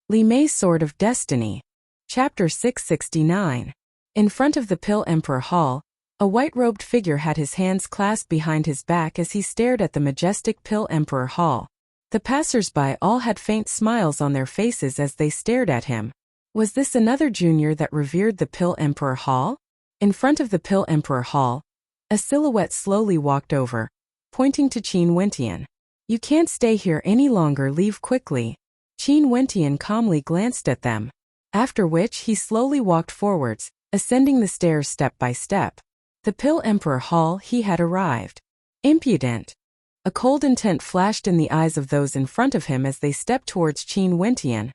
Li Mei's Sword of Destiny. Chapter 669. In front of the Pill Emperor Hall, a white-robed figure had his hands clasped behind his back as he stared at the majestic Pill Emperor Hall. The passers-by all had faint smiles on their faces as they stared at him. Was this another junior that revered the Pill Emperor Hall? In front of the Pill Emperor Hall, a silhouette slowly walked over, pointing to Qin Wentian. "You can't stay here any longer, leave quickly." Qin Wentian calmly glanced at them, after which he slowly walked forwards, ascending the stairs step by step. The Pill Emperor Hall, he had arrived. Impudent! A cold intent flashed in the eyes of those in front of him as they stepped towards Qin Wentian.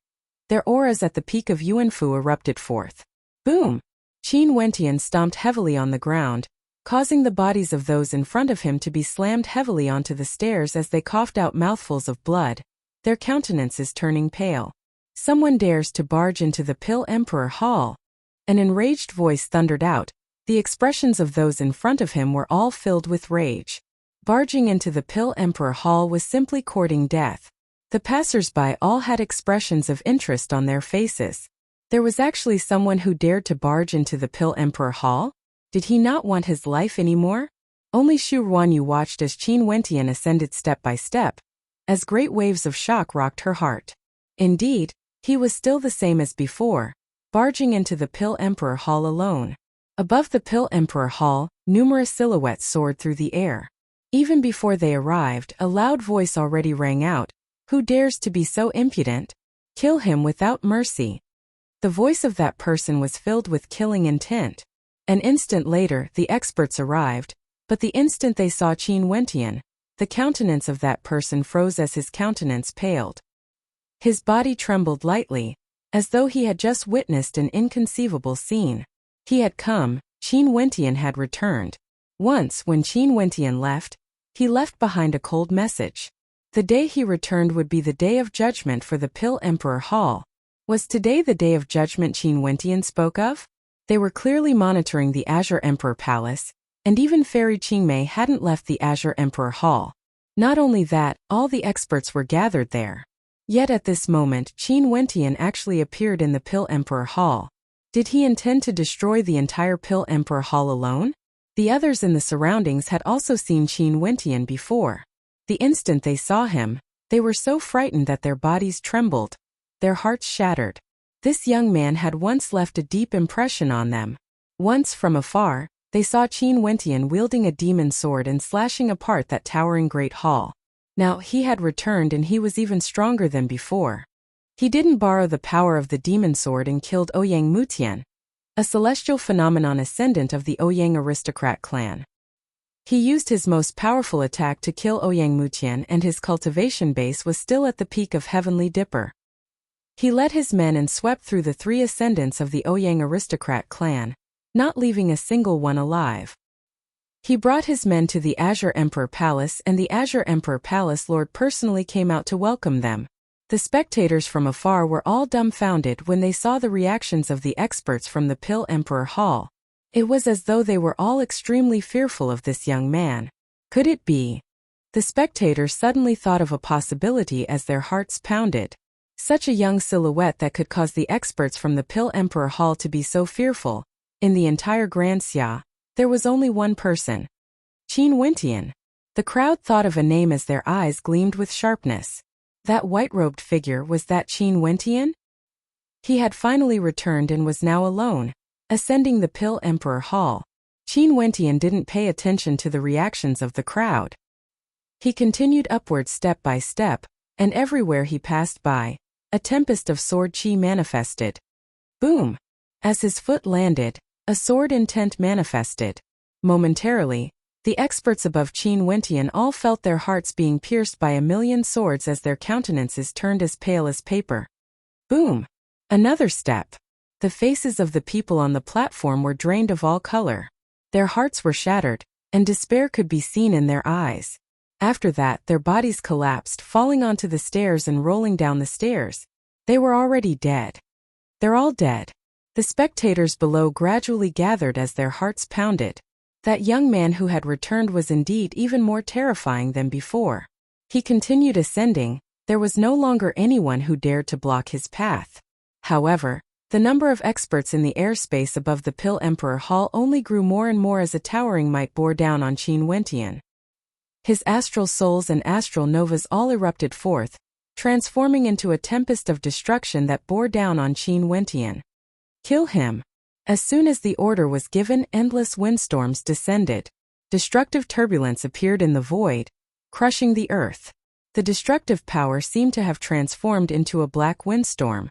Their auras at the peak of Yuanfu erupted forth. Boom! Qin Wentian stomped heavily on the ground, causing the bodies of those in front of him to be slammed heavily onto the stairs as they coughed out mouthfuls of blood, their countenances turning pale. "Someone dares to barge into the Pill Emperor Hall!" An enraged voice thundered out. The expressions of those in front of him were all filled with rage. Barging into the Pill Emperor Hall was simply courting death. The passers-by all had expressions of interest on their faces. There was actually someone who dared to barge into the Pill Emperor Hall? Did he not want his life anymore? Only Xu Ruanyu watched as Qin Wentian ascended step by step, as great waves of shock rocked her heart. Indeed, he was still the same as before, barging into the Pill Emperor Hall alone. Above the Pill Emperor Hall, numerous silhouettes soared through the air. Even before they arrived, a loud voice already rang out. "Who dares to be so impudent? Kill him without mercy." The voice of that person was filled with killing intent. An instant later, the experts arrived, but the instant they saw Qin Wentian, the countenance of that person froze as his countenance paled. His body trembled lightly, as though he had just witnessed an inconceivable scene. He had come, Qin Wentian had returned. Once, when Qin Wentian left, he left behind a cold message. The day he returned would be the day of judgment for the Pill Emperor Hall. Was today the day of judgment Qin Wentian spoke of? They were clearly monitoring the Azure Emperor Palace, and even Fairy Qingmei hadn't left the Azure Emperor Hall. Not only that, all the experts were gathered there. Yet at this moment, Qin Wentian actually appeared in the Pill Emperor Hall. Did he intend to destroy the entire Pill Emperor Hall alone? The others in the surroundings had also seen Qin Wentian before. The instant they saw him, they were so frightened that their bodies trembled. Their hearts shattered. This young man had once left a deep impression on them. Once, from afar, they saw Qin Wentian wielding a demon sword and slashing apart that towering great hall. Now he had returned and he was even stronger than before. He didn't borrow the power of the demon sword and killed Ouyang Mutian, a celestial phenomenon ascendant of the Ouyang aristocrat clan. He used his most powerful attack to kill Ouyang Mutian, and his cultivation base was still at the peak of Heavenly Dipper. He led his men and swept through the three ascendants of the Ouyang aristocrat clan, not leaving a single one alive. He brought his men to the Azure Emperor Palace, and the Azure Emperor Palace Lord personally came out to welcome them. The spectators from afar were all dumbfounded when they saw the reactions of the experts from the Pill Emperor Hall. It was as though they were all extremely fearful of this young man. Could it be? The spectators suddenly thought of a possibility as their hearts pounded. Such a young silhouette that could cause the experts from the Pill Emperor Hall to be so fearful. In the entire Grand Xia, there was only one person. Qin Wentian. The crowd thought of a name as their eyes gleamed with sharpness. That white-robed figure, was that Qin Wentian? He had finally returned and was now alone, ascending the Pill Emperor Hall. Qin Wentian didn't pay attention to the reactions of the crowd. He continued upward step by step, and everywhere he passed by, a tempest of sword chi manifested. Boom! As his foot landed, a sword intent manifested. Momentarily, the experts above Qin Wentian all felt their hearts being pierced by a million swords as their countenances turned as pale as paper. Boom! Another step. The faces of the people on the platform were drained of all color. Their hearts were shattered, and despair could be seen in their eyes. After that, their bodies collapsed, falling onto the stairs and rolling down the stairs. They were already dead. They're all dead. The spectators below gradually gathered as their hearts pounded. That young man who had returned was indeed even more terrifying than before. He continued ascending, There was no longer anyone who dared to block his path. However, the number of experts in the airspace above the Pill Emperor Hall only grew more and more as a towering might bore down on Qin Wentian. His astral souls and astral novas all erupted forth, transforming into a tempest of destruction that bore down on Qin Wentian. Kill him. As soon as the order was given, endless windstorms descended. Destructive turbulence appeared in the void, crushing the earth. The destructive power seemed to have transformed into a black windstorm.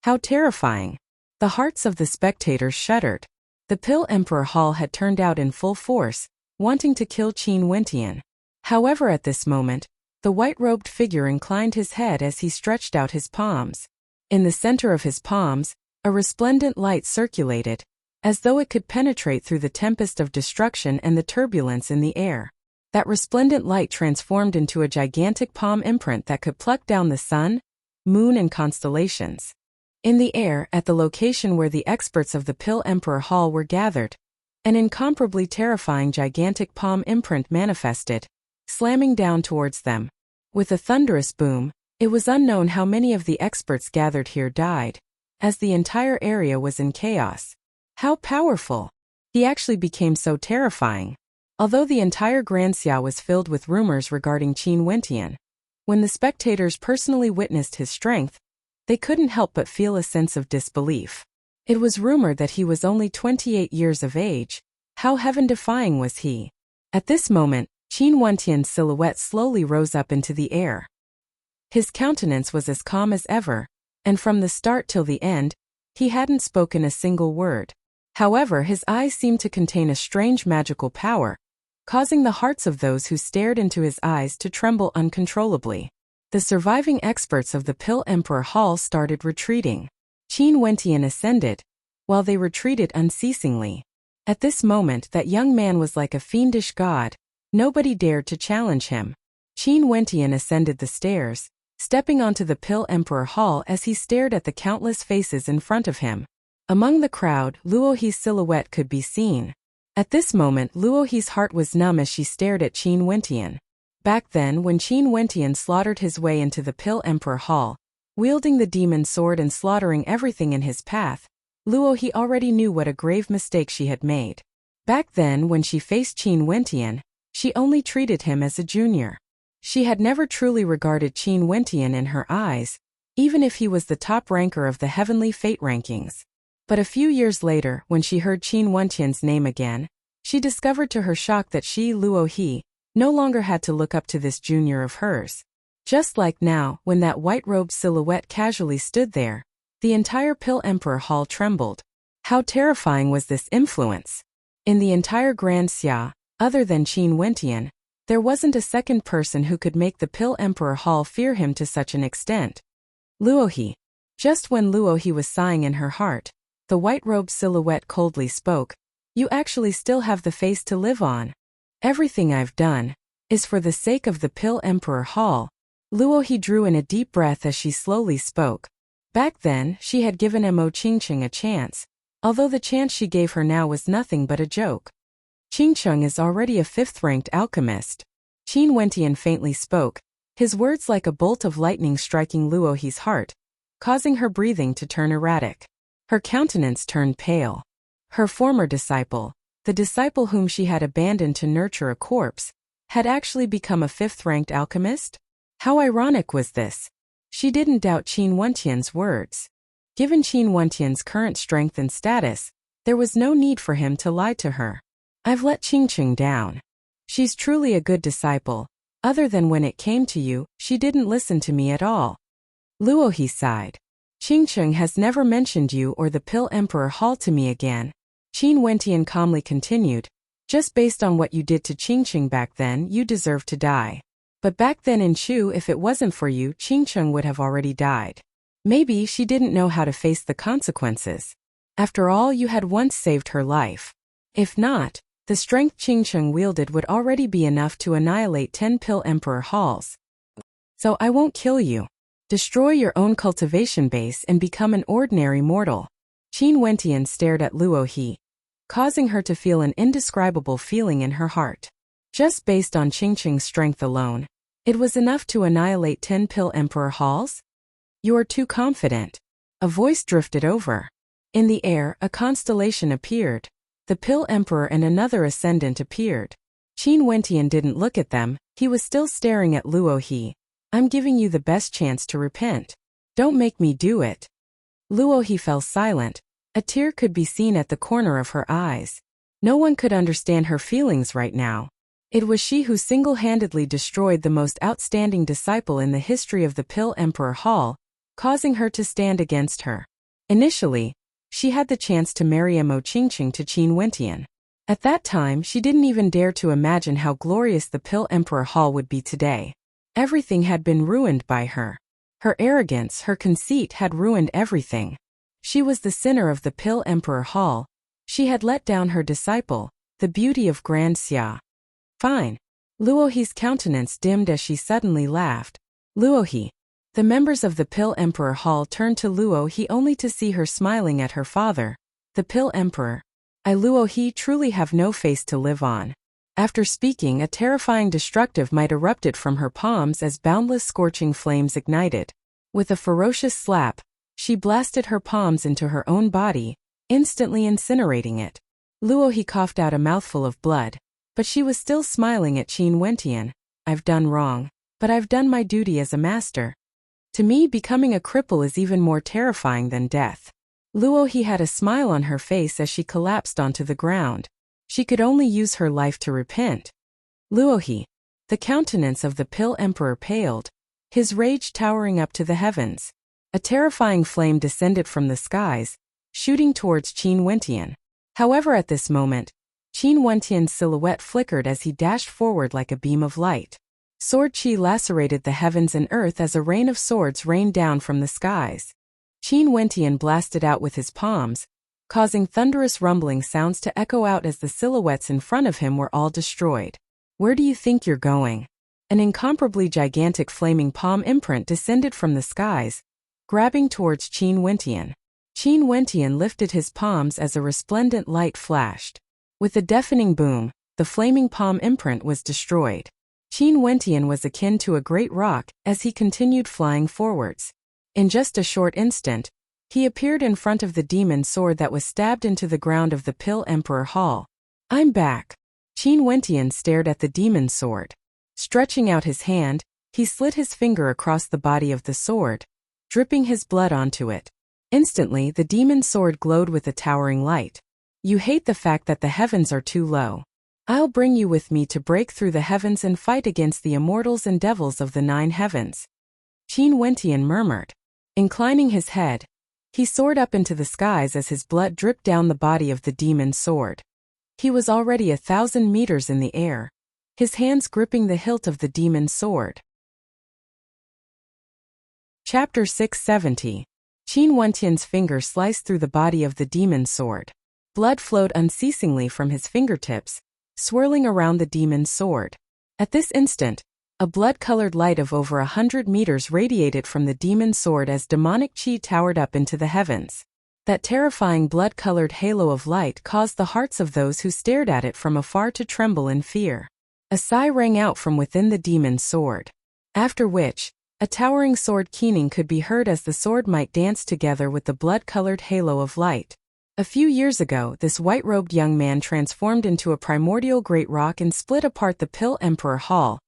How terrifying! The hearts of the spectators shuddered. The Pill Emperor Hall had turned out in full force, wanting to kill Qin Wentian. However, at this moment, the white-robed figure inclined his head as he stretched out his palms. In the center of his palms, a resplendent light circulated, as though it could penetrate through the tempest of destruction and the turbulence in the air. That resplendent light transformed into a gigantic palm imprint that could pluck down the sun, moon, and constellations. In the air, at the location where the experts of the Pill Emperor Hall were gathered, an incomparably terrifying gigantic palm imprint manifested, slamming down towards them. With a thunderous boom, it was unknown how many of the experts gathered here died, as the entire area was in chaos. How powerful! He actually became so terrifying. Although the entire Grand Xia was filled with rumors regarding Qin Wentian, when the spectators personally witnessed his strength, they couldn't help but feel a sense of disbelief. It was rumored that he was only 28 years of age. How heaven-defying was he? At this moment, Qin Wentian's silhouette slowly rose up into the air. His countenance was as calm as ever, and from the start till the end, he hadn't spoken a single word. However, his eyes seemed to contain a strange magical power, causing the hearts of those who stared into his eyes to tremble uncontrollably. The surviving experts of the Pill Emperor Hall started retreating. Qin Wentian ascended, while they retreated unceasingly. At this moment, that young man was like a fiendish god. Nobody dared to challenge him. Qin Wentian ascended the stairs, stepping onto the Pill Emperor Hall as he stared at the countless faces in front of him. Among the crowd, Luohi's silhouette could be seen. At this moment, Luohi's heart was numb as she stared at Qin Wentian. Back then, when Qin Wentian slaughtered his way into the Pill Emperor Hall, wielding the demon sword and slaughtering everything in his path, Luohi already knew what a grave mistake she had made. Back then, when she faced Qin Wentian, she only treated him as a junior. She had never truly regarded Qin Wentian in her eyes, even if he was the top ranker of the heavenly fate rankings. But a few years later, when she heard Qin Wentian's name again, she discovered to her shock that she, Luohi, no longer had to look up to this junior of hers. Just like now, when that white-robed silhouette casually stood there, the entire Pill Emperor Hall trembled. How terrifying was this influence? In the entire Grand Xia, other than Qin Wentian, there wasn't a second person who could make the Pill Emperor Hall fear him to such an extent. Luohi. Just when Luohi was sighing in her heart, the white-robed silhouette coldly spoke. You actually still have the face to live on. Everything I've done is for the sake of the Pill Emperor Hall. Luohi drew in a deep breath as she slowly spoke. Back then, she had given Mo Qingcheng a chance, although the chance she gave her now was nothing but a joke. Qingcheng is already a 5th-ranked alchemist. Qin Wentian faintly spoke, his words like a bolt of lightning striking Luohi's heart, causing her breathing to turn erratic. Her countenance turned pale. Her former disciple, the disciple whom she had abandoned to nurture a corpse, had actually become a 5th-ranked alchemist? How ironic was this? She didn't doubt Qin Wentian's words. Given Qin Wentian's current strength and status, there was no need for him to lie to her. I've let Qingcheng down. She's truly a good disciple. Other than when it came to you, she didn't listen to me at all. Luohi sighed. Qingcheng has never mentioned you or the Pill Emperor Hall to me again. Qin Wentian calmly continued, just based on what you did to Qingcheng back then, you deserve to die. But back then in Chu, if it wasn't for you, Qingcheng would have already died. Maybe she didn't know how to face the consequences. After all, you had once saved her life. If not, the strength Qingcheng wielded would already be enough to annihilate 10 Pill Emperor Halls. So I won't kill you. Destroy your own cultivation base and become an ordinary mortal. Qin Wentian stared at Luohi, causing her to feel an indescribable feeling in her heart. Just based on Qingcheng's strength alone, It was enough to annihilate 10 Pill Emperor halls? You are too confident. A voice drifted over. In the air, a constellation appeared. The Pill Emperor and another ascendant appeared. Qin Wentian didn't look at them, he was still staring at Luo He. I'm giving you the best chance to repent. Don't make me do it. Luo He fell silent. A tear could be seen at the corner of her eyes. No one could understand her feelings right now. It was she who single-handedly destroyed the most outstanding disciple in the history of the Pill Emperor Hall, causing her to stand against her. Initially, she had the chance to marry Mo Qingqing to Qin Wentian. At that time, she didn't even dare to imagine how glorious the Pill Emperor Hall would be today. Everything had been ruined by her. Her arrogance, her conceit had ruined everything. She was the sinner of the Pill Emperor Hall. She had let down her disciple, the beauty of Grand Xia. Fine. Luo He's countenance dimmed as she suddenly laughed. Luo He. The members of the Pill Emperor Hall turned to Luo He only to see her smiling at her father, the Pill Emperor. I Luo He truly have no face to live on. After speaking, a terrifying destructive might erupted from her palms as boundless scorching flames ignited. With a ferocious slap, she blasted her palms into her own body, instantly incinerating it. Luo He coughed out a mouthful of blood, but she was still smiling at Qin Wentian. I've done wrong, but I've done my duty as a master. To me, becoming a cripple is even more terrifying than death. Luo He had a smile on her face as she collapsed onto the ground. She could only use her life to repent. Luo He. The countenance of the Pill Emperor paled, his rage towering up to the heavens. A terrifying flame descended from the skies, shooting towards Qin Wentian. However, at this moment, Qin Wentian's silhouette flickered as he dashed forward like a beam of light. Sword chi lacerated the heavens and earth as a rain of swords rained down from the skies. Qin Wentian blasted out with his palms, causing thunderous rumbling sounds to echo out as the silhouettes in front of him were all destroyed. Where do you think you're going? An incomparably gigantic flaming palm imprint descended from the skies, grabbing towards Qin Wentian. Qin Wentian lifted his palms as a resplendent light flashed. With a deafening boom, the flaming palm imprint was destroyed. Qin Wentian was akin to a great rock as he continued flying forwards. In just a short instant, he appeared in front of the demon sword that was stabbed into the ground of the Pill Emperor Hall. I'm back. Qin Wentian stared at the demon sword. Stretching out his hand, he slid his finger across the body of the sword, dripping his blood onto it. Instantly, the demon sword glowed with a towering light. You hate the fact that the heavens are too low. I'll bring you with me to break through the heavens and fight against the immortals and devils of the 9 heavens. Qin Wentian murmured. Inclining his head, he soared up into the skies as his blood dripped down the body of the demon sword. He was already 1,000 meters in the air, his hands gripping the hilt of the demon sword. Chapter 670. Qin Wentian's finger sliced through the body of the demon sword. Blood flowed unceasingly from his fingertips, swirling around the demon's sword. At this instant, a blood-colored light of over 100 meters radiated from the demon's sword as demonic chi towered up into the heavens. That terrifying blood-colored halo of light caused the hearts of those who stared at it from afar to tremble in fear. A sigh rang out from within the demon's sword. After which, a towering sword keening could be heard as the sword might dance together with the blood-colored halo of light. A few years ago, this white-robed young man transformed into a primordial great rock and split apart the Pill Emperor Hall,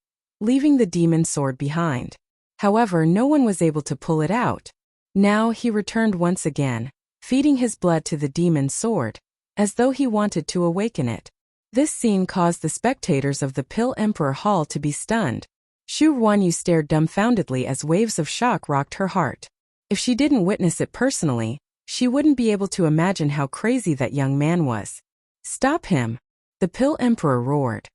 leaving the demon sword behind. However, no one was able to pull it out. Now he returned once again, feeding his blood to the demon sword, as though he wanted to awaken it. This scene caused the spectators of the Pill Emperor Hall to be stunned. Xu Ruanyu stared dumbfoundedly as waves of shock rocked her heart. If she didn't witness it personally, she wouldn't be able to imagine how crazy that young man was. Stop him! The Pill Emperor roared.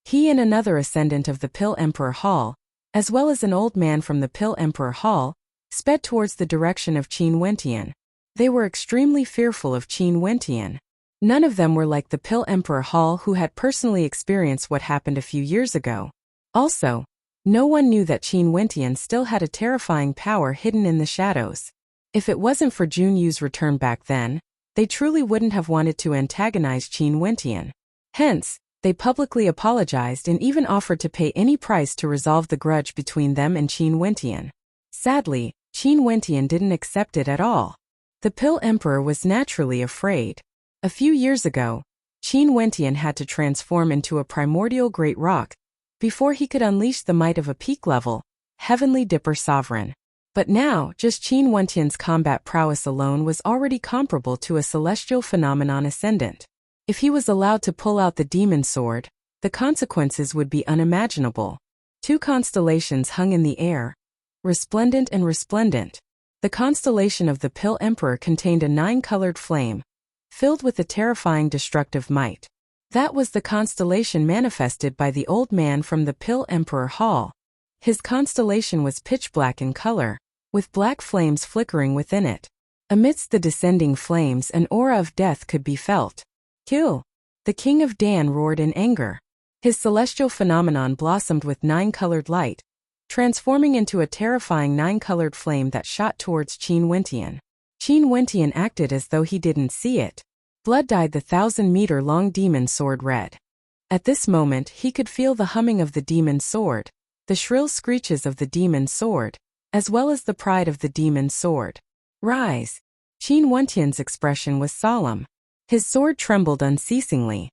He and another ascendant of the Pill Emperor Hall, as well as an old man from the Pill Emperor Hall, sped towards the direction of Qin Wentian. They were extremely fearful of Qin Wentian. None of them were like the Pill Emperor Hall, who had personally experienced what happened a few years ago. Also, no one knew that Qin Wentian still had a terrifying power hidden in the shadows. If it wasn't for Jun Yu's return back then, they truly wouldn't have wanted to antagonize Qin Wentian. Hence, They publicly apologized and even offered to pay any price to resolve the grudge between them and Qin Wentian. Sadly, Qin Wentian didn't accept it at all. The Pill Emperor was naturally afraid. A few years ago, Qin Wentian had to transform into a primordial great rock before he could unleash the might of a peak-level, heavenly dipper sovereign. But now, just Qin Wentian's combat prowess alone was already comparable to a celestial phenomenon ascendant. If he was allowed to pull out the demon sword, the consequences would be unimaginable. 2 constellations hung in the air, resplendent and resplendent. The constellation of the Pill Emperor contained a 9-colored flame, filled with a terrifying destructive might. That was the constellation manifested by the old man from the Pill Emperor Hall. His constellation was pitch black in color, with black flames flickering within it. Amidst the descending flames, an aura of death could be felt. Kill! The King of Dan roared in anger. His celestial phenomenon blossomed with 9-colored light, transforming into a terrifying 9-colored flame that shot towards Qin Wentian. Qin Wentian acted as though he didn't see it. Blood dyed the 1,000-meter-long demon sword red. At this moment he could feel the humming of the demon sword, the shrill screeches of the demon sword, as well as the pride of the demon sword. Rise! Qin Wentian's expression was solemn. His sword trembled unceasingly.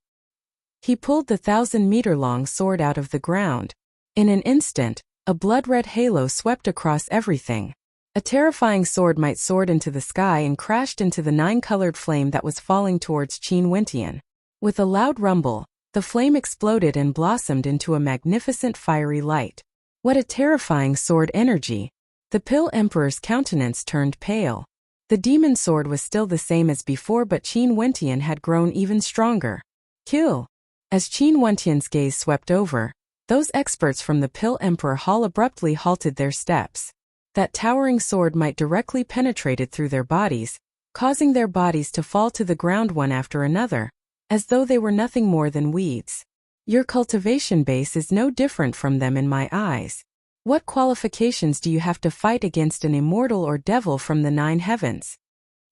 He pulled the 1,000-meter-long sword out of the ground. In an instant, a blood-red halo swept across everything. A terrifying sword might soared into the sky and crashed into the 9-colored flame that was falling towards Qin Wentian. With a loud rumble, the flame exploded and blossomed into a magnificent fiery light. What a terrifying sword energy! The Pill Emperor's countenance turned pale. The demon sword was still the same as before, but Qin Wentian had grown even stronger. Kill! As Qin Wentian's gaze swept over, those experts from the Pill Emperor Hall abruptly halted their steps. That towering sword might directly penetrated through their bodies, causing their bodies to fall to the ground one after another, as though they were nothing more than weeds. Your cultivation base is no different from them in my eyes. What qualifications do you have to fight against an immortal or devil from the 9 heavens?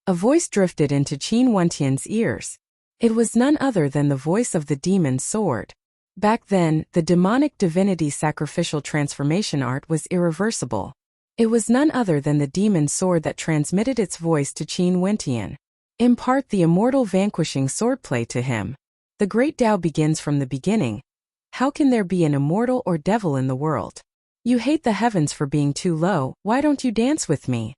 A voice drifted into Qin Wentian's ears. It was none other than the voice of the demon sword. Back then, the demonic divinity sacrificial transformation art was irreversible. It was none other than the demon sword that transmitted its voice to Qin Wentian. Impart the immortal vanquishing swordplay to him. The great Tao begins from the beginning. How can there be an immortal or devil in the world? You hate the heavens for being too low, why don't you dance with me?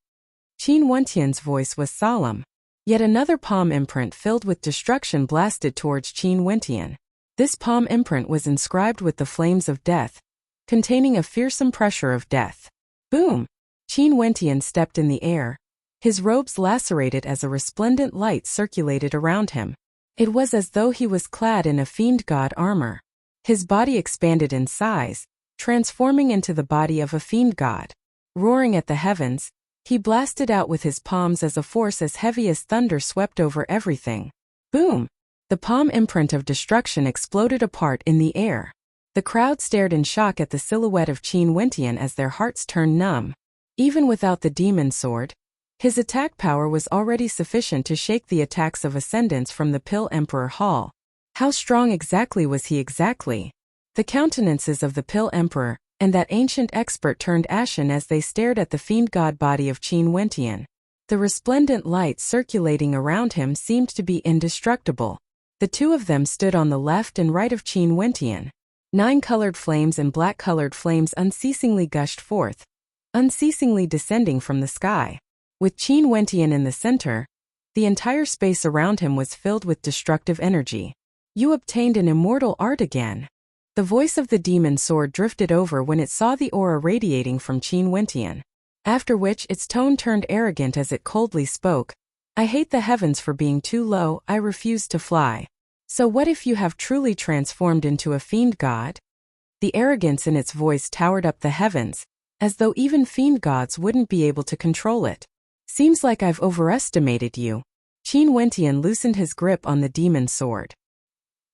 Qin Wentian's voice was solemn. Yet another palm imprint filled with destruction blasted towards Qin Wentian. This palm imprint was inscribed with the flames of death, containing a fearsome pressure of death. Boom! Qin Wentian stepped in the air. His robes lacerated as a resplendent light circulated around him. It was as though he was clad in a fiend god armor. His body expanded in size, transforming into the body of a fiend god. Roaring at the heavens, he blasted out with his palms as a force as heavy as thunder swept over everything. Boom! The palm imprint of destruction exploded apart in the air. The crowd stared in shock at the silhouette of Qin Wentian as their hearts turned numb. Even without the demon sword, his attack power was already sufficient to shake the attacks of ascendants from the Pill Emperor Hall. How strong exactly was he exactly? The countenances of the Pill Emperor and that ancient expert turned ashen as they stared at the fiend god body of Qin Wentian. The resplendent light circulating around him seemed to be indestructible. The two of them stood on the left and right of Qin Wentian. 9-colored flames and black-colored flames unceasingly gushed forth, unceasingly descending from the sky. With Qin Wentian in the center, the entire space around him was filled with destructive energy. You obtained an immortal art again. The voice of the demon sword drifted over when it saw the aura radiating from Qin Wentian. After which its tone turned arrogant as it coldly spoke. I hate the heavens for being too low, I refuse to fly. So what if you have truly transformed into a fiend god? The arrogance in its voice towered up the heavens, as though even fiend gods wouldn't be able to control it. Seems like I've overestimated you. Qin Wentian loosened his grip on the demon sword.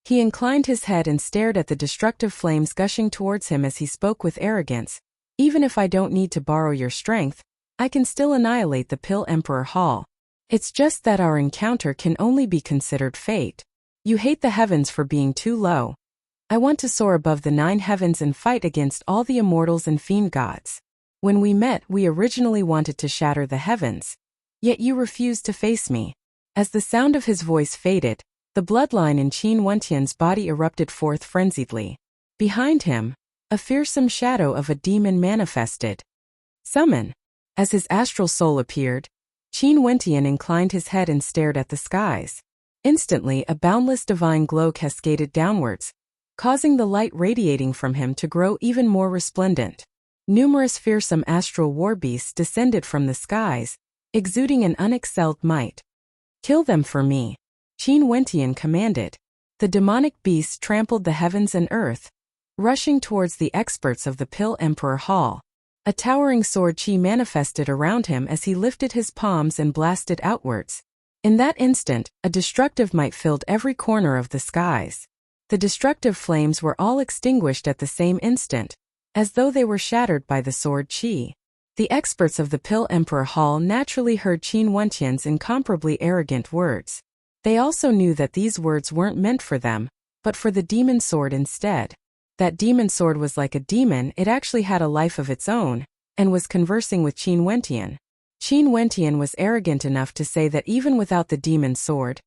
He inclined his head and stared at the destructive flames gushing towards him as he spoke with arrogance. Even if I don't need to borrow your strength, I can still annihilate the Pill Emperor Hall. It's just that our encounter can only be considered fate. You hate the heavens for being too low. I want to soar above the 9 heavens and fight against all the immortals and fiend gods. When we met, we originally wanted to shatter the heavens. Yet you refused to face me." As the sound of his voice faded, the bloodline in Qin Wentian's body erupted forth frenziedly. Behind him, a fearsome shadow of a demon manifested. "Summon." As his astral soul appeared, Qin Wentian inclined his head and stared at the skies. Instantly, a boundless divine glow cascaded downwards, causing the light radiating from him to grow even more resplendent. Numerous fearsome astral war beasts descended from the skies, exuding an unexcelled might. "Kill them for me," Qin Wentian commanded. The demonic beasts trampled the heavens and earth, rushing towards the experts of the Pill Emperor Hall. A towering sword chi manifested around him as he lifted his palms and blasted outwards. In that instant, a destructive might filled every corner of the skies. The destructive flames were all extinguished at the same instant, as though they were shattered by the sword chi. The experts of the Pill Emperor Hall naturally heard Qin Wentian's incomparably arrogant words. They also knew that these words weren't meant for them, but for the demon sword instead. That demon sword was like a demon, it actually had a life of its own, and was conversing with Qin Wentian. Qin Wentian was arrogant enough to say that even without the demon sword,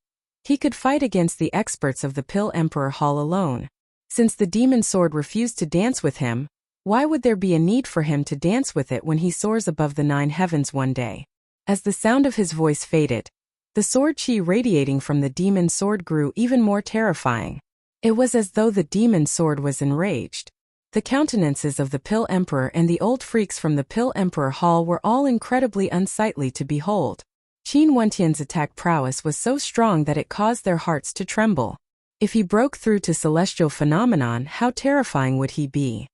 he could fight against the experts of the Pill Emperor Hall alone. Since the demon sword refused to dance with him, why would there be a need for him to dance with it when he soars above the 9 heavens one day? As the sound of his voice faded, the sword chi radiating from the demon sword grew even more terrifying. It was as though the demon sword was enraged. The countenances of the Pill Emperor and the old freaks from the Pill Emperor Hall were all incredibly unsightly to behold. Qin Wentian's attack prowess was so strong that it caused their hearts to tremble. If he broke through to celestial phenomenon, how terrifying would he be?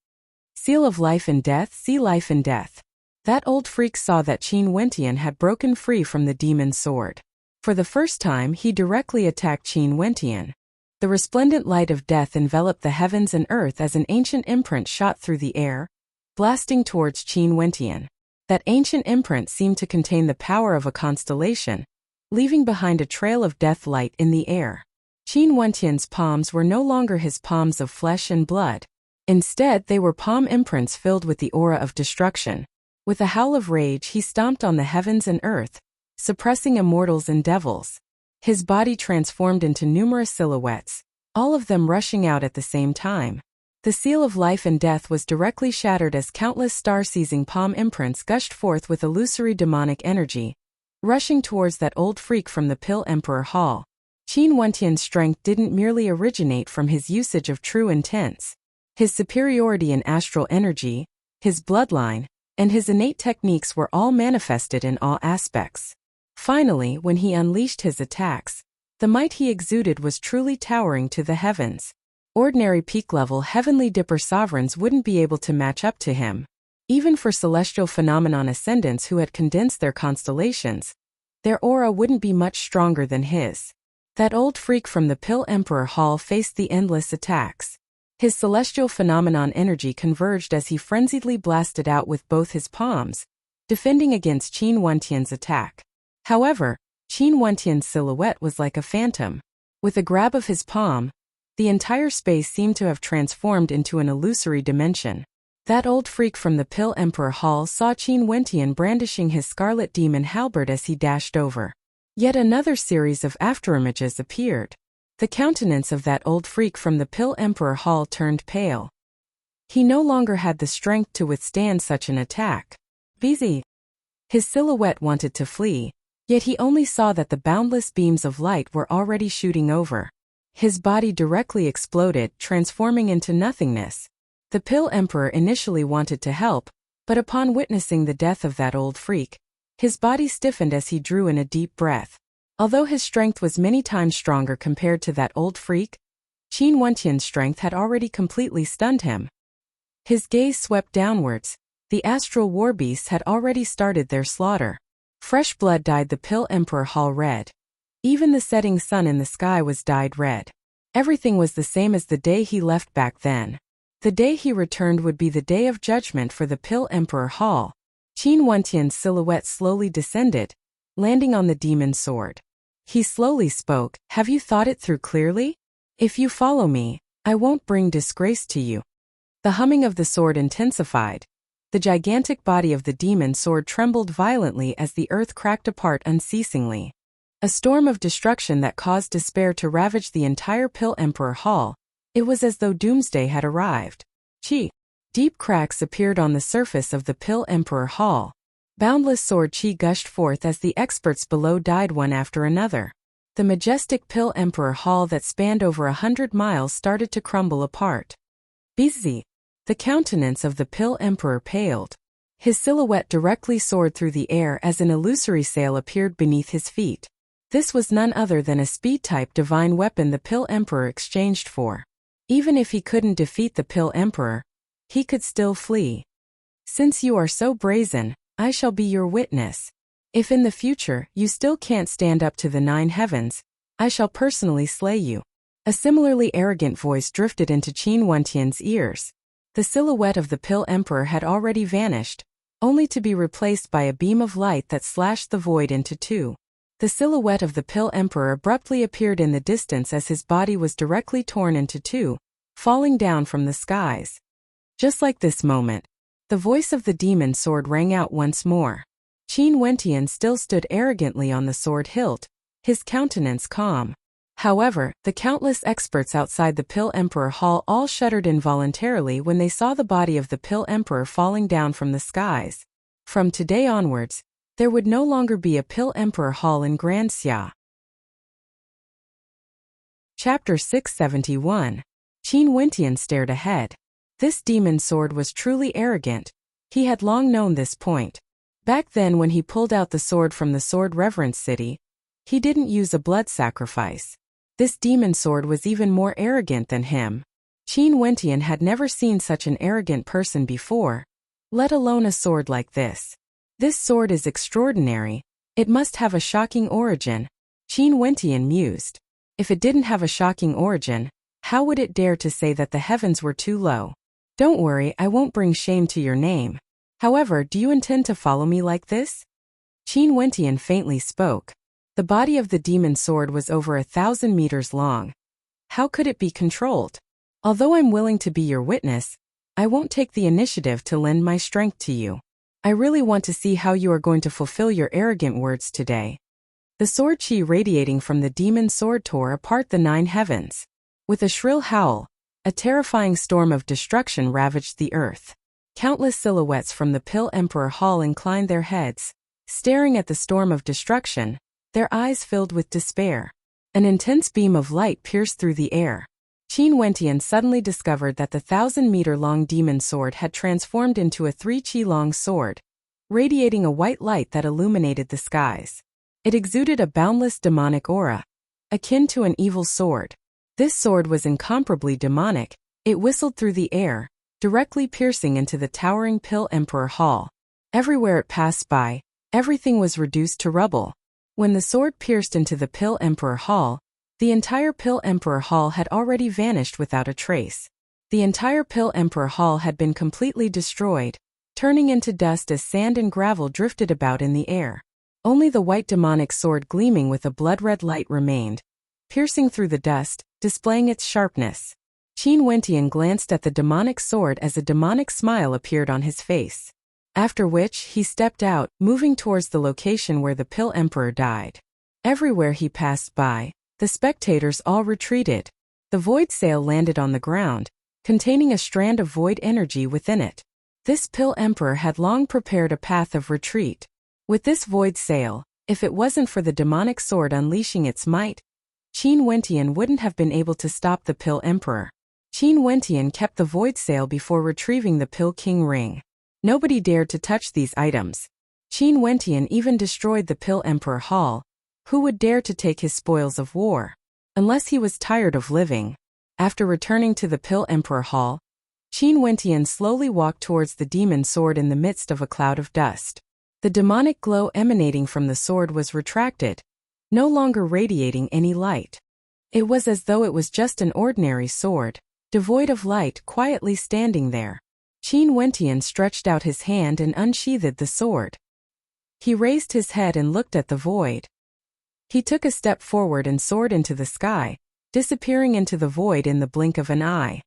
Seal of life and death, see life and death. That old freak saw that Qin Wentian had broken free from the demon sword. For the first time, he directly attacked Qin Wentian. The resplendent light of death enveloped the heavens and earth as an ancient imprint shot through the air, blasting towards Qin Wentian. That ancient imprint seemed to contain the power of a constellation, leaving behind a trail of death light in the air. Qin Wentian's palms were no longer his palms of flesh and blood. Instead, they were palm imprints filled with the aura of destruction. With a howl of rage, he stomped on the heavens and earth, suppressing immortals and devils. His body transformed into numerous silhouettes, all of them rushing out at the same time. The seal of life and death was directly shattered as countless star-seizing palm imprints gushed forth with illusory demonic energy, rushing towards that old freak from the Pill Emperor Hall. Qin Wentian's strength didn't merely originate from his usage of true intents. His superiority in astral energy, his bloodline, and his innate techniques were all manifested in all aspects. Finally, when he unleashed his attacks, the might he exuded was truly towering to the heavens. Ordinary peak-level Heavenly Dipper sovereigns wouldn't be able to match up to him. Even for celestial phenomenon ascendants who had condensed their constellations, their aura wouldn't be much stronger than his. That old freak from the Pill Emperor Hall faced the endless attacks. His celestial phenomenon energy converged as he frenziedly blasted out with both his palms, defending against Qin Wentian's attack. However, Qin Wentian's silhouette was like a phantom. With a grab of his palm, the entire space seemed to have transformed into an illusory dimension. That old freak from the Pill Emperor Hall saw Qin Wentian brandishing his scarlet demon halberd as he dashed over. Yet another series of afterimages appeared. The countenance of that old freak from the Pill Emperor Hall turned pale. He no longer had the strength to withstand such an attack. Busy. His silhouette wanted to flee, yet he only saw that the boundless beams of light were already shooting over. His body directly exploded, transforming into nothingness. The Pill Emperor initially wanted to help, but upon witnessing the death of that old freak, his body stiffened as he drew in a deep breath. Although his strength was many times stronger compared to that old freak, Qin Wentian's strength had already completely stunned him. His gaze swept downwards. The astral war beasts had already started their slaughter. Fresh blood dyed the Pill Emperor Hall red. Even the setting sun in the sky was dyed red. Everything was the same as the day he left back then. The day he returned would be the day of judgment for the Pill Emperor Hall. Qin Wentian's silhouette slowly descended, landing on the demon sword. He slowly spoke, "Have you thought it through clearly? If you follow me, I won't bring disgrace to you." The humming of the sword intensified. The gigantic body of the demon sword trembled violently as the earth cracked apart unceasingly. A storm of destruction that caused despair to ravage the entire Pill Emperor Hall. It was as though doomsday had arrived. Chi. Deep cracks appeared on the surface of the Pill Emperor Hall. Boundless sword chi gushed forth as the experts below died one after another. The majestic Pill Emperor Hall that spanned over 100 miles started to crumble apart. Busy. The countenance of the Pill Emperor paled. His silhouette directly soared through the air as an illusory sail appeared beneath his feet. This was none other than a speed-type divine weapon the Pill Emperor exchanged for. Even if he couldn't defeat the Pill Emperor, he could still flee. "Since you are so brazen, I shall be your witness. If in the future you still can't stand up to the 9 heavens, I shall personally slay you." A similarly arrogant voice drifted into Qin Wentian's ears. The silhouette of the Pill Emperor had already vanished, only to be replaced by a beam of light that slashed the void into two. The silhouette of the Pill Emperor abruptly appeared in the distance as his body was directly torn into two, falling down from the skies. Just like this moment, the voice of the demon sword rang out once more. Qin Wentian still stood arrogantly on the sword hilt, his countenance calm. However, the countless experts outside the Pill Emperor Hall all shuddered involuntarily when they saw the body of the Pill Emperor falling down from the skies. From today onwards, there would no longer be a Pill Emperor Hall in Grand Xia. Chapter 671. Qin Wentian stared ahead. This demon sword was truly arrogant. He had long known this point. Back then when he pulled out the sword from the Sword Reverence City, he didn't use a blood sacrifice. This demon sword was even more arrogant than him. Qin Wentian had never seen such an arrogant person before, let alone a sword like this. This sword is extraordinary. It must have a shocking origin. Qin Wentian mused. If it didn't have a shocking origin, how would it dare to say that the heavens were too low? Don't worry, I won't bring shame to your name. However, do you intend to follow me like this? Qin Wentian faintly spoke. The body of the demon sword was over 1,000 meters long. How could it be controlled? Although I'm willing to be your witness, I won't take the initiative to lend my strength to you. I really want to see how you are going to fulfill your arrogant words today. The sword chi radiating from the demon sword tore apart the 9 heavens. With a shrill howl, a terrifying storm of destruction ravaged the earth. Countless silhouettes from the Pill Emperor Hall inclined their heads, staring at the storm of destruction, their eyes filled with despair. An intense beam of light pierced through the air. Qin Wentian suddenly discovered that the 1,000-meter-long demon sword had transformed into a 3-chi-long sword, radiating a white light that illuminated the skies. It exuded a boundless demonic aura, akin to an evil sword. This sword was incomparably demonic. It whistled through the air, directly piercing into the towering Pill Emperor Hall. Everywhere it passed by, everything was reduced to rubble. When the sword pierced into the Pill Emperor Hall, the entire Pill Emperor Hall had already vanished without a trace. The entire Pill Emperor Hall had been completely destroyed, turning into dust as sand and gravel drifted about in the air. Only the white demonic sword gleaming with a blood-red light remained, piercing through the dust, displaying its sharpness. Qin Wentian glanced at the demonic sword as a demonic smile appeared on his face. After which, he stepped out, moving towards the location where the Pill Emperor died. Everywhere he passed by, the spectators all retreated. The void sail landed on the ground, containing a strand of void energy within it. This Pill Emperor had long prepared a path of retreat. With this void sail, if it wasn't for the demonic sword unleashing its might, Qin Wentian wouldn't have been able to stop the Pill Emperor. Qin Wentian kept the void sail before retrieving the Pill King ring. Nobody dared to touch these items. Qin Wentian even destroyed the Pill Emperor Hall. Who would dare to take his spoils of war? Unless he was tired of living. After returning to the Pill Emperor Hall, Qin Wentian slowly walked towards the demon sword in the midst of a cloud of dust. The demonic glow emanating from the sword was retracted, no longer radiating any light. It was as though it was just an ordinary sword, devoid of light, quietly standing there. Qin Wentian stretched out his hand and unsheathed the sword. He raised his head and looked at the void. He took a step forward and soared into the sky, disappearing into the void in the blink of an eye.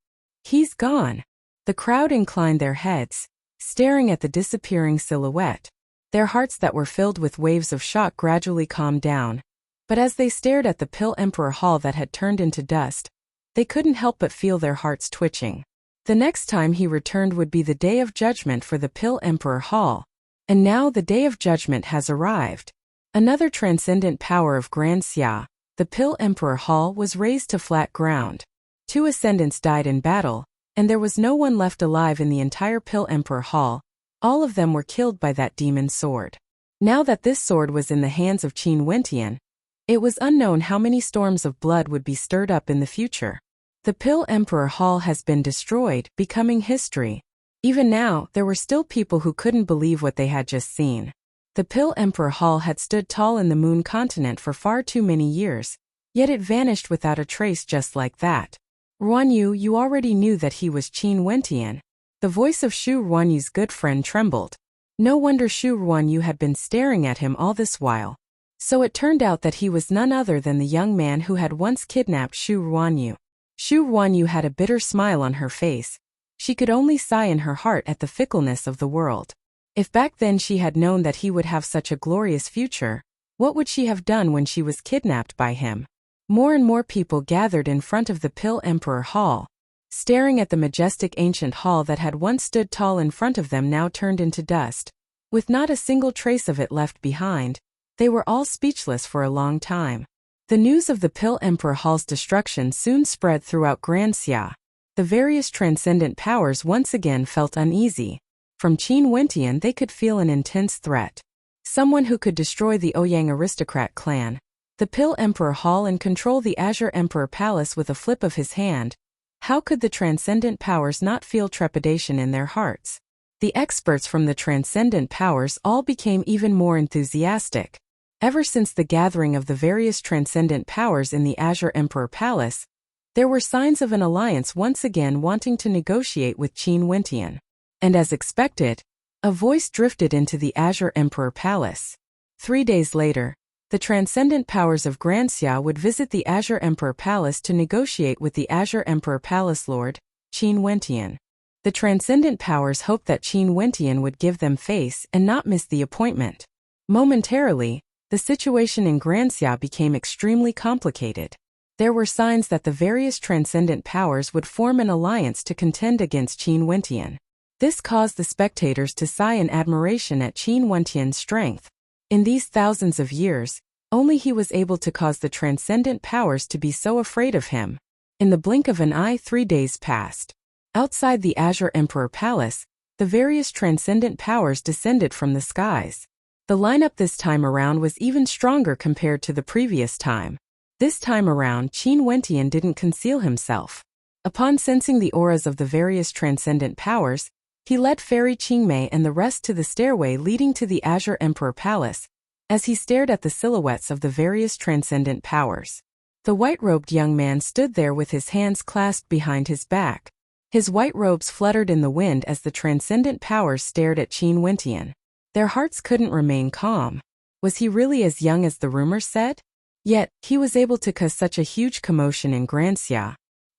He's gone. The crowd inclined their heads, staring at the disappearing silhouette. Their hearts that were filled with waves of shock gradually calmed down. But as they stared at the Pill Emperor Hall that had turned into dust, they couldn't help but feel their hearts twitching. The next time he returned would be the Day of Judgment for the Pill Emperor Hall. And now the Day of Judgment has arrived. Another transcendent power of Grand Xia, the Pill Emperor Hall, was razed to flat ground. 2 ascendants died in battle, and there was no one left alive in the entire Pill Emperor Hall. All of them were killed by that demon sword. Now that this sword was in the hands of Qin Wentian, it was unknown how many storms of blood would be stirred up in the future. The Pill Emperor Hall has been destroyed, becoming history. Even now, there were still people who couldn't believe what they had just seen. The Pill Emperor Hall had stood tall in the Moon continent for far too many years, yet it vanished without a trace just like that. Ruanyu, you already knew that he was Qin Wentian. The voice of Shu Ruanyu's good friend trembled. No wonder Shu Ruanyu had been staring at him all this while. So it turned out that he was none other than the young man who had once kidnapped Shu Ruanyu. Shu Ruanyu had a bitter smile on her face. She could only sigh in her heart at the fickleness of the world. If back then she had known that he would have such a glorious future, what would she have done when she was kidnapped by him? More and more people gathered in front of the Pill Emperor Hall. Staring at the majestic ancient hall that had once stood tall in front of them now turned into dust. With not a single trace of it left behind, they were all speechless for a long time. The news of the Pill Emperor Hall's destruction soon spread throughout Grand Xia. The various transcendent powers once again felt uneasy. From Qin Wentian they could feel an intense threat. Someone who could destroy the Ouyang aristocrat clan, the Pill Emperor Hall, and control the Azure Emperor Palace with a flip of his hand. How could the transcendent powers not feel trepidation in their hearts? The experts from the transcendent powers all became even more enthusiastic. Ever since the gathering of the various transcendent powers in the Azure Emperor Palace, there were signs of an alliance once again wanting to negotiate with Qin Wentian. And as expected, a voice drifted into the Azure Emperor Palace. 3 days later, the transcendent powers of Grand Xia would visit the Azure Emperor Palace to negotiate with the Azure Emperor Palace Lord, Qin Wentian. The transcendent powers hoped that Qin Wentian would give them face and not miss the appointment. Momentarily, the situation in Grand Xia became extremely complicated. There were signs that the various transcendent powers would form an alliance to contend against Qin Wentian. This caused the spectators to sigh in admiration at Qin Wentian's strength. In these thousands of years, only he was able to cause the transcendent powers to be so afraid of him. In the blink of an eye, 3 days passed. Outside the Azure Emperor Palace, the various transcendent powers descended from the skies. The lineup this time around was even stronger compared to the previous time. This time around, Qin Wentian didn't conceal himself. Upon sensing the auras of the various transcendent powers, he led Fairy Qingmei and the rest to the stairway leading to the Azure Emperor Palace. As he stared at the silhouettes of the various transcendent powers, the white-robed young man stood there with his hands clasped behind his back. His white robes fluttered in the wind as the transcendent powers stared at Qin Wentian. Their hearts couldn't remain calm. Was he really as young as the rumors said? Yet, he was able to cause such a huge commotion in Grand Xia.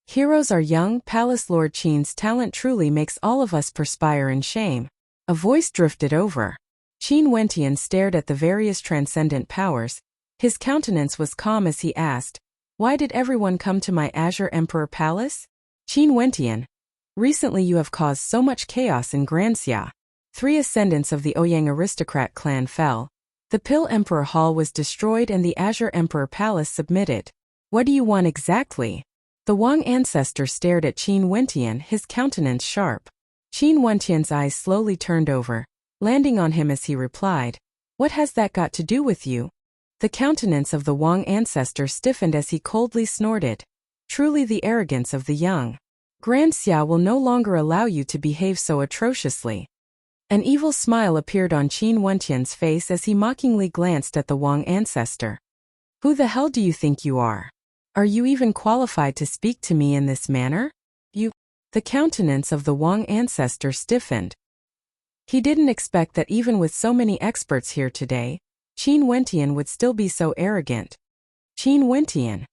Heroes are young. Palace Lord Qin's talent truly makes all of us perspire in shame. A voice drifted over. Qin Wentian stared at the various transcendent powers. His countenance was calm as he asked, "Why did everyone come to my Azure Emperor Palace?" Qin Wentian, recently you have caused so much chaos in Grand Xia. 3 ascendants of the Ouyang aristocrat clan fell. The Pill Emperor Hall was destroyed and the Azure Emperor Palace submitted. What do you want exactly? The Wang ancestor stared at Qin Wentian, his countenance sharp. Qin Wentian's eyes slowly turned over, landing on him as he replied, "What has that got to do with you?" The countenance of the Wang ancestor stiffened as he coldly snorted. Truly the arrogance of the young. Grand Xia will no longer allow you to behave so atrociously. An evil smile appeared on Qin Wentian's face as he mockingly glanced at the Wang ancestor. Who the hell do you think you are? Are you even qualified to speak to me in this manner? You. The countenance of the Wang ancestor stiffened. He didn't expect that even with so many experts here today, Qin Wentian would still be so arrogant. Qin Wentian.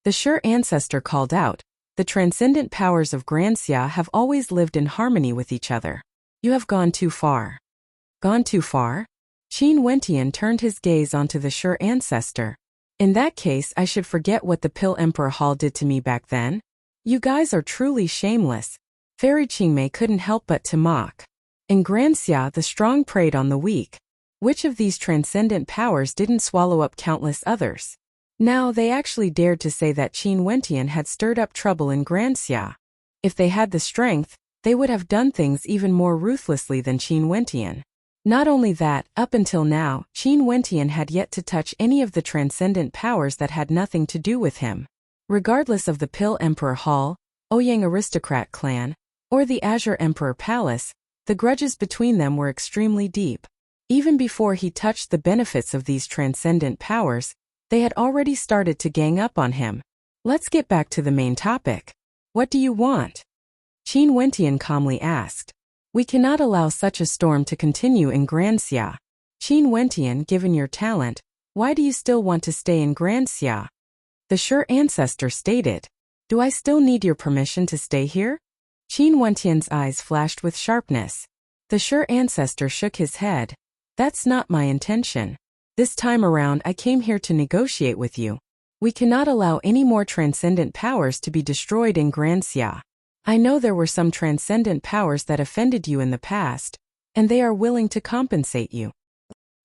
The sure ancestor called out, "The transcendent powers of Granxia have always lived in harmony with each other. You have gone too far." Gone too far? Qin Wentian turned his gaze onto the sure ancestor. "In that case, I should forget what the Pill Emperor Hall did to me back then? You guys are truly shameless." Fairy Qingmei couldn't help but to mock. In Granxia, the strong preyed on the weak. Which of these transcendent powers didn't swallow up countless others? Now they actually dared to say that Qin Wentian had stirred up trouble in Granxia. If they had the strength, they would have done things even more ruthlessly than Qin Wentian. Not only that, up until now, Qin Wentian had yet to touch any of the transcendent powers that had nothing to do with him. Regardless of the Pill Emperor Hall, Ouyang Aristocrat Clan, or the Azure Emperor Palace, the grudges between them were extremely deep. Even before he touched the benefits of these transcendent powers, they had already started to gang up on him. Let's get back to the main topic. What do you want? Qin Wentian calmly asked. We cannot allow such a storm to continue in Granxia. Qin Wentian, given your talent, why do you still want to stay in Granxia? The sure ancestor stated. Do I still need your permission to stay here? Qin Wentian's eyes flashed with sharpness. The sure ancestor shook his head. That's not my intention. This time around I came here to negotiate with you. We cannot allow any more transcendent powers to be destroyed in Granxia. I know there were some transcendent powers that offended you in the past, and they are willing to compensate you.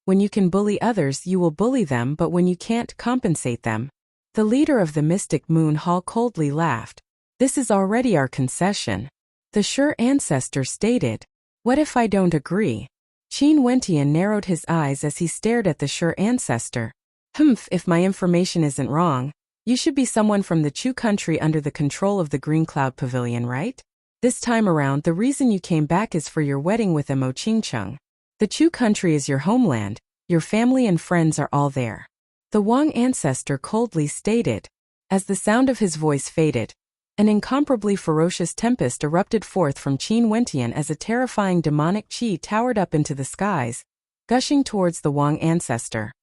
When you can bully others, you will bully them, but when you can't compensate them. The leader of the Mystic Moon Hall coldly laughed. This is already our concession. The sure ancestor stated. What if I don't agree? Qin Wentian narrowed his eyes as he stared at the sure ancestor. If my information isn't wrong, you should be someone from the Chu country under the control of the Green Cloud Pavilion, right? This time around, the reason you came back is for your wedding with Mo Qingcheng. The Chu country is your homeland, your family and friends are all there. The Wang ancestor coldly stated. As the sound of his voice faded, an incomparably ferocious tempest erupted forth from Qin Wentian as a terrifying demonic qi towered up into the skies, gushing towards the Wang ancestor.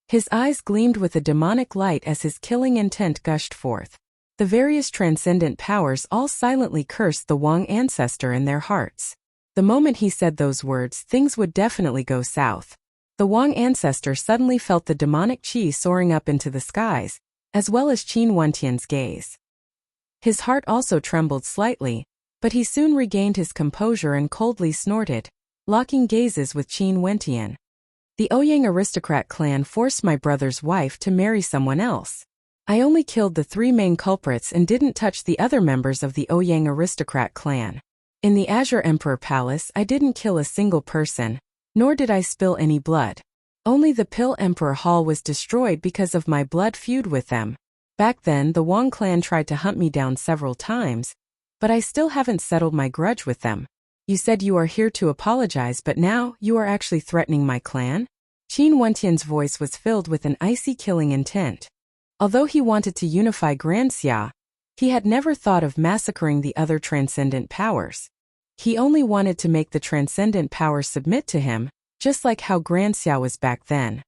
His eyes gleamed with a demonic light as his killing intent gushed forth. The various transcendent powers all silently cursed the Wang ancestor in their hearts. The moment he said those words, things would definitely go south. The Wang ancestor suddenly felt the demonic qi soaring up into the skies, as well as Qin Wentian's gaze. His heart also trembled slightly, but he soon regained his composure and coldly snorted, locking gazes with Qin Wentian. The Ouyang Aristocrat Clan forced my brother's wife to marry someone else. I only killed the 3 main culprits and didn't touch the other members of the Ouyang Aristocrat Clan. In the Azure Emperor Palace, I didn't kill a single person, nor did I spill any blood. Only the Pill Emperor Hall was destroyed because of my blood feud with them. Back then, the Wang clan tried to hunt me down several times, but I still haven't settled my grudge with them. You said you are here to apologize, but now you are actually threatening my clan? Qin Wentian's voice was filled with an icy killing intent. Although he wanted to unify Granxia, he had never thought of massacring the other transcendent powers. He only wanted to make the transcendent powers submit to him, just like how Granxia was back then.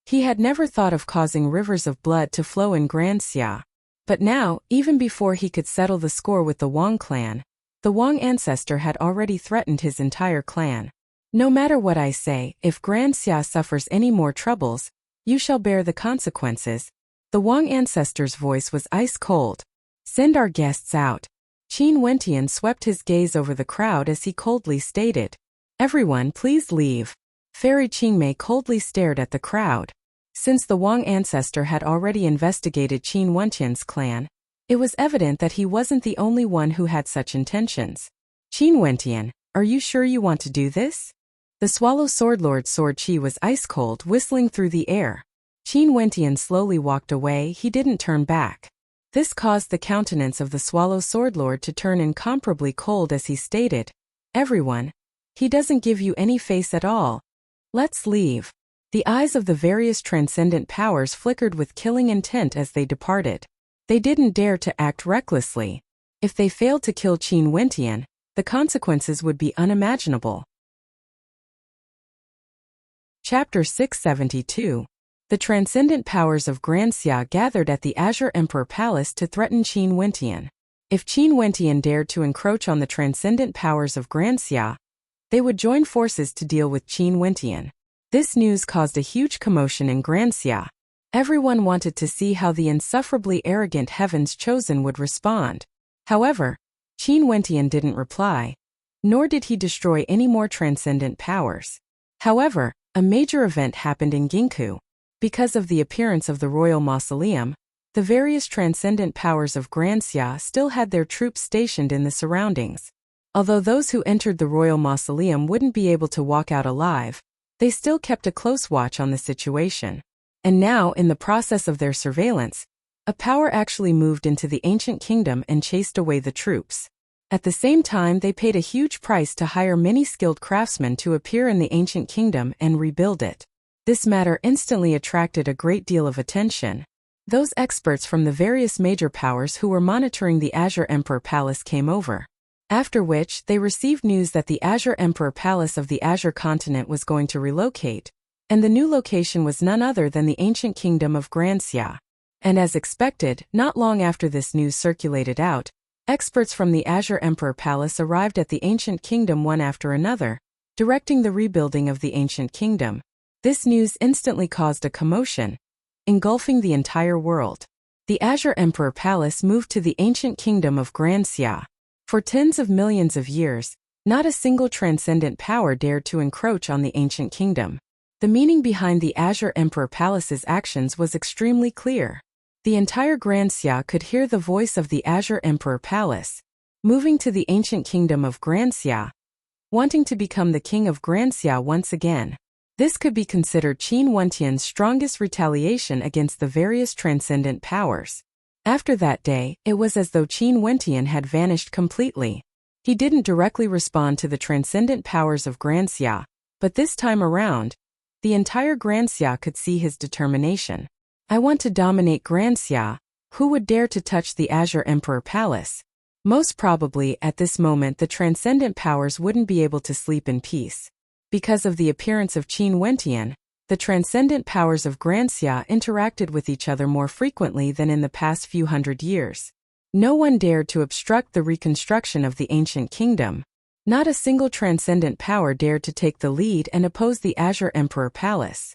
He had never thought of causing rivers of blood to flow in Granxia. But now, even before he could settle the score with the Wang clan, the Wang ancestor had already threatened his entire clan. No matter what I say, if Granxia suffers any more troubles, you shall bear the consequences. The Wang ancestor's voice was ice cold. Send our guests out. Qin Wentian swept his gaze over the crowd as he coldly stated. Everyone, please leave. Fairy Qingmei coldly stared at the crowd. Since the Wang ancestor had already investigated Qin Wentian's clan, it was evident that he wasn't the only one who had such intentions. Qin Wentian, are you sure you want to do this? The Swallow Swordlord's sword qi was ice cold, whistling through the air. Qin Wentian slowly walked away, he didn't turn back. This caused the countenance of the Swallow Swordlord to turn incomparably cold as he stated, Everyone. He doesn't give you any face at all. Let's leave. The eyes of the various transcendent powers flickered with killing intent as they departed. They didn't dare to act recklessly. If they failed to kill Qin Wentian, the consequences would be unimaginable. Chapter 672. The transcendent powers of Grand Xia gathered at the Azure Emperor Palace to threaten Qin Wentian. If Qin Wentian dared to encroach on the transcendent powers of Grand Xia, they would join forces to deal with Qin Wentian. This news caused a huge commotion in Grand Xia. Everyone wanted to see how the insufferably arrogant Heaven's Chosen would respond. However, Qin Wentian didn't reply, nor did he destroy any more transcendent powers. However, a major event happened in Ginkgo. Because of the appearance of the royal mausoleum, the various transcendent powers of Grand Xia still had their troops stationed in the surroundings. Although those who entered the royal mausoleum wouldn't be able to walk out alive, they still kept a close watch on the situation. And now, in the process of their surveillance, a power actually moved into the ancient kingdom and chased away the troops. At the same time, they paid a huge price to hire many skilled craftsmen to appear in the ancient kingdom and rebuild it. This matter instantly attracted a great deal of attention. Those experts from the various major powers who were monitoring the Azure Emperor Palace came over. After which, they received news that the Azure Emperor Palace of the Azure continent was going to relocate, and the new location was none other than the ancient kingdom of Grand Xia. And as expected, not long after this news circulated out, experts from the Azure Emperor Palace arrived at the ancient kingdom one after another, directing the rebuilding of the ancient kingdom. This news instantly caused a commotion, engulfing the entire world. The Azure Emperor Palace moved to the ancient kingdom of Grand Xia. For tens of millions of years, not a single transcendent power dared to encroach on the ancient kingdom. The meaning behind the Azure Emperor Palace's actions was extremely clear. The entire Grand Xia could hear the voice of the Azure Emperor Palace, moving to the ancient kingdom of Grand Xia, wanting to become the king of Grand Xia once again. This could be considered Qin Wentian's strongest retaliation against the various transcendent powers. After that day, it was as though Qin Wentian had vanished completely. He didn't directly respond to the transcendent powers of Grand Xia, but this time around, the entire Grand Xia could see his determination. I want to dominate Grand Xia. Who would dare to touch the Azure Emperor Palace? Most probably, at this moment, the transcendent powers wouldn't be able to sleep in peace. Because of the appearance of Qin Wentian, the transcendent powers of Grand Xia interacted with each other more frequently than in the past few hundred years. No one dared to obstruct the reconstruction of the ancient kingdom. Not a single transcendent power dared to take the lead and oppose the Azure Emperor Palace.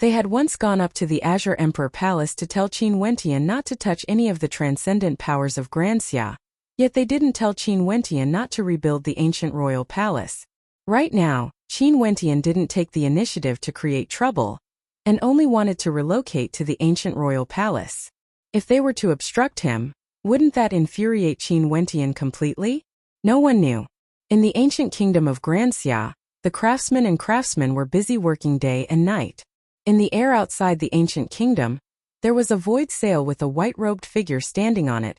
They had once gone up to the Azure Emperor Palace to tell Qin Wentian not to touch any of the transcendent powers of Grand Xia, yet they didn't tell Qin Wentian not to rebuild the ancient royal palace. Right now, Qin Wentian didn't take the initiative to create trouble, and only wanted to relocate to the ancient royal palace. If they were to obstruct him, wouldn't that infuriate Qin Wentian completely? No one knew. In the ancient kingdom of Grand Xia, the craftsmen and craftsmen were busy working day and night. In the air outside the ancient kingdom, there was a void sail with a white-robed figure standing on it,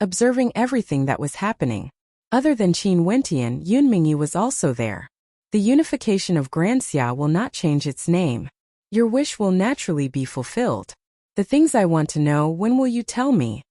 observing everything that was happening. Other than Qin Wentian, Yunmingyi was also there. The unification of Grand Xia will not change its name. Your wish will naturally be fulfilled. The things I want to know, when will you tell me?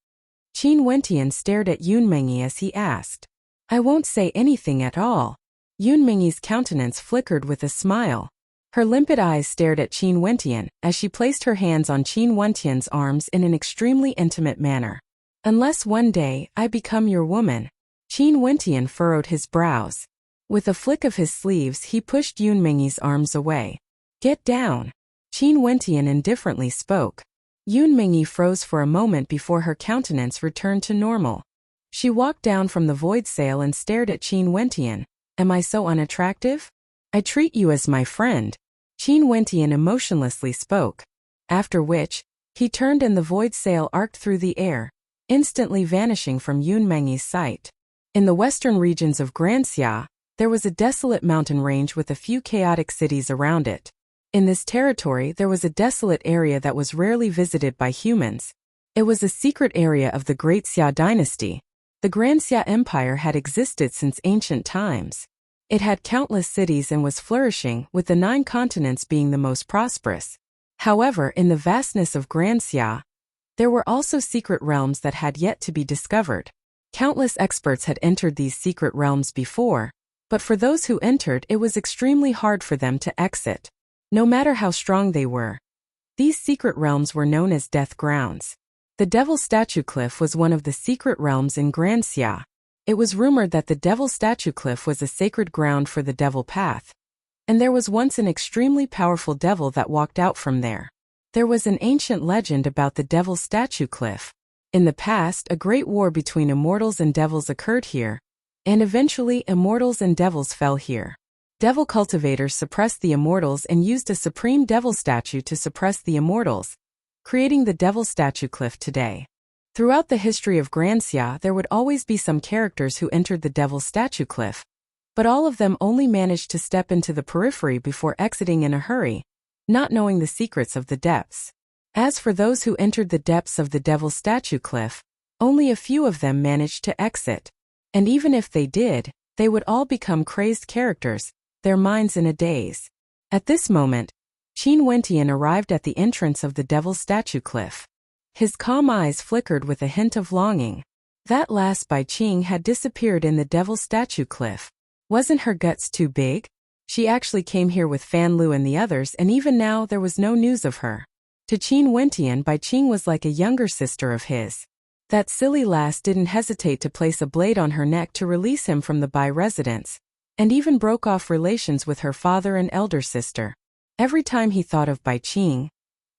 Qin Wentian stared at Yunmingyi as he asked. I won't say anything at all. Yunmingyi's countenance flickered with a smile. Her limpid eyes stared at Qin Wentian as she placed her hands on Qin Wentian's arms in an extremely intimate manner. Unless one day I become your woman. Qin Wentian furrowed his brows. With a flick of his sleeves, he pushed Yunmingyi's arms away. Get down. Qin Wentian indifferently spoke. Yunmingyi froze for a moment before her countenance returned to normal. She walked down from the void sail and stared at Qin Wentian. Am I so unattractive? I treat you as my friend. Qin Wentian emotionlessly spoke. After which, he turned and the void sail arced through the air, instantly vanishing from Yunmingyi's sight. In the western regions of Grand Xia, there was a desolate mountain range with a few chaotic cities around it. In this territory, there was a desolate area that was rarely visited by humans. It was a secret area of the Great Xia dynasty. The Grand Xia Empire had existed since ancient times. It had countless cities and was flourishing, with the 9 continents being the most prosperous. However, in the vastness of Grand Xia, there were also secret realms that had yet to be discovered. Countless experts had entered these secret realms before, but for those who entered, it was extremely hard for them to exit. No matter how strong they were, These secret realms were known as death grounds. The Devil Statue Cliff was one of the secret realms in Grand Xia. It was rumored that the Devil Statue Cliff was a sacred ground for the Devil Path, and there was once an extremely powerful devil that walked out from there. There was an ancient legend about the Devil Statue Cliff. In the past, a great war between immortals and devils occurred here, and eventually immortals and devils fell here. Devil cultivators suppressed the immortals and used a supreme devil statue to suppress the immortals, creating the Devil Statue Cliff today. Throughout the history of Grand Xia, there would always be some characters who entered the Devil Statue Cliff, but all of them only managed to step into the periphery before exiting in a hurry, not knowing the secrets of the depths. As for those who entered the depths of the Devil Statue Cliff, only a few of them managed to exit. And even if they did, they would all become crazed characters, their minds in a daze. At this moment, Qin Wentian arrived at the entrance of the Devil Statue Cliff. His calm eyes flickered with a hint of longing. That last Bai Qing had disappeared in the Devil Statue Cliff. Wasn't her guts too big? She actually came here with Fan Lu and the others, and even now there was no news of her. To Qin Wentian, Bai Qing was like a younger sister of his. That silly lass didn't hesitate to place a blade on her neck to release him from the Bai residence, and even broke off relations with her father and elder sister. Every time he thought of Bai Qing,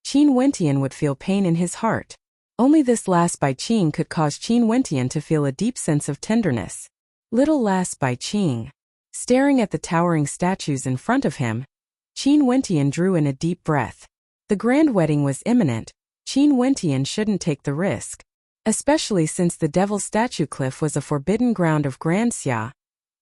Qin Wentian would feel pain in his heart. Only this lass Bai Qing could cause Qin Wentian to feel a deep sense of tenderness. Little lass Bai Qing. Staring at the towering statues in front of him, Qin Wentian drew in a deep breath. The grand wedding was imminent. Qin Wentian shouldn't take the risk, especially since the Devil Statue Cliff was a forbidden ground of Grand Xia.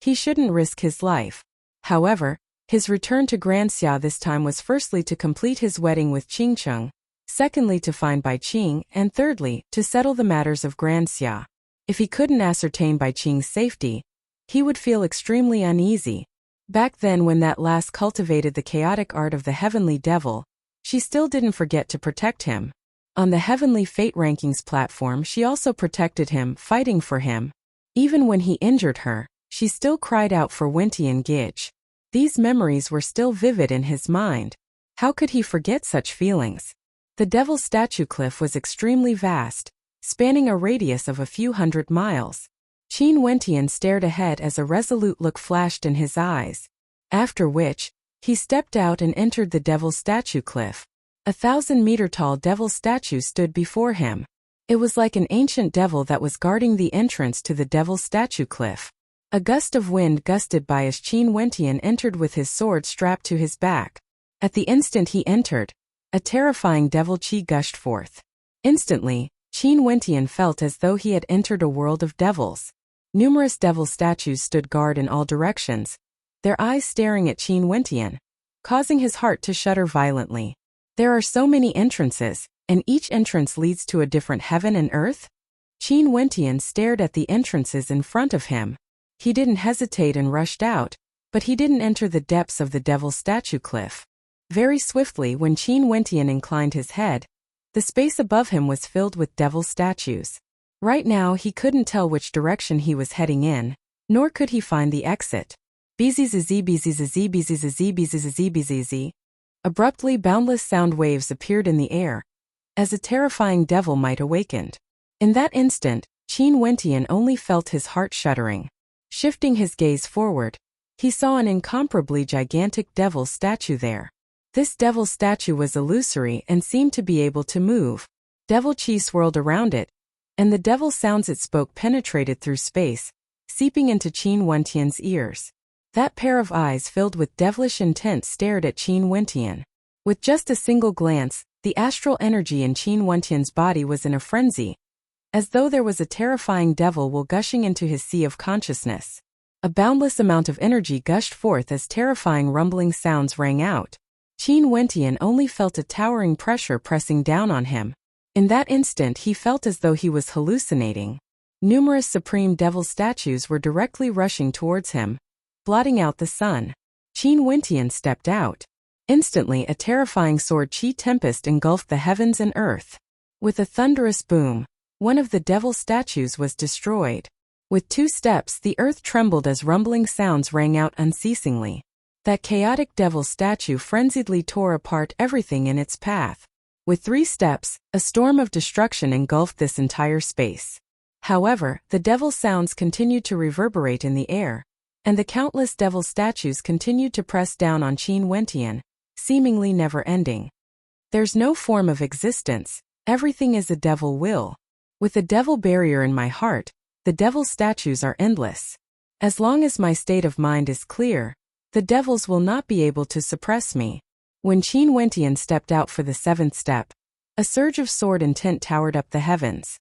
He shouldn't risk his life. However, his return to Grand Xia this time was firstly to complete his wedding with Qingcheng, secondly to find Bai Qing, and thirdly, to settle the matters of Grand Xia. If he couldn't ascertain Bai Qing's safety, he would feel extremely uneasy. Back then, when that lass cultivated the chaotic art of the Heavenly Devil, she still didn't forget to protect him. On the Heavenly Fate Rankings platform, she also protected him, fighting for him. Even when he injured her, she still cried out for Wentian Gij. These memories were still vivid in his mind. How could he forget such feelings? The Devil Statue Cliff was extremely vast, spanning a radius of a few hundred miles. Qin Wentian stared ahead as a resolute look flashed in his eyes, after which, he stepped out and entered the Devil Statue Cliff. 1,000-meter-tall devil statue stood before him. It was like an ancient devil that was guarding the entrance to the Devil Statue Cliff. A gust of wind gusted by as Qin Wentian entered with his sword strapped to his back. At the instant he entered, a terrifying devil qi gushed forth. Instantly, Qin Wentian felt as though he had entered a world of devils. Numerous devil statues stood guard in all directions, their eyes staring at Qin Wentian, causing his heart to shudder violently. There are so many entrances, and each entrance leads to a different heaven and earth? Qin Wentian stared at the entrances in front of him. He didn't hesitate and rushed out, but he didn't enter the depths of the Devil Statue Cliff. Very swiftly, when Qin Wentian inclined his head, the space above him was filled with devil statues. Right now he couldn't tell which direction he was heading in, nor could he find the exit. Bzzz. Abruptly, boundless sound waves appeared in the air, as a terrifying devil might awakened. In that instant, Qin Wentian only felt his heart shuddering. Shifting his gaze forward, he saw an incomparably gigantic devil statue there. This devil statue was illusory and seemed to be able to move. Devil qi swirled around it, and the devil sounds it spoke penetrated through space, seeping into Qin Wentian's ears. That pair of eyes filled with devilish intent stared at Qin Wentian. With just a single glance, the astral energy in Qin Wentian's body was in a frenzy, as though there was a terrifying devil will gushing into his sea of consciousness. A boundless amount of energy gushed forth as terrifying rumbling sounds rang out. Qin Wentian only felt a towering pressure pressing down on him. In that instant he felt as though he was hallucinating. Numerous supreme devil statues were directly rushing towards him, blotting out the sun. Qin Wentian stepped out. Instantly a terrifying sword qi tempest engulfed the heavens and earth. With a thunderous boom, one of the devil statues was destroyed. With 2 steps the earth trembled as rumbling sounds rang out unceasingly. That chaotic devil statue frenziedly tore apart everything in its path. With 3 steps, a storm of destruction engulfed this entire space. However, the devil sounds continued to reverberate in the air, and the countless devil statues continued to press down on Qin Wentian, seemingly never ending. There's no form of existence, everything is a devil will. With a devil barrier in my heart, the devil statues are endless. As long as my state of mind is clear, the devils will not be able to suppress me. When Qin Wentian stepped out for the 7th step, a surge of sword intent towered up the heavens.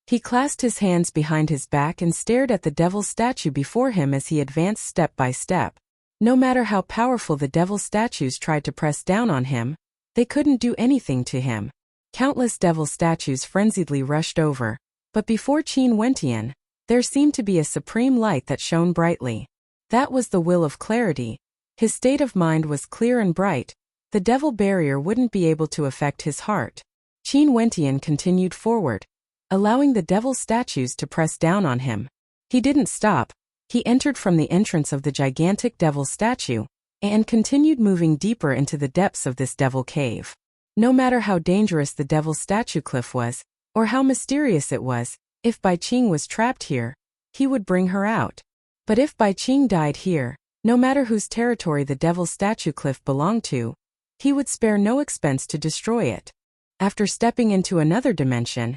He clasped his hands behind his back and stared at the devil statue before him as he advanced step by step. No matter how powerful the devil statues tried to press down on him, they couldn't do anything to him. Countless devil statues frenziedly rushed over, but before Qin Wentian, there seemed to be a supreme light that shone brightly. That was the will of clarity. His state of mind was clear and bright. The devil barrier wouldn't be able to affect his heart. Qin Wentian continued forward, allowing the devil statues to press down on him. He didn't stop. He entered from the entrance of the gigantic devil statue, and continued moving deeper into the depths of this devil cave. No matter how dangerous the devil statue cliff was, or how mysterious it was, if Bai Qing was trapped here, he would bring her out. But if Bai Qing died here, no matter whose territory the devil statue cliff belonged to, he would spare no expense to destroy it. After stepping into another dimension,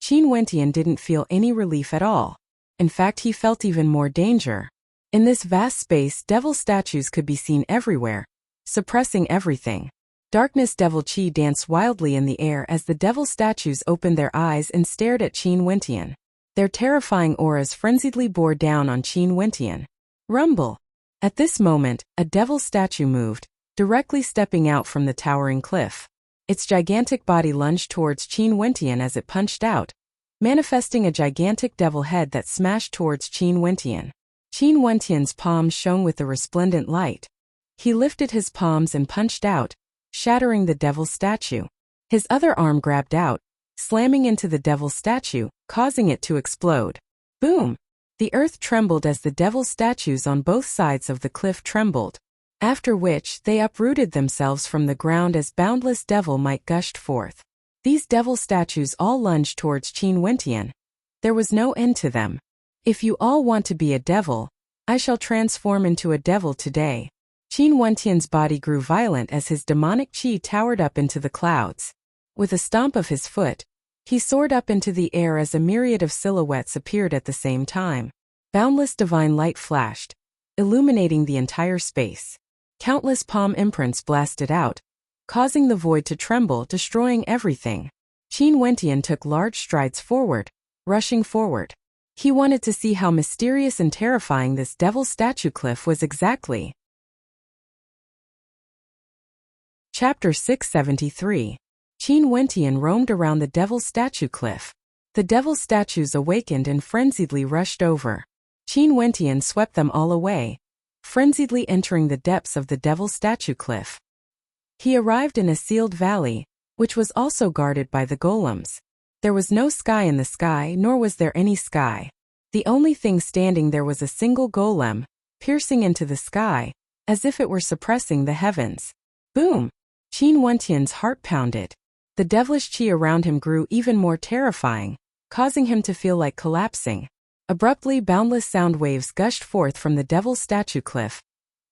Qin Wentian didn't feel any relief at all. In fact, he felt even more danger. In this vast space, devil statues could be seen everywhere, suppressing everything. Darkness devil chi danced wildly in the air as the devil statues opened their eyes and stared at Qin Wentian. Their terrifying auras frenziedly bore down on Qin Wentian. Rumble! At this moment, a devil statue moved, directly stepping out from the towering cliff. Its gigantic body lunged towards Qin Wentian as it punched out, manifesting a gigantic devil head that smashed towards Qin Wentian. Qin Wentian's palms shone with a resplendent light. He lifted his palms and punched out, shattering the devil statue. His other arm grabbed out, slamming into the devil statue, causing it to explode. Boom! The earth trembled as the devil statues on both sides of the cliff trembled, after which they uprooted themselves from the ground as boundless devil might gushed forth. These devil statues all lunged towards Qin Wentian. There was no end to them. If you all want to be a devil, I shall transform into a devil today. Qin Wentian's body grew violent as his demonic qi towered up into the clouds. With a stomp of his foot, he soared up into the air as a myriad of silhouettes appeared at the same time. Boundless divine light flashed, illuminating the entire space. Countless palm imprints blasted out, causing the void to tremble, destroying everything. Qin Wentian took large strides forward, rushing forward. He wanted to see how mysterious and terrifying this devil statue cliff was exactly. Chapter 673. Qin Wentian roamed around the devil statue cliff. The devil statues awakened and frenziedly rushed over. Qin Wentian swept them all away, frenziedly entering the depths of the devil statue cliff. He arrived in a sealed valley, which was also guarded by the golems. There was no sky in the sky, nor was there any sky. The only thing standing there was a single golem, piercing into the sky, as if it were suppressing the heavens. Boom! Qin Wentian's heart pounded. The devilish qi around him grew even more terrifying, causing him to feel like collapsing. Abruptly, boundless sound waves gushed forth from the devil statue cliff,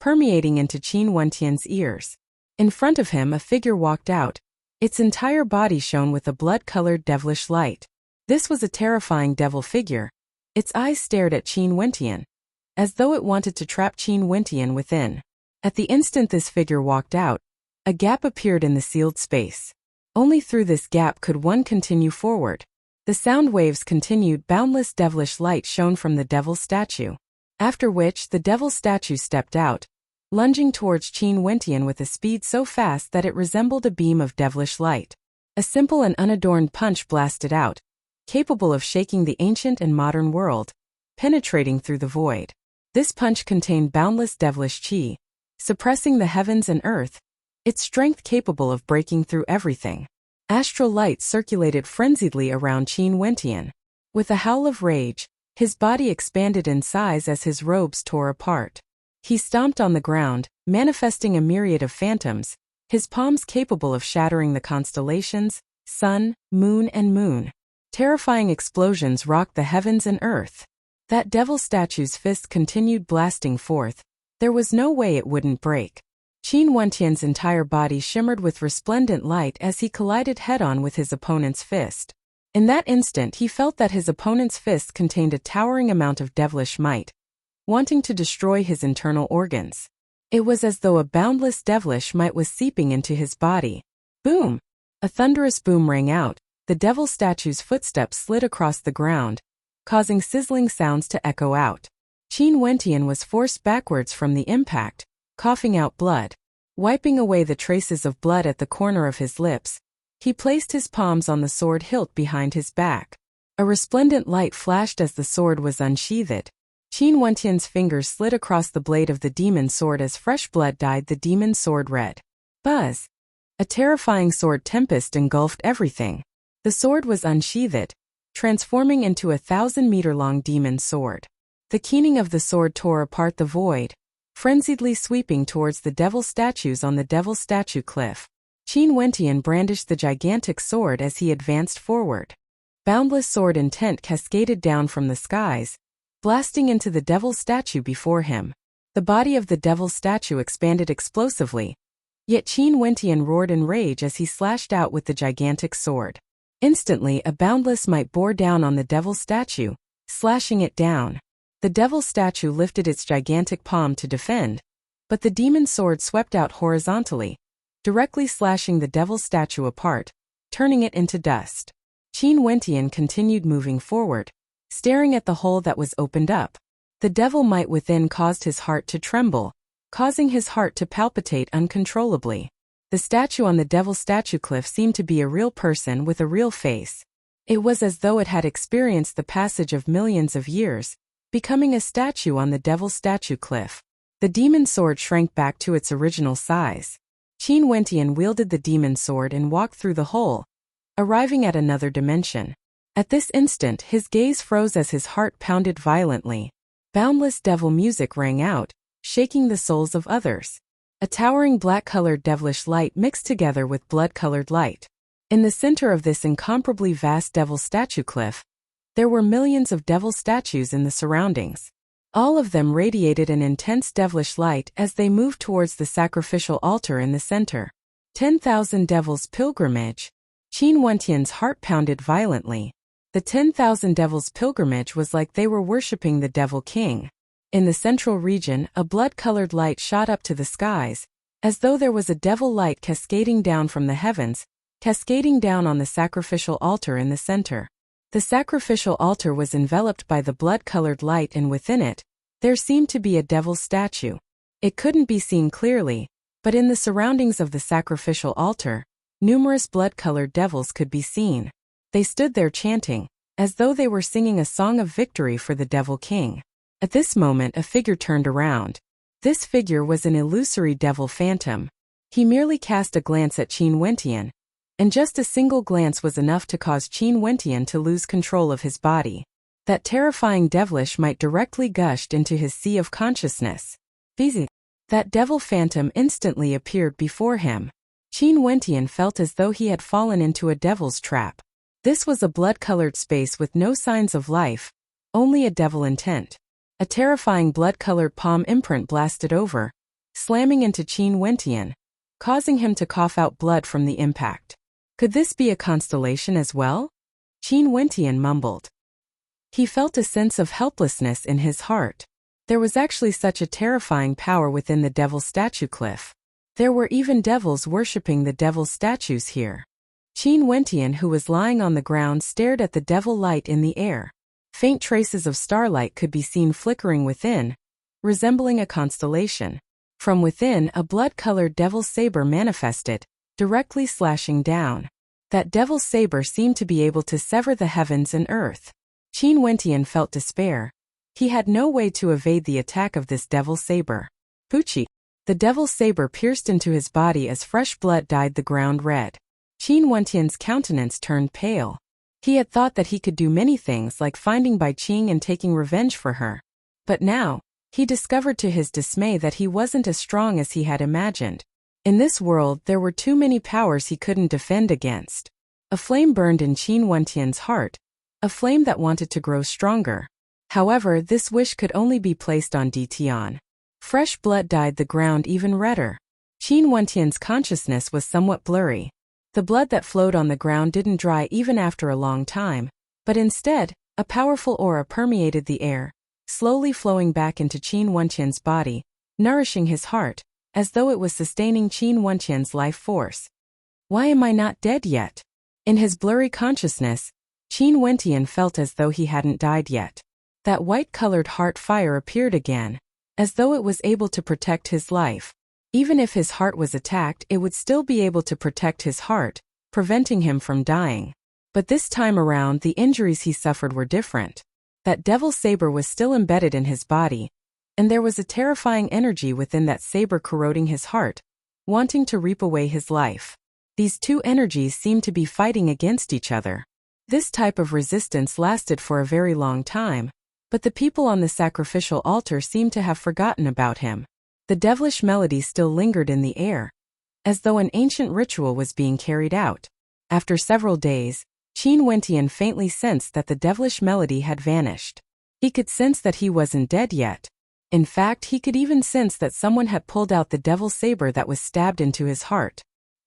permeating into Qin Wentian's ears. In front of him, a figure walked out. Its entire body shone with a blood-colored devilish light. This was a terrifying devil figure. Its eyes stared at Qin Wentian, as though it wanted to trap Qin Wentian within. At the instant this figure walked out, a gap appeared in the sealed space. Only through this gap could one continue forward. The sound waves continued, boundless devilish light shone from the devil statue. After which, the devil statue stepped out, lunging towards Qin Wentian with a speed so fast that it resembled a beam of devilish light. A simple and unadorned punch blasted out, capable of shaking the ancient and modern world, penetrating through the void. This punch contained boundless devilish qi, suppressing the heavens and earth, its strength capable of breaking through everything. Astral light circulated frenziedly around Qin Wentian. With a howl of rage, his body expanded in size as his robes tore apart. He stomped on the ground, manifesting a myriad of phantoms, his palms capable of shattering the constellations, sun, and moon. Terrifying explosions rocked the heavens and earth. That devil statue's fist continued blasting forth. There was no way it wouldn't break. Qin Wentian's entire body shimmered with resplendent light as he collided head-on with his opponent's fist. In that instant he felt that his opponent's fist contained a towering amount of devilish might, wanting to destroy his internal organs. It was as though a boundless devilish might was seeping into his body. Boom! A thunderous boom rang out. The devil statue's footsteps slid across the ground, causing sizzling sounds to echo out. Qin Wentian was forced backwards from the impact, coughing out blood. Wiping away the traces of blood at the corner of his lips, he placed his palms on the sword hilt behind his back. A resplendent light flashed as the sword was unsheathed. Qin Wentian's fingers slid across the blade of the demon sword as fresh blood dyed the demon sword red. Buzz! A terrifying sword tempest engulfed everything. The sword was unsheathed, transforming into a 1,000-meter-long demon sword. The keening of the sword tore apart the void, frenziedly sweeping towards the devil statues on the devil statue cliff. Qin Wentian brandished the gigantic sword as he advanced forward. Boundless sword intent cascaded down from the skies, blasting into the devil statue before him. The body of the devil statue expanded explosively, yet Qin Wentian roared in rage as he slashed out with the gigantic sword. Instantly a boundless might bore down on the devil statue, slashing it down. The devil statue lifted its gigantic palm to defend, but the demon sword swept out horizontally, directly slashing the devil statue apart, turning it into dust. Qin Wentian continued moving forward, staring at the hole that was opened up. The devil might within caused his heart to tremble, causing his heart to palpitate uncontrollably. The statue on the devil statue cliff seemed to be a real person with a real face. It was as though it had experienced the passage of millions of years, becoming a statue on the devil statue cliff. The demon sword shrank back to its original size. Qin Wentian wielded the demon sword and walked through the hole, arriving at another dimension. At this instant his gaze froze as his heart pounded violently. Boundless devil music rang out, shaking the souls of others. A towering black-colored devilish light mixed together with blood-colored light. In the center of this incomparably vast devil statue cliff, there were millions of devil statues in the surroundings. All of them radiated an intense devilish light as they moved towards the sacrificial altar in the center. 10,000 Devils Pilgrimage. Qin Wentian's heart pounded violently. The 10,000 Devils Pilgrimage was like they were worshipping the Devil King. In the central region, a blood-colored light shot up to the skies, as though there was a devil light cascading down from the heavens, cascading down on the sacrificial altar in the center. The sacrificial altar was enveloped by the blood-colored light, and within it, there seemed to be a devil statue. It couldn't be seen clearly, but in the surroundings of the sacrificial altar, numerous blood-colored devils could be seen. They stood there chanting, as though they were singing a song of victory for the Devil King. At this moment a figure turned around. This figure was an illusory devil phantom. He merely cast a glance at Qin Wentian, and just a single glance was enough to cause Qin Wentian to lose control of his body. That terrifying devilish might directly gushed into his sea of consciousness. That devil phantom instantly appeared before him. Qin Wentian felt as though he had fallen into a devil's trap. This was a blood-colored space with no signs of life, only a devil intent. A terrifying blood-colored palm imprint blasted over, slamming into Qin Wentian, causing him to cough out blood from the impact. Could this be a constellation as well? Qin Wentian mumbled. He felt a sense of helplessness in his heart. There was actually such a terrifying power within the devil statue cliff. There were even devils worshipping the devil statues here. Qin Wentian, who was lying on the ground, stared at the devil light in the air. Faint traces of starlight could be seen flickering within, resembling a constellation. From within, a blood-colored devil saber manifested, directly slashing down. That devil saber seemed to be able to sever the heavens and earth. Qin Wentian felt despair. He had no way to evade the attack of this devil saber. Pucci! The devil saber pierced into his body as fresh blood dyed the ground red. Qin Wentian's countenance turned pale. He had thought that he could do many things like finding Bai Qing and taking revenge for her. But now, he discovered to his dismay that he wasn't as strong as he had imagined. In this world there were too many powers he couldn't defend against. A flame burned in Qin Wentian's heart, a flame that wanted to grow stronger. However, this wish could only be placed on Ditian. Fresh blood dyed the ground even redder. Qin Wentian's consciousness was somewhat blurry. The blood that flowed on the ground didn't dry even after a long time, but instead, a powerful aura permeated the air, slowly flowing back into Qin Wentian's body, nourishing his heart, as though it was sustaining Qin Wentian's life force. Why am I not dead yet? In his blurry consciousness, Qin Wentian felt as though he hadn't died yet. That white-colored heart fire appeared again, as though it was able to protect his life. Even if his heart was attacked, it would still be able to protect his heart, preventing him from dying. But this time around, the injuries he suffered were different. That devil saber was still embedded in his body, and there was a terrifying energy within that saber corroding his heart, wanting to reap away his life. These two energies seemed to be fighting against each other. This type of resistance lasted for a very long time, but the people on the sacrificial altar seemed to have forgotten about him. The devilish melody still lingered in the air, as though an ancient ritual was being carried out. After several days, Qin Wentian faintly sensed that the devilish melody had vanished. He could sense that he wasn't dead yet. In fact, he could even sense that someone had pulled out the devil saber that was stabbed into his heart.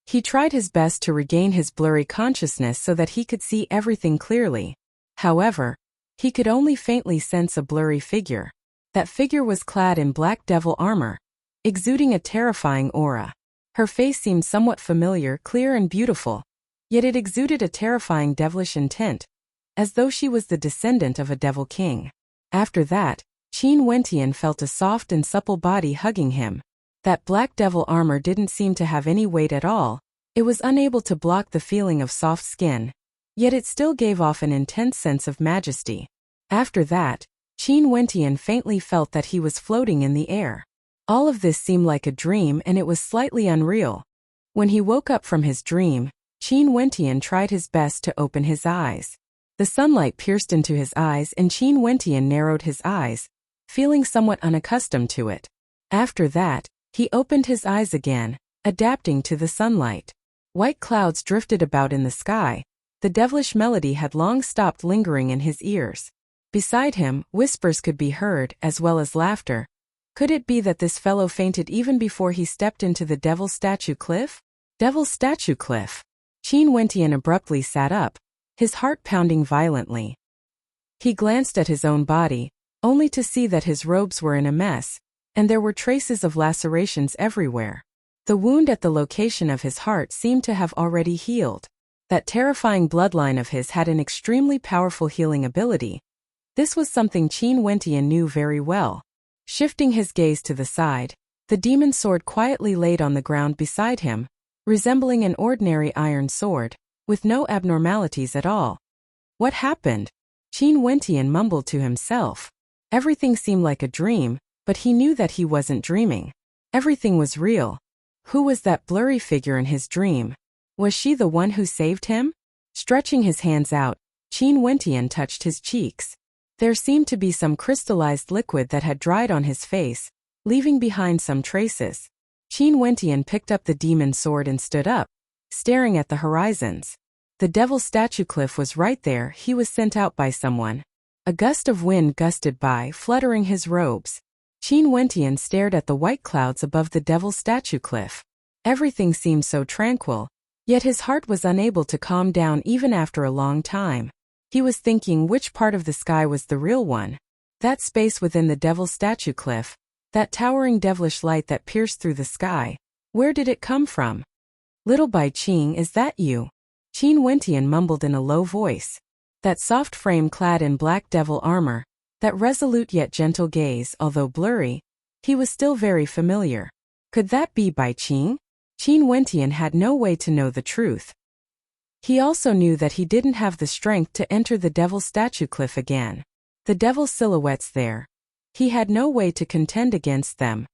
He tried his best to regain his blurry consciousness so that he could see everything clearly. However, he could only faintly sense a blurry figure. That figure was clad in black devil armor, exuding a terrifying aura. Her face seemed somewhat familiar, clear and beautiful, yet it exuded a terrifying devilish intent, as though she was the descendant of a devil king. After that, Qin Wentian felt a soft and supple body hugging him. That black devil armor didn't seem to have any weight at all. It was unable to block the feeling of soft skin, yet it still gave off an intense sense of majesty. After that, Qin Wentian faintly felt that he was floating in the air. All of this seemed like a dream, and it was slightly unreal. When he woke up from his dream, Qin Wentian tried his best to open his eyes. The sunlight pierced into his eyes and Qin Wentian narrowed his eyes, feeling somewhat unaccustomed to it. After that, he opened his eyes again, adapting to the sunlight. White clouds drifted about in the sky. The devilish melody had long stopped lingering in his ears. Beside him, whispers could be heard, as well as laughter. Could it be that this fellow fainted even before he stepped into the Devil's Statue Cliff? Devil's Statue Cliff. Qin Wentian abruptly sat up, his heart pounding violently. He glanced at his own body, only to see that his robes were in a mess, and there were traces of lacerations everywhere. The wound at the location of his heart seemed to have already healed. That terrifying bloodline of his had an extremely powerful healing ability. This was something Qin Wentian knew very well. Shifting his gaze to the side, the demon sword quietly laid on the ground beside him, resembling an ordinary iron sword, with no abnormalities at all. What happened? Qin Wentian mumbled to himself. Everything seemed like a dream, but he knew that he wasn't dreaming. Everything was real. Who was that blurry figure in his dream? Was she the one who saved him? Stretching his hands out, Qin Wentian touched his cheeks. There seemed to be some crystallized liquid that had dried on his face, leaving behind some traces. Qin Wentian picked up the demon sword and stood up, staring at the horizons. The Devil's Statue Cliff was right there. He was sent out by someone. A gust of wind gusted by, fluttering his robes. Qin Wentian stared at the white clouds above the Devil's Statue Cliff. Everything seemed so tranquil, yet his heart was unable to calm down even after a long time. He was thinking which part of the sky was the real one. That space within the Devil's Statue Cliff, that towering devilish light that pierced through the sky. Where did it come from? Little Bai Qing, is that you? Qin Wentian mumbled in a low voice. That soft frame clad in black devil armor, that resolute yet gentle gaze, although blurry, he was still very familiar. Could that be Bai Qing? Qin Wentian had no way to know the truth. He also knew that he didn't have the strength to enter the Devil's Statue Cliff again. The devil's silhouettes there. He had no way to contend against them.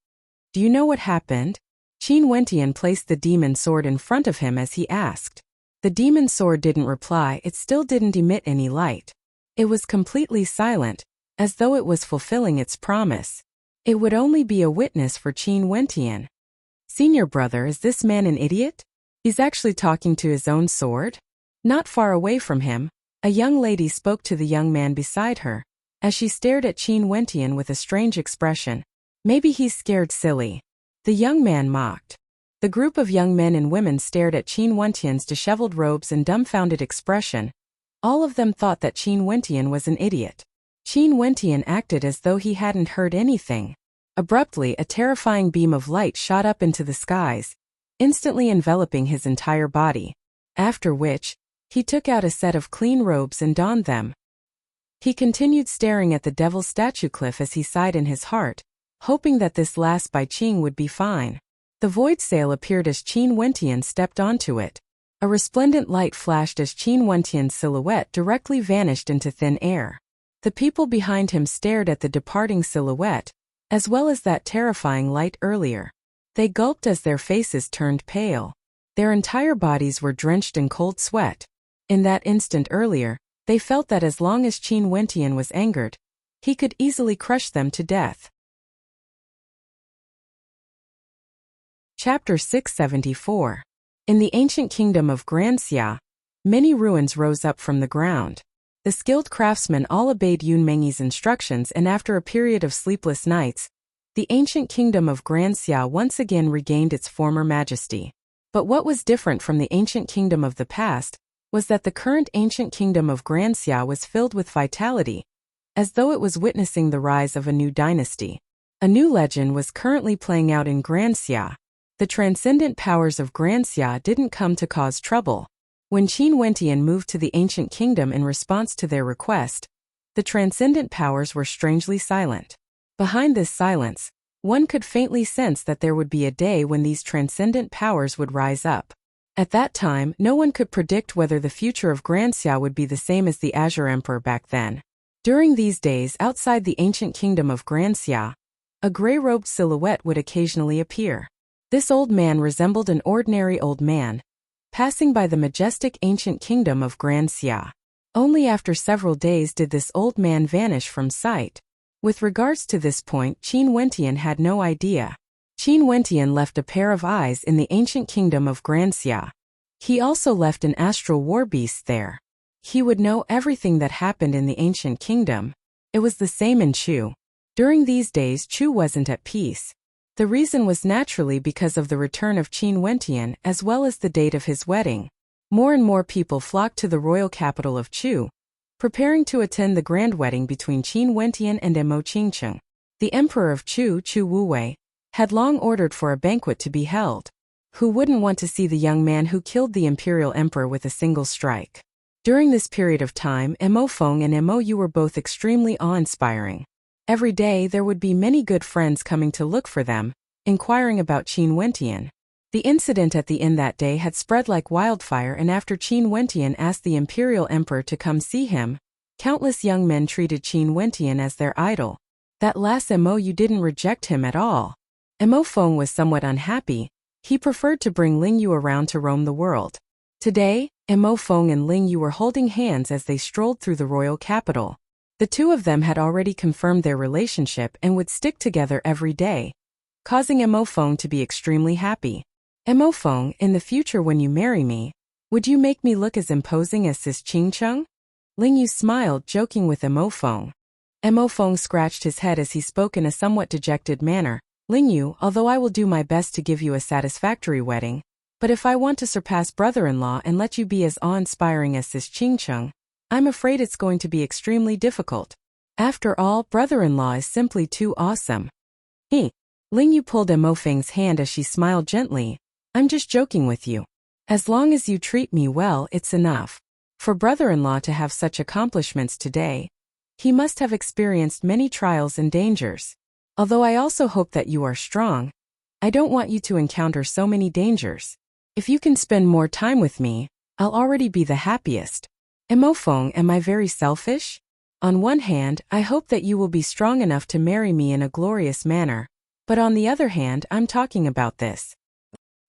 Do you know what happened? Qin Wentian placed the demon sword in front of him as he asked. The demon sword didn't reply. It still didn't emit any light. It was completely silent, as though it was fulfilling its promise. It would only be a witness for Qin Wentian. "Senior brother, is this man an idiot? He's actually talking to his own sword?" Not far away from him, a young lady spoke to the young man beside her, as she stared at Qin Wentian with a strange expression. "Maybe he's scared silly," the young man mocked. The group of young men and women stared at Qin Wentian's disheveled robes and dumbfounded expression. All of them thought that Qin Wentian was an idiot. Qin Wentian acted as though he hadn't heard anything. Abruptly, a terrifying beam of light shot up into the skies, instantly enveloping his entire body. After which, he took out a set of clean robes and donned them. He continued staring at the devil's statue cliff as he sighed in his heart, hoping that this last by Qing would be fine. The void sail appeared as Qin Wentian stepped onto it. A resplendent light flashed as Qin Wentian's silhouette directly vanished into thin air. The people behind him stared at the departing silhouette, as well as that terrifying light earlier. They gulped as their faces turned pale. Their entire bodies were drenched in cold sweat. In that instant earlier, they felt that as long as Qin Wentian was angered, he could easily crush them to death. Chapter 674. In the ancient kingdom of Grand Xia, many ruins rose up from the ground. The skilled craftsmen all obeyed Yun Mengyi's instructions, and after a period of sleepless nights, the ancient kingdom of Grand Xia once again regained its former majesty. But what was different from the ancient kingdom of the past was that the current ancient kingdom of Grand Xia was filled with vitality, as though it was witnessing the rise of a new dynasty. A new legend was currently playing out in Grand Xia. The transcendent powers of Grand Xia didn't come to cause trouble. When Qin Wentian moved to the ancient kingdom in response to their request, the transcendent powers were strangely silent. Behind this silence, one could faintly sense that there would be a day when these transcendent powers would rise up. At that time, no one could predict whether the future of Grand Xia would be the same as the Azure Emperor back then. During these days outside the ancient kingdom of Grand Xia, a gray-robed silhouette would occasionally appear. This old man resembled an ordinary old man, passing by the majestic ancient kingdom of Grand Xia. Only after several days did this old man vanish from sight. With regards to this point, Qin Wentian had no idea. Qin Wentian left a pair of eyes in the ancient kingdom of Grand Xia. He also left an astral war beast there. He would know everything that happened in the ancient kingdom. It was the same in Chu. During these days, Chu wasn't at peace. The reason was naturally because of the return of Qin Wentian as well as the date of his wedding. More and more people flocked to the royal capital of Chu, preparing to attend the grand wedding between Qin Wentian and Mo Qingcheng. The emperor of Chu, Chu Wuwei, had long ordered for a banquet to be held. Who wouldn't want to see the young man who killed the imperial emperor with a single strike? During this period of time, Mo Feng and Mo Yu were both extremely awe-inspiring. Every day there would be many good friends coming to look for them, inquiring about Qin Wentian. The incident at the inn that day had spread like wildfire, and after Qin Wentian asked the imperial emperor to come see him, countless young men treated Qin Wentian as their idol. That last Mo Yu didn't reject him at all. Mo Feng was somewhat unhappy. He preferred to bring Ling Yu around to roam the world. Today, Mo Feng and Ling Yu were holding hands as they strolled through the royal capital. The two of them had already confirmed their relationship and would stick together every day, causing Mo Feng to be extremely happy. Mo Feng, in the future when you marry me, would you make me look as imposing as Sis Qingcheng? Ling Yu smiled, joking with Mo Feng. Mo Feng scratched his head as he spoke in a somewhat dejected manner. Ling Yu, although I will do my best to give you a satisfactory wedding, but if I want to surpass brother-in-law and let you be as awe-inspiring as Sis Qingcheng, I'm afraid it's going to be extremely difficult. After all, brother-in-law is simply too awesome. Ling Yu pulled Mo Feng's hand as she smiled gently. I'm just joking with you. As long as you treat me well, it's enough. For brother-in-law to have such accomplishments today, he must have experienced many trials and dangers. Although I also hope that you are strong, I don't want you to encounter so many dangers. If you can spend more time with me, I'll already be the happiest. Mo Feng, am I very selfish? On one hand, I hope that you will be strong enough to marry me in a glorious manner, but on the other hand, I'm talking about this.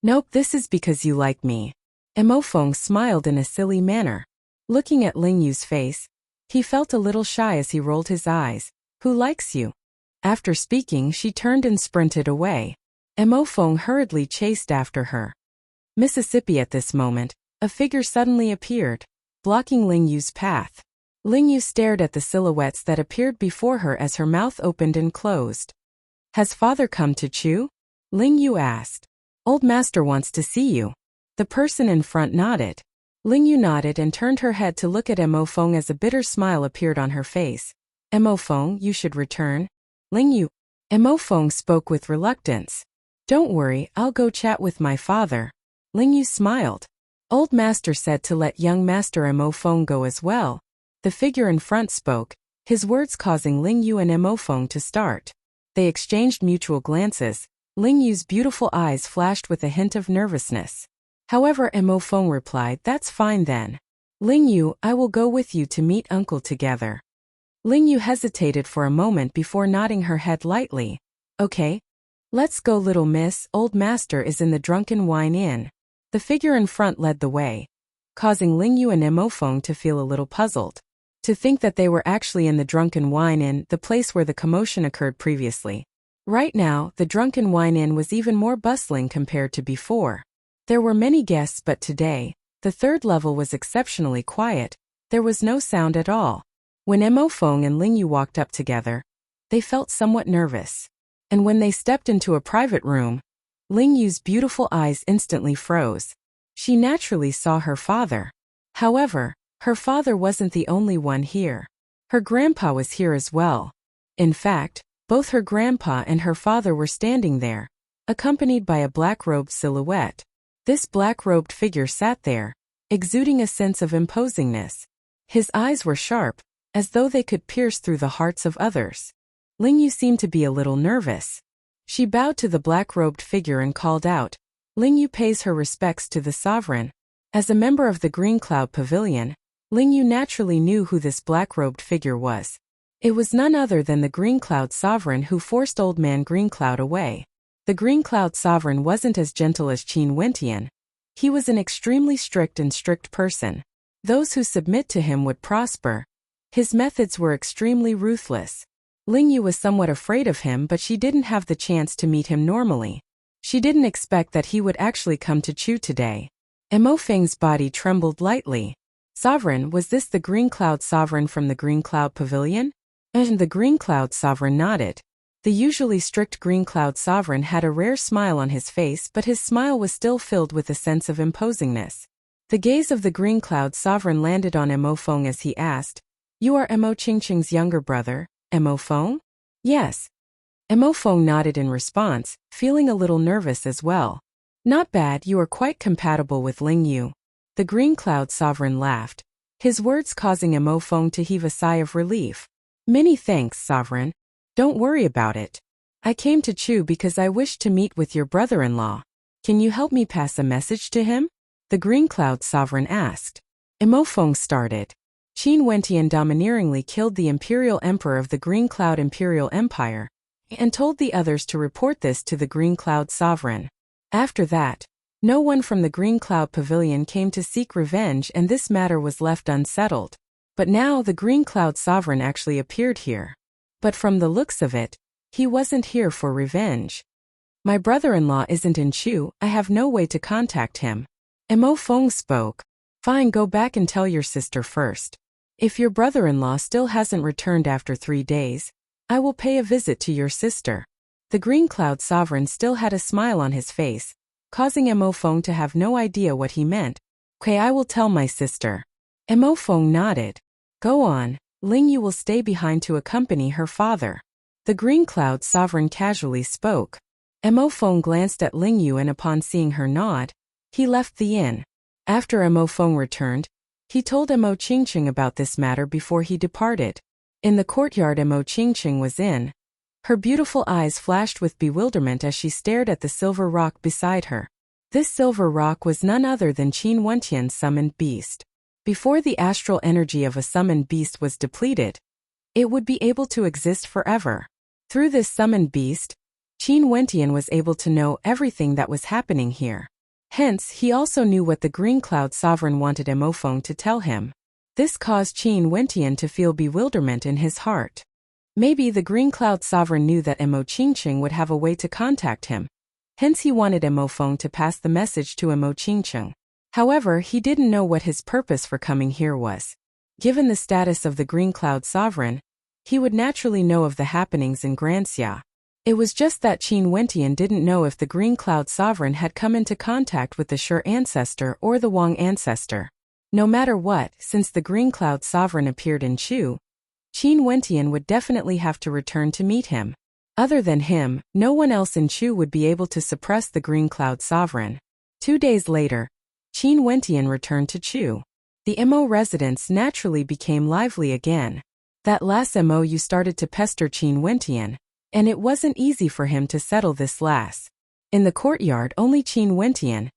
Nope, this is because you like me. Mo Feng smiled in a silly manner. Looking at Ling Yu's face, he felt a little shy as he rolled his eyes. Who likes you? After speaking, she turned and sprinted away. Mo Feng hurriedly chased after her. Mississippi. At this moment, a figure suddenly appeared, blocking Ling Yu's path. Ling Yu stared at the silhouettes that appeared before her as her mouth opened and closed. Has father come to Chu? Ling Yu asked. Old master wants to see you. The person in front nodded. Ling Yu nodded and turned her head to look at Mo Feng as a bitter smile appeared on her face. Mo Feng, you should return. Ling Yu. Mo Feng spoke with reluctance. Don't worry, I'll go chat with my father. Ling Yu smiled. Old master said to let young master Mo Feng go as well. The figure in front spoke, his words causing Ling Yu and Mo Feng to start. They exchanged mutual glances. Ling Yu's beautiful eyes flashed with a hint of nervousness. However, Mo Feng replied, that's fine then. Ling Yu, I will go with you to meet uncle together. Ling Yu hesitated for a moment before nodding her head lightly. Okay. Let's go, little miss. Old master is in the Drunken Wine Inn. The figure in front led the way, causing Ling Yu and Mo Feng to feel a little puzzled. To think that they were actually in the Drunken Wine Inn, the place where the commotion occurred previously. Right now, the Drunken Wine Inn was even more bustling compared to before. There were many guests, but today, the third level was exceptionally quiet. There was no sound at all. When Mo Feng and Ling Yu walked up together, they felt somewhat nervous. And when they stepped into a private room, Ling Yu's beautiful eyes instantly froze. She naturally saw her father. However, her father wasn't the only one here. Her grandpa was here as well. In fact, both her grandpa and her father were standing there, accompanied by a black-robed silhouette. This black-robed figure sat there, exuding a sense of imposingness. His eyes were sharp, as though they could pierce through the hearts of others. Ling Yu seemed to be a little nervous. She bowed to the black-robed figure and called out, Ling Yu pays her respects to the sovereign. As a member of the Green Cloud Pavilion, Ling Yu naturally knew who this black-robed figure was. It was none other than the Green Cloud Sovereign who forced Old Man Green Cloud away. The Green Cloud Sovereign wasn't as gentle as Qin Wentian. He was an extremely strict person. Those who submit to him would prosper. His methods were extremely ruthless. Ling Yu was somewhat afraid of him, but she didn't have the chance to meet him normally. She didn't expect that he would actually come to Chu today. Mo Feng's body trembled lightly. Sovereign, was this the Green Cloud Sovereign from the Green Cloud Pavilion? And the Green Cloud Sovereign nodded. The usually strict Green Cloud Sovereign had a rare smile on his face, but his smile was still filled with a sense of imposingness. The gaze of the Green Cloud Sovereign landed on Mo Feng as he asked, You are Mo Qingqing's younger brother, Mo Feng? Yes. Mo Feng nodded in response, feeling a little nervous as well. Not bad, you are quite compatible with Ling Yu. The Green Cloud Sovereign laughed, his words causing Mo Feng to heave a sigh of relief. Many thanks, Sovereign. Don't worry about it. I came to Chu because I wished to meet with your brother-in-law. Can you help me pass a message to him? The Green Cloud Sovereign asked. Mo Feng started. Qin Wentian domineeringly killed the Imperial Emperor of the Green Cloud Imperial Empire, and told the others to report this to the Green Cloud Sovereign. After that, no one from the Green Cloud Pavilion came to seek revenge, and this matter was left unsettled. But now the Green Cloud Sovereign actually appeared here. But from the looks of it, he wasn't here for revenge. My brother-in-law isn't in Chu, I have no way to contact him. Mo Feng spoke. Fine, go back and tell your sister first. If your brother-in-law still hasn't returned after 3 days, I will pay a visit to your sister. The Green Cloud Sovereign still had a smile on his face, causing Mo Feng to have no idea what he meant. Okay, I will tell my sister. Mo Feng nodded. Go on, Ling Yu will stay behind to accompany her father. The Green Cloud Sovereign casually spoke. Mo Feng glanced at Ling Yu, and upon seeing her nod, he left the inn. After Mo Feng returned, he told Mo Qingqing about this matter before he departed. In the courtyard Mo Qingqing was in. Her beautiful eyes flashed with bewilderment as she stared at the silver rock beside her. This silver rock was none other than Qin Wentian's summoned beast. Before the astral energy of a summoned beast was depleted, it would be able to exist forever. Through this summoned beast, Qin Wentian was able to know everything that was happening here. Hence, he also knew what the Green Cloud Sovereign wanted Mo Feng to tell him. This caused Qin Wentian to feel bewilderment in his heart. Maybe the Green Cloud Sovereign knew that Mo Qingqing would have a way to contact him. Hence he wanted Mo Feng to pass the message to Mo Qingcheng. However, he didn't know what his purpose for coming here was. Given the status of the Green Cloud Sovereign, he would naturally know of the happenings in Granxia. It was just that Qin Wentian didn't know if the Green Cloud Sovereign had come into contact with the Shi ancestor or the Wang ancestor. No matter what, since the Green Cloud Sovereign appeared in Chu, Qin Wentian would definitely have to return to meet him. Other than him, no one else in Chu would be able to suppress the Green Cloud Sovereign. 2 days later, Qin Wentian returned to Chu. The Mo residence naturally became lively again. That last Mo started to pester Qin Wentian, and it wasn't easy for him to settle this last. In the courtyard, only Qin Wentian,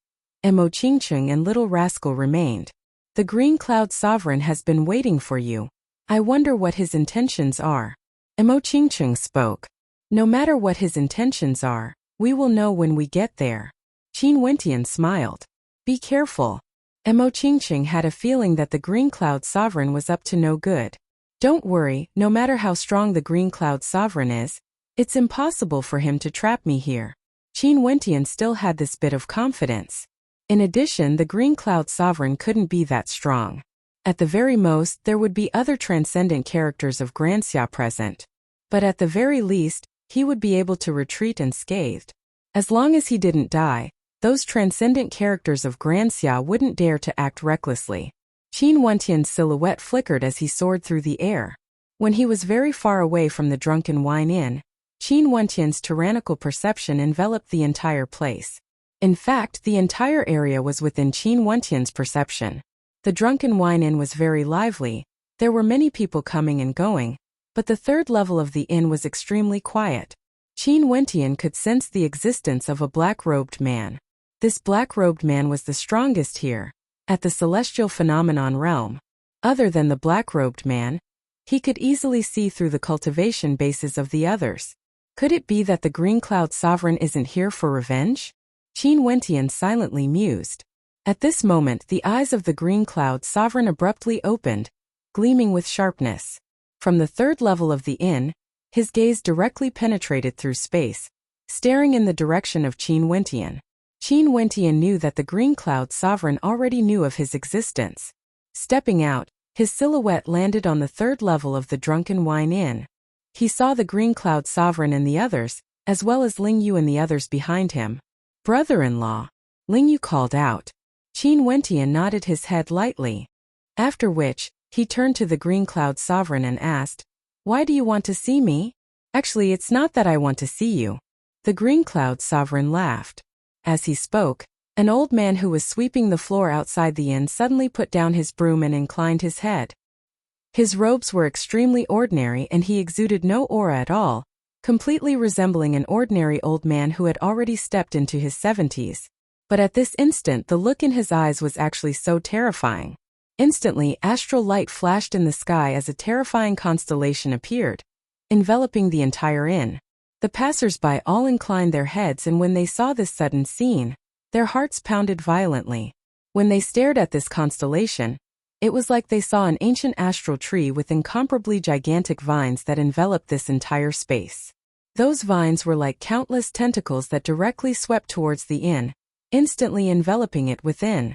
Mo Qingcheng and Little Rascal remained. The Green Cloud Sovereign has been waiting for you. I wonder what his intentions are. Mo Qingcheng spoke. No matter what his intentions are, we will know when we get there. Qin Wentian smiled. Be careful. Mo Qingcheng had a feeling that the Green Cloud Sovereign was up to no good. Don't worry, no matter how strong the Green Cloud Sovereign is, it's impossible for him to trap me here. Qin Wentian still had this bit of confidence. In addition, the Green Cloud Sovereign couldn't be that strong. At the very most, there would be other transcendent characters of Granxia present. But at the very least, he would be able to retreat unscathed. As long as he didn't die, those transcendent characters of Granxia wouldn't dare to act recklessly. Qin Wentian's silhouette flickered as he soared through the air. When he was very far away from the Drunken Wine Inn, Qin Wentian's tyrannical perception enveloped the entire place. In fact, the entire area was within Qin Wentian's perception. The Drunken Wine Inn was very lively. There were many people coming and going, but the third level of the inn was extremely quiet. Qin Wentian could sense the existence of a black-robed man. This black-robed man was the strongest here, at the celestial phenomenon realm. Other than the black-robed man, he could easily see through the cultivation bases of the others. Could it be that the Green Cloud Sovereign isn't here for revenge? Qin Wentian silently mused. At this moment, the eyes of the Green Cloud Sovereign abruptly opened, gleaming with sharpness. From the third level of the inn, his gaze directly penetrated through space, staring in the direction of Qin Wentian. Qin Wentian knew that the Green Cloud Sovereign already knew of his existence. Stepping out, his silhouette landed on the third level of the Drunken Wine Inn. He saw the Green Cloud Sovereign and the others, as well as Ling Yu and the others behind him. Brother-in-law, Ling Yu called out. Qin Wentian nodded his head lightly. After which, he turned to the Green Cloud Sovereign and asked, "Why do you want to see me?" "Actually, it's not that I want to see you." The Green Cloud Sovereign laughed. As he spoke, an old man who was sweeping the floor outside the inn suddenly put down his broom and inclined his head. His robes were extremely ordinary and he exuded no aura at all, completely resembling an ordinary old man who had already stepped into his 70s. But at this instant the look in his eyes was actually so terrifying. Instantly, astral light flashed in the sky as a terrifying constellation appeared, enveloping the entire inn. The passers-by all inclined their heads, and when they saw this sudden scene, their hearts pounded violently. When they stared at this constellation, it was like they saw an ancient astral tree with incomparably gigantic vines that enveloped this entire space. Those vines were like countless tentacles that directly swept towards the inn, instantly enveloping it within.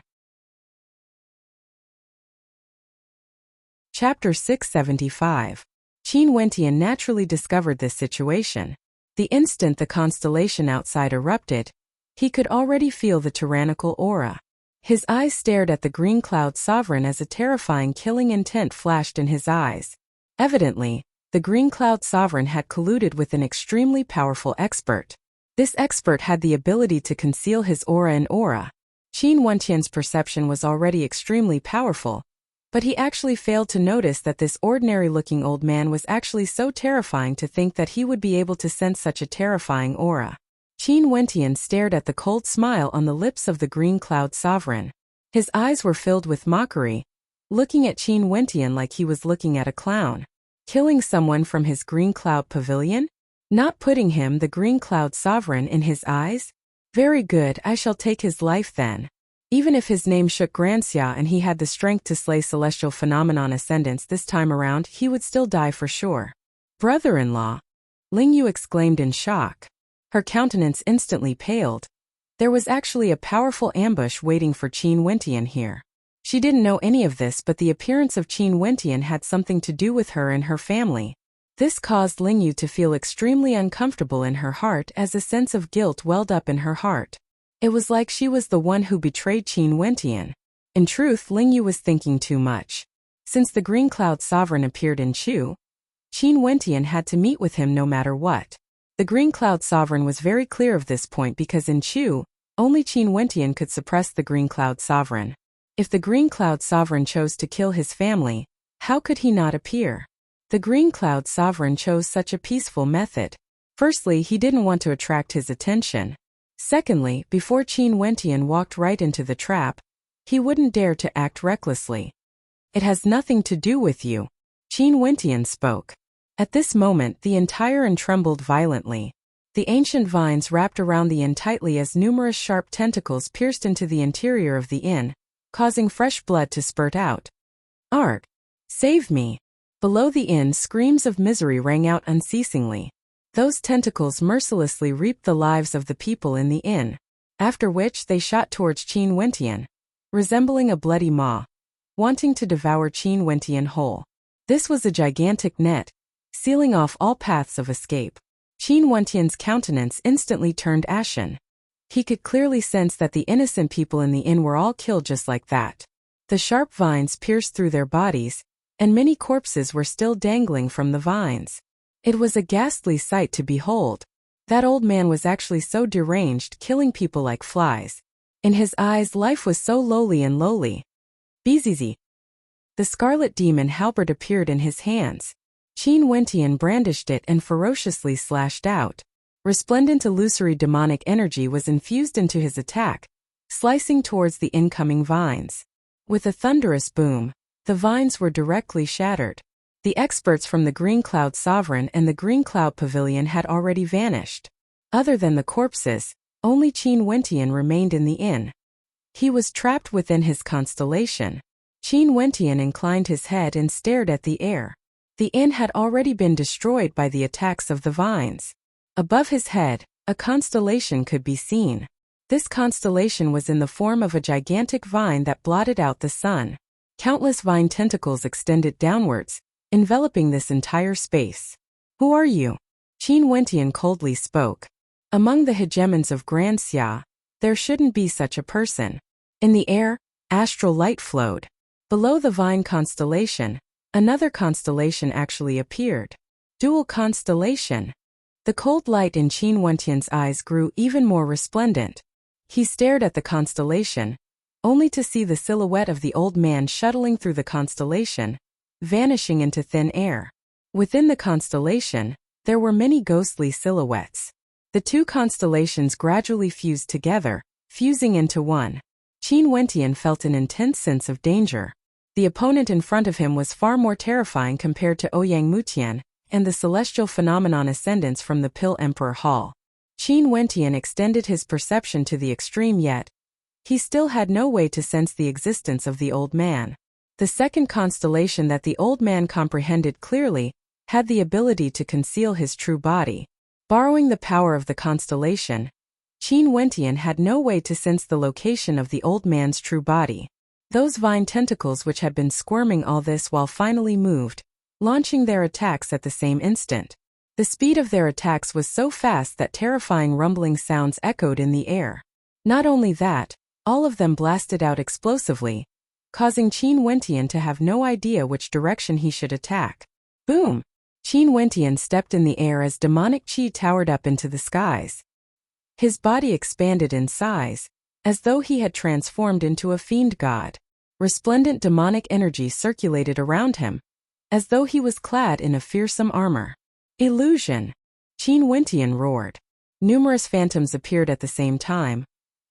Chapter 675. Qin Wentian naturally discovered this situation. The instant the constellation outside erupted, he could already feel the tyrannical aura. His eyes stared at the Green Cloud Sovereign as a terrifying killing intent flashed in his eyes. Evidently, the Green Cloud Sovereign had colluded with an extremely powerful expert. This expert had the ability to conceal his aura in aura. Qin Wentian's perception was already extremely powerful, but he actually failed to notice that this ordinary-looking old man was actually so terrifying to think that he would be able to sense such a terrifying aura. Qin Wentian stared at the cold smile on the lips of the Green Cloud Sovereign. His eyes were filled with mockery, looking at Qin Wentian like he was looking at a clown. Killing someone from his Green Cloud Pavilion? Not putting him, the Green Cloud Sovereign, in his eyes? Very good, I shall take his life then. Even if his name shook Granxia and he had the strength to slay celestial phenomenon ascendants this time around, he would still die for sure. Brother-in-law? Ling Yu exclaimed in shock. Her countenance instantly paled. There was actually a powerful ambush waiting for Qin Wentian here. She didn't know any of this, but the appearance of Qin Wentian had something to do with her and her family. This caused Lingyu to feel extremely uncomfortable in her heart as a sense of guilt welled up in her heart. It was like she was the one who betrayed Qin Wentian. In truth, Lingyu was thinking too much. Since the Green Cloud Sovereign appeared in Qin Wentian had to meet with him no matter what. The Green Cloud Sovereign was very clear of this point because in Qin, only Qin Wentian could suppress the Green Cloud Sovereign. If the Green Cloud Sovereign chose to kill his family, how could he not appear? The Green Cloud Sovereign chose such a peaceful method. Firstly, he didn't want to attract his attention. Secondly, before Qin Wentian walked right into the trap, he wouldn't dare to act recklessly. It has nothing to do with you. Qin Wentian spoke. At this moment, the entire inn trembled violently. The ancient vines wrapped around the inn tightly as numerous sharp tentacles pierced into the interior of the inn, causing fresh blood to spurt out. Arg! Save me! Below the inn, screams of misery rang out unceasingly. Those tentacles mercilessly reaped the lives of the people in the inn, after which they shot towards Qin Wentian, resembling a bloody maw, wanting to devour Qin Wentian whole. This was a gigantic net, sealing off all paths of escape. Qin Wentian's countenance instantly turned ashen. He could clearly sense that the innocent people in the inn were all killed just like that. The sharp vines pierced through their bodies, and many corpses were still dangling from the vines. It was a ghastly sight to behold. That old man was actually so deranged, killing people like flies. In his eyes, life was so lowly and lowly. Bzzz. The scarlet demon halberd appeared in his hands. Qin Wentian brandished it and ferociously slashed out. Resplendent illusory demonic energy was infused into his attack, slicing towards the incoming vines. With a thunderous boom, the vines were directly shattered. The experts from the Green Cloud Sovereign and the Green Cloud Pavilion had already vanished. Other than the corpses, only Qin Wentian remained in the inn. He was trapped within his constellation. Qin Wentian inclined his head and stared at the air. The inn had already been destroyed by the attacks of the vines. Above his head, a constellation could be seen. This constellation was in the form of a gigantic vine that blotted out the sun. Countless vine tentacles extended downwards, enveloping this entire space. Who are you? Qin Wentian coldly spoke. Among the hegemons of Grand Xia, there shouldn't be such a person. In the air, astral light flowed. Below the vine constellation, another constellation actually appeared. Dual constellation. The cold light in Qin Wentian's eyes grew even more resplendent. He stared at the constellation, only to see the silhouette of the old man shuttling through the constellation, vanishing into thin air. Within the constellation, there were many ghostly silhouettes. The two constellations gradually fused together, fusing into one. Qin Wentian felt an intense sense of danger. The opponent in front of him was far more terrifying compared to Ouyang Mutian and the celestial phenomenon ascendants from the Pill Emperor Hall. Qin Wentian extended his perception to the extreme, yet he still had no way to sense the existence of the old man. The second constellation that the old man comprehended clearly had the ability to conceal his true body. Borrowing the power of the constellation, Qin Wentian had no way to sense the location of the old man's true body. Those vine tentacles which had been squirming all this while finally moved, launching their attacks at the same instant. The speed of their attacks was so fast that terrifying rumbling sounds echoed in the air. Not only that, all of them blasted out explosively, causing Qin Wentian to have no idea which direction he should attack. Boom! Qin Wentian stepped in the air as demonic qi towered up into the skies. His body expanded in size, as though he had transformed into a fiend god. Resplendent demonic energy circulated around him, as though he was clad in a fearsome armor. Illusion! Qin Wentian roared. Numerous phantoms appeared at the same time,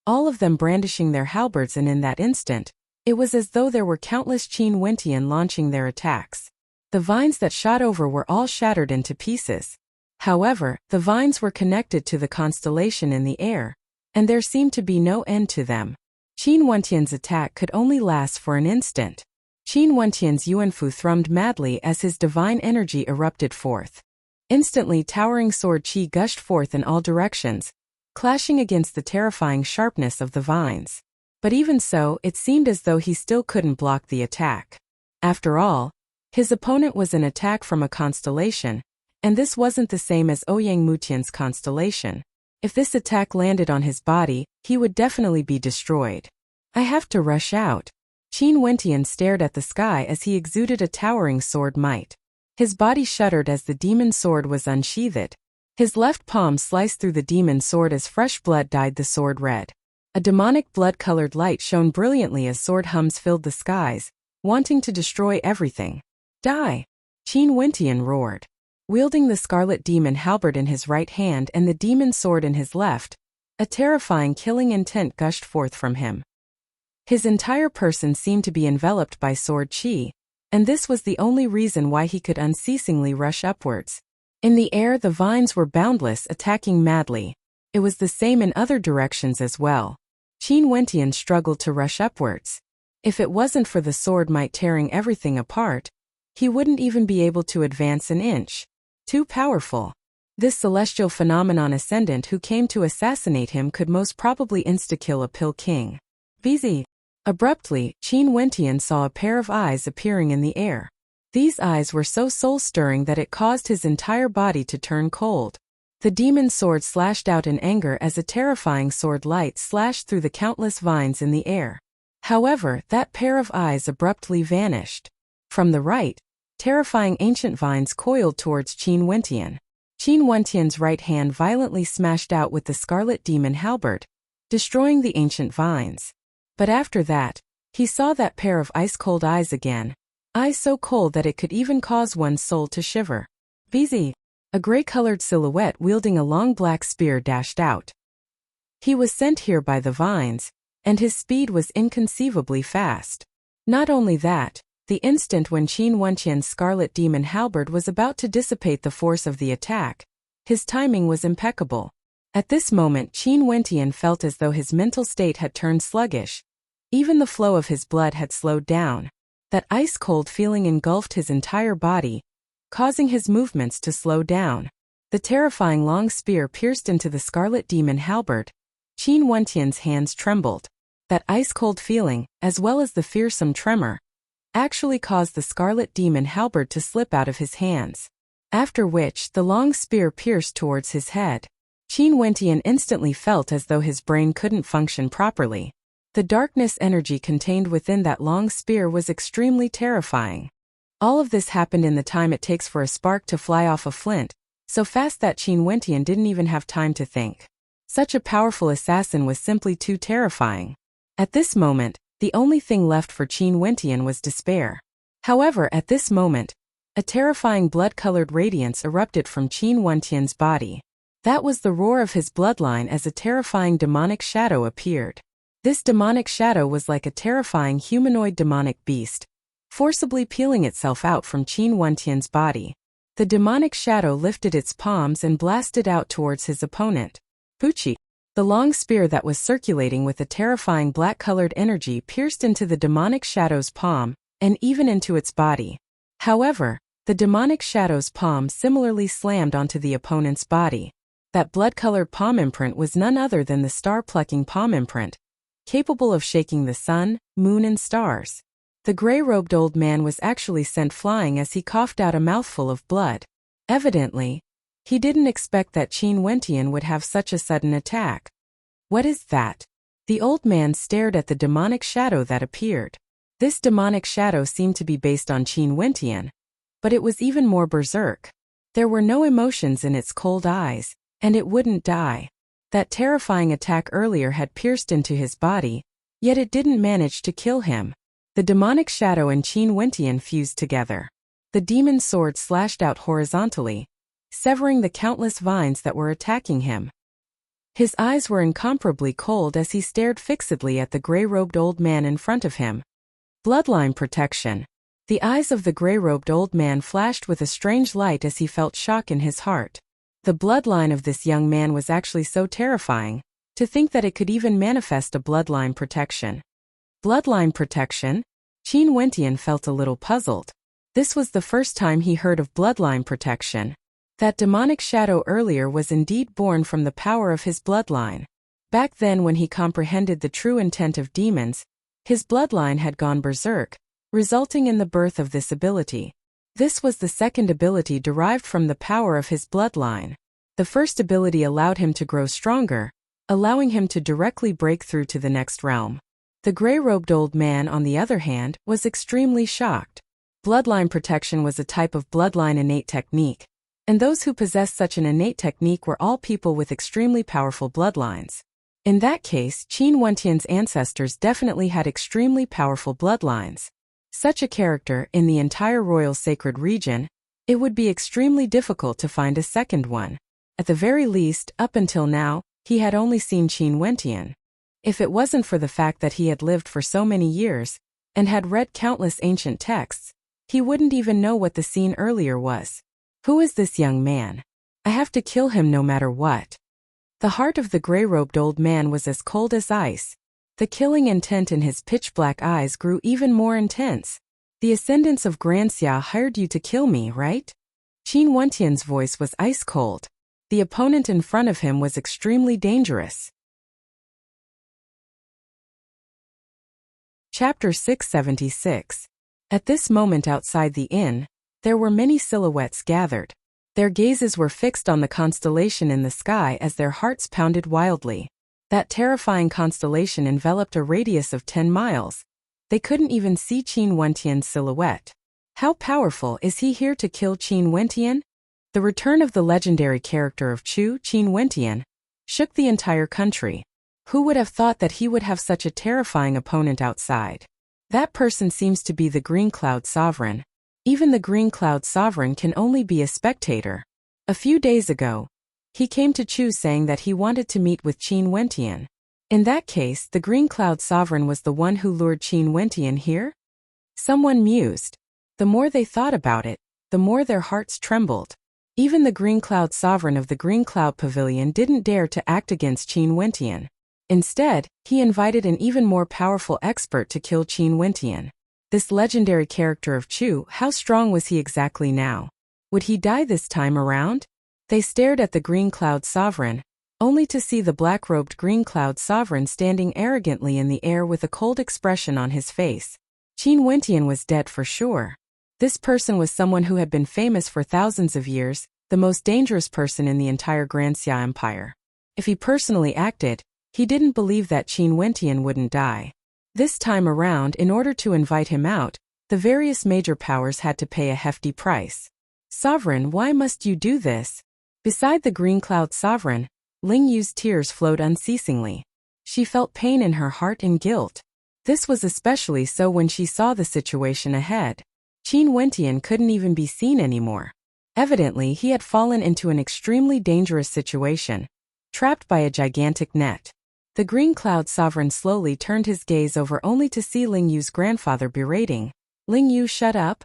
all of them brandishing their halberds, and in that instant, it was as though there were countless Qin Wentian launching their attacks. The vines that shot over were all shattered into pieces. However, the vines were connected to the constellation in the air, and there seemed to be no end to them. Qin Wentian's attack could only last for an instant. Qin Wentian's Yuanfu thrummed madly as his divine energy erupted forth. Instantly, towering sword chi gushed forth in all directions, clashing against the terrifying sharpness of the vines. But even so, it seemed as though he still couldn't block the attack. After all, his opponent was an attack from a constellation, and this wasn't the same as Ouyang Mutian's constellation. If this attack landed on his body, he would definitely be destroyed. I have to rush out. Qin Wentian stared at the sky as he exuded a towering sword might. His body shuddered as the demon sword was unsheathed. His left palm sliced through the demon sword as fresh blood dyed the sword red. A demonic blood-colored light shone brilliantly as sword hums filled the skies, wanting to destroy everything. Die! Qin Wentian roared. Wielding the scarlet demon halberd in his right hand and the demon sword in his left, a terrifying killing intent gushed forth from him. His entire person seemed to be enveloped by sword chi, and this was the only reason why he could unceasingly rush upwards. In the air, the vines were boundless, attacking madly. It was the same in other directions as well. Qin Wentian struggled to rush upwards. If it wasn't for the sword might tearing everything apart, he wouldn't even be able to advance an inch. Too powerful. This celestial phenomenon ascendant who came to assassinate him could most probably insta-kill a pill king. BZ. Abruptly, Qin Wentian saw a pair of eyes appearing in the air. These eyes were so soul-stirring that it caused his entire body to turn cold. The demon sword slashed out in anger as a terrifying sword light slashed through the countless vines in the air. However, that pair of eyes abruptly vanished. From the right, terrifying ancient vines coiled towards Qin Wentian. Qin Wentian's right hand violently smashed out with the scarlet demon halberd, destroying the ancient vines. But after that, he saw that pair of ice-cold eyes again. Eyes so cold that it could even cause one's soul to shiver. BZ. A gray-colored silhouette wielding a long black spear dashed out. He was sent here by the vines, and his speed was inconceivably fast. Not only that, the instant when Qin Wentian's scarlet demon halberd was about to dissipate the force of the attack, his timing was impeccable. At this moment, Qin Wentian felt as though his mental state had turned sluggish. Even the flow of his blood had slowed down. That ice-cold feeling engulfed his entire body, causing his movements to slow down. The terrifying long spear pierced into the scarlet demon halberd. Qin Wentian's hands trembled. That ice-cold feeling, as well as the fearsome tremor, actually caused the scarlet demon halberd to slip out of his hands. After which, the long spear pierced towards his head. Qin Wentian instantly felt as though his brain couldn't function properly. The darkness energy contained within that long spear was extremely terrifying. All of this happened in the time it takes for a spark to fly off a flint, so fast that Qin Wentian didn't even have time to think. Such a powerful assassin was simply too terrifying. At this moment, the only thing left for Qin Wentian was despair. However, at this moment, a terrifying blood-colored radiance erupted from Qin Wentian's body. That was the roar of his bloodline as a terrifying demonic shadow appeared. This demonic shadow was like a terrifying humanoid demonic beast, forcibly peeling itself out from Qin Wentian's body. The demonic shadow lifted its palms and blasted out towards his opponent. Puchi. The long spear that was circulating with a terrifying black-colored energy pierced into the demonic shadow's palm, and even into its body. However, the demonic shadow's palm similarly slammed onto the opponent's body. That blood-colored palm imprint was none other than the star-plucking palm imprint, capable of shaking the sun, moon and stars. The gray-robed old man was actually sent flying as he coughed out a mouthful of blood. Evidently, he didn't expect that Qin Wentian would have such a sudden attack. What is that? The old man stared at the demonic shadow that appeared. This demonic shadow seemed to be based on Qin Wentian, but it was even more berserk. There were no emotions in its cold eyes, and it wouldn't die. That terrifying attack earlier had pierced into his body, yet it didn't manage to kill him. The demonic shadow and Qin Wentian fused together. The demon sword slashed out horizontally, severing the countless vines that were attacking him. His eyes were incomparably cold as he stared fixedly at the gray-robed old man in front of him. Bloodline protection. The eyes of the gray-robed old man flashed with a strange light as he felt shock in his heart. The bloodline of this young man was actually so terrifying, to think that it could even manifest a bloodline protection. Bloodline protection? Qin Wentian felt a little puzzled. This was the first time he heard of bloodline protection. That demonic shadow earlier was indeed born from the power of his bloodline. Back then, when he comprehended the true intent of demons, his bloodline had gone berserk, resulting in the birth of this ability. This was the second ability derived from the power of his bloodline. The first ability allowed him to grow stronger, allowing him to directly break through to the next realm. The gray-robed old man, on the other hand, was extremely shocked. Bloodline protection was a type of bloodline innate technique, and those who possessed such an innate technique were all people with extremely powerful bloodlines. In that case, Qin Wentian's ancestors definitely had extremely powerful bloodlines. Such a character in the entire royal sacred region, it would be extremely difficult to find a second one. At the very least, up until now, he had only seen Qin Wentian. If it wasn't for the fact that he had lived for so many years, and had read countless ancient texts, he wouldn't even know what the scene earlier was. Who is this young man? I have to kill him no matter what. The heart of the gray-robed old man was as cold as ice. The killing intent in his pitch-black eyes grew even more intense. The ascendants of Granxia hired you to kill me, right? Qin Wentian's voice was ice-cold. The opponent in front of him was extremely dangerous. Chapter 676. At this moment outside the inn, there were many silhouettes gathered. Their gazes were fixed on the constellation in the sky as their hearts pounded wildly. That terrifying constellation enveloped a radius of 10 miles. They couldn't even see Qin Wentian's silhouette. How powerful is he here to kill Qin Wentian? The return of the legendary character of Qin Wentian shook the entire country. Who would have thought that he would have such a terrifying opponent outside? That person seems to be the Green Cloud Sovereign. Even the Green Cloud Sovereign can only be a spectator. A few days ago, he came to Chu saying that he wanted to meet with Qin Wentian. In that case, the Green Cloud Sovereign was the one who lured Qin Wentian here? Someone mused. The more they thought about it, the more their hearts trembled. Even the Green Cloud Sovereign of the Green Cloud Pavilion didn't dare to act against Qin Wentian. Instead, he invited an even more powerful expert to kill Qin Wentian. This legendary character of Chu, how strong was he exactly now? Would he die this time around? They stared at the Green Cloud Sovereign, only to see the black-robed Green Cloud Sovereign standing arrogantly in the air with a cold expression on his face. Qin Wentian was dead for sure. This person was someone who had been famous for thousands of years, the most dangerous person in the entire Granxia Empire. If he personally acted, he didn't believe that Qin Wentian wouldn't die. This time around, in order to invite him out, the various major powers had to pay a hefty price. Sovereign, why must you do this? Beside the Green Cloud Sovereign, Ling Yu's tears flowed unceasingly. She felt pain in her heart and guilt. This was especially so when she saw the situation ahead. Qin Wentian couldn't even be seen anymore. Evidently, he had fallen into an extremely dangerous situation, trapped by a gigantic net. The Green Cloud Sovereign slowly turned his gaze over only to see Ling Yu's grandfather berating. Ling Yu, shut up.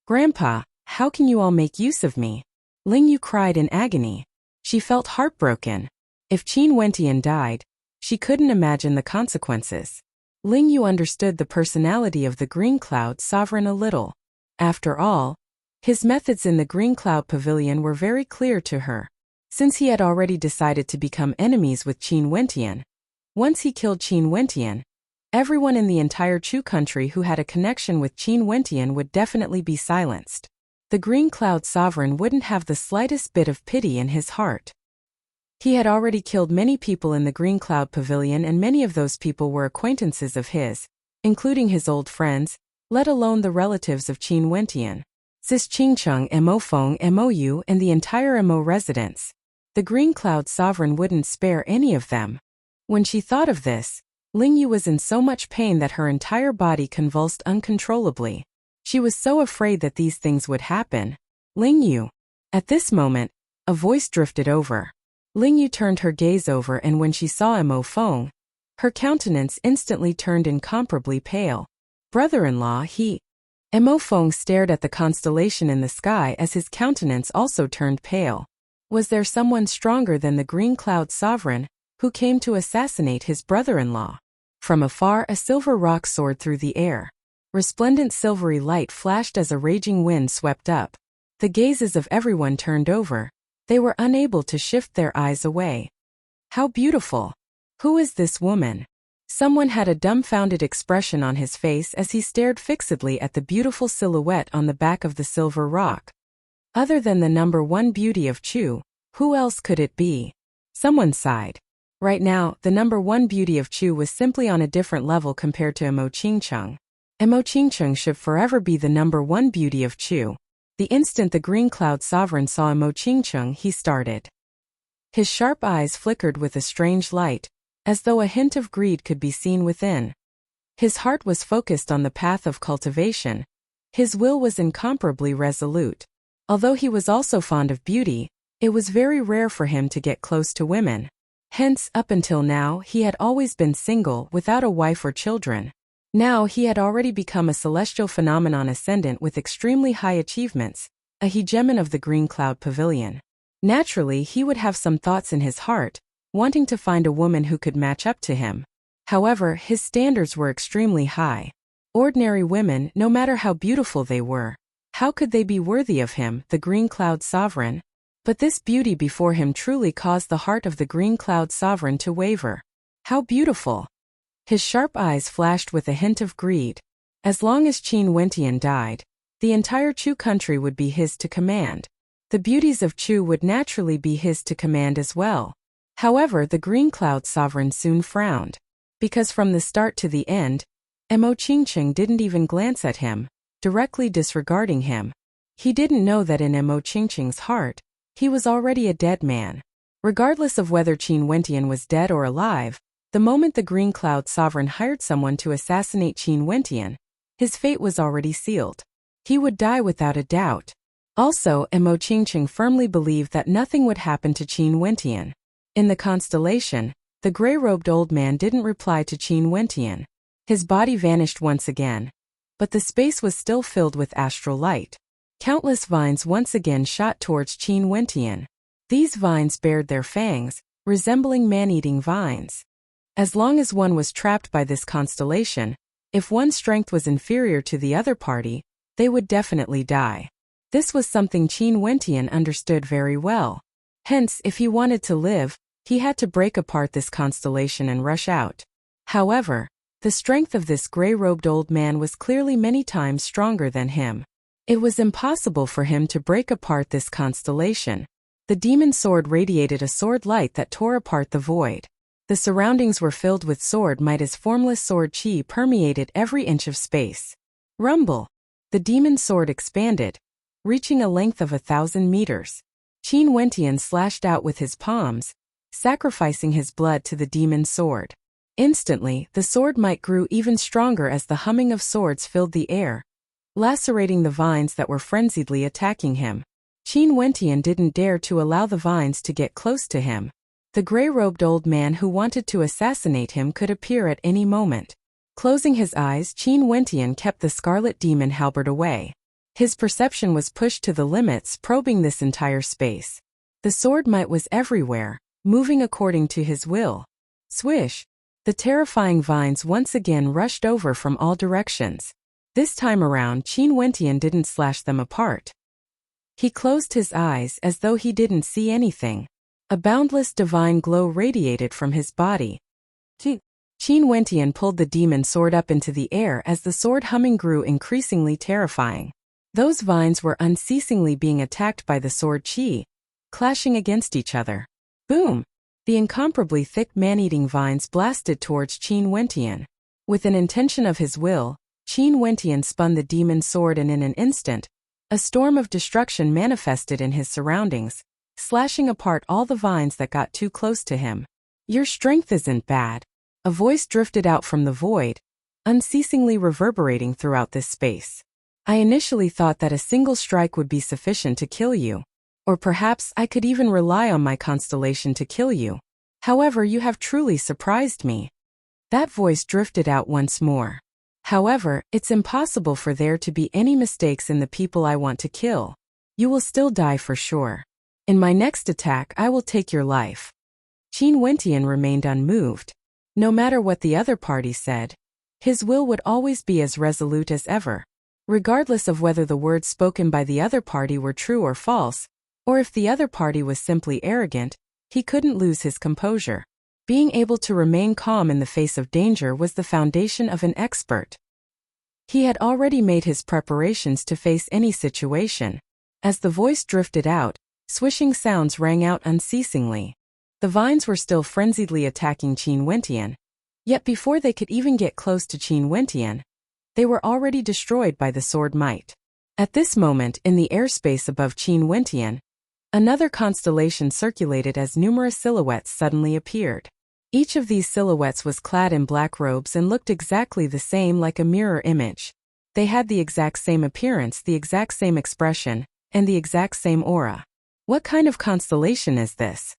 Grandpa, how can you all make use of me? Ling Yu cried in agony. She felt heartbroken. If Qin Wentian died, she couldn't imagine the consequences. Ling Yu understood the personality of the Green Cloud Sovereign a little. After all, his methods in the Green Cloud Pavilion were very clear to her. Since he had already decided to become enemies with Qin Wentian, once he killed Qin Wentian, everyone in the entire Chu country who had a connection with Qin Wentian would definitely be silenced. The Green Cloud Sovereign wouldn't have the slightest bit of pity in his heart. He had already killed many people in the Green Cloud Pavilion, and many of those people were acquaintances of his, including his old friends, let alone the relatives of Qin Wentian. Sis Qingcheng, Mo Feng, Mo Yu, and the entire Mo residents. The Green Cloud Sovereign wouldn't spare any of them. When she thought of this, Ling Yu was in so much pain that her entire body convulsed uncontrollably. She was so afraid that these things would happen. Ling Yu. At this moment, a voice drifted over. Ling Yu turned her gaze over, and when she saw Mo Feng, her countenance instantly turned incomparably pale. Brother-in-law, he. Mo Feng stared at the constellation in the sky as his countenance also turned pale. Was there someone stronger than the Green Cloud Sovereign who came to assassinate his brother-in-law? From afar, a silver rock soared through the air. Resplendent silvery light flashed as a raging wind swept up. The gazes of everyone turned over, They were unable to shift their eyes away. How beautiful! Who is this woman? Someone had a dumbfounded expression on his face as he stared fixedly at the beautiful silhouette on the back of the silver rock. Other than the number one beauty of Chu, who else could it be? Someone sighed. Right now, the number one beauty of Chu was simply on a different level compared to Emo Qingcheng. Emo Qingcheng should forever be the number one beauty of Chu. The instant the Green Cloud Sovereign saw Emo Qingcheng, he started. His sharp eyes flickered with a strange light, as though a hint of greed could be seen within. His heart was focused on the path of cultivation. His will was incomparably resolute. Although he was also fond of beauty, it was very rare for him to get close to women. Hence, up until now, he had always been single, without a wife or children. Now he had already become a celestial phenomenon ascendant with extremely high achievements, a hegemon of the Green Cloud Pavilion. Naturally, he would have some thoughts in his heart, wanting to find a woman who could match up to him. However, his standards were extremely high. Ordinary women, no matter how beautiful they were, how could they be worthy of him, the Green Cloud Sovereign? But this beauty before him truly caused the heart of the Green Cloud Sovereign to waver. How beautiful! His sharp eyes flashed with a hint of greed. As long as Qin Wentian died, the entire Chu country would be his to command. The beauties of Chu would naturally be his to command as well. However, the Green Cloud Sovereign soon frowned. Because from the start to the end, Emo Qingcheng didn't even glance at him, directly disregarding him. He didn't know that in Emo Qingcheng's heart, he was already a dead man. Regardless of whether Qin Wentian was dead or alive, the moment the Green Cloud Sovereign hired someone to assassinate Qin Wentian, his fate was already sealed. He would die without a doubt. Also, Emo Qingcheng firmly believed that nothing would happen to Qin Wentian. In the constellation, the gray-robed old man didn't reply to Qin Wentian. His body vanished once again. But the space was still filled with astral light. Countless vines once again shot towards Qin Wentian. These vines bared their fangs, resembling man-eating vines. As long as one was trapped by this constellation, if one's strength was inferior to the other party, they would definitely die. This was something Qin Wentian understood very well. Hence, if he wanted to live, he had to break apart this constellation and rush out. However, the strength of this gray-robed old man was clearly many times stronger than him. It was impossible for him to break apart this constellation. The demon sword radiated a sword light that tore apart the void. The surroundings were filled with sword might as formless sword chi permeated every inch of space. Rumble! The demon sword expanded, reaching a length of 1,000 meters. Qin Wentian slashed out with his palms, sacrificing his blood to the demon sword. Instantly, the sword might grew even stronger as the humming of swords filled the air, lacerating the vines that were frenziedly attacking him. Qin Wentian didn't dare to allow the vines to get close to him. The gray-robed old man who wanted to assassinate him could appear at any moment. Closing his eyes, Qin Wentian kept the scarlet demon halberd away. His perception was pushed to the limits, probing this entire space. The sword might was everywhere, moving according to his will. Swish! The terrifying vines once again rushed over from all directions. This time around, Qin Wentian didn't slash them apart. He closed his eyes as though he didn't see anything. A boundless divine glow radiated from his body. Qin Wentian pulled the demon sword up into the air as the sword humming grew increasingly terrifying. Those vines were unceasingly being attacked by the sword chi, clashing against each other. Boom! The incomparably thick man-eating vines blasted towards Qin Wentian. With an intention of his will, Qin Wentian spun the demon sword and in an instant, a storm of destruction manifested in his surroundings, slashing apart all the vines that got too close to him. Your strength isn't bad. A voice drifted out from the void, unceasingly reverberating throughout this space. I initially thought that a single strike would be sufficient to kill you. Or perhaps I could even rely on my constellation to kill you. However, you have truly surprised me. That voice drifted out once more. However, it's impossible for there to be any mistakes in the people I want to kill. You will still die for sure. In my next attack, I will take your life. Qin Wentian remained unmoved. No matter what the other party said, his will would always be as resolute as ever. Regardless of whether the words spoken by the other party were true or false, Or if the other party was simply arrogant, he couldn't lose his composure. Being able to remain calm in the face of danger was the foundation of an expert. He had already made his preparations to face any situation. As the voice drifted out, swishing sounds rang out unceasingly. The vines were still frenziedly attacking Qin Wentian. Yet before they could even get close to Qin Wentian, they were already destroyed by the sword might. At this moment, in the airspace above Qin Wentian, another constellation circulated as numerous silhouettes suddenly appeared. Each of these silhouettes was clad in black robes and looked exactly the same, like a mirror image. They had the exact same appearance, the exact same expression, and the exact same aura. What kind of constellation is this?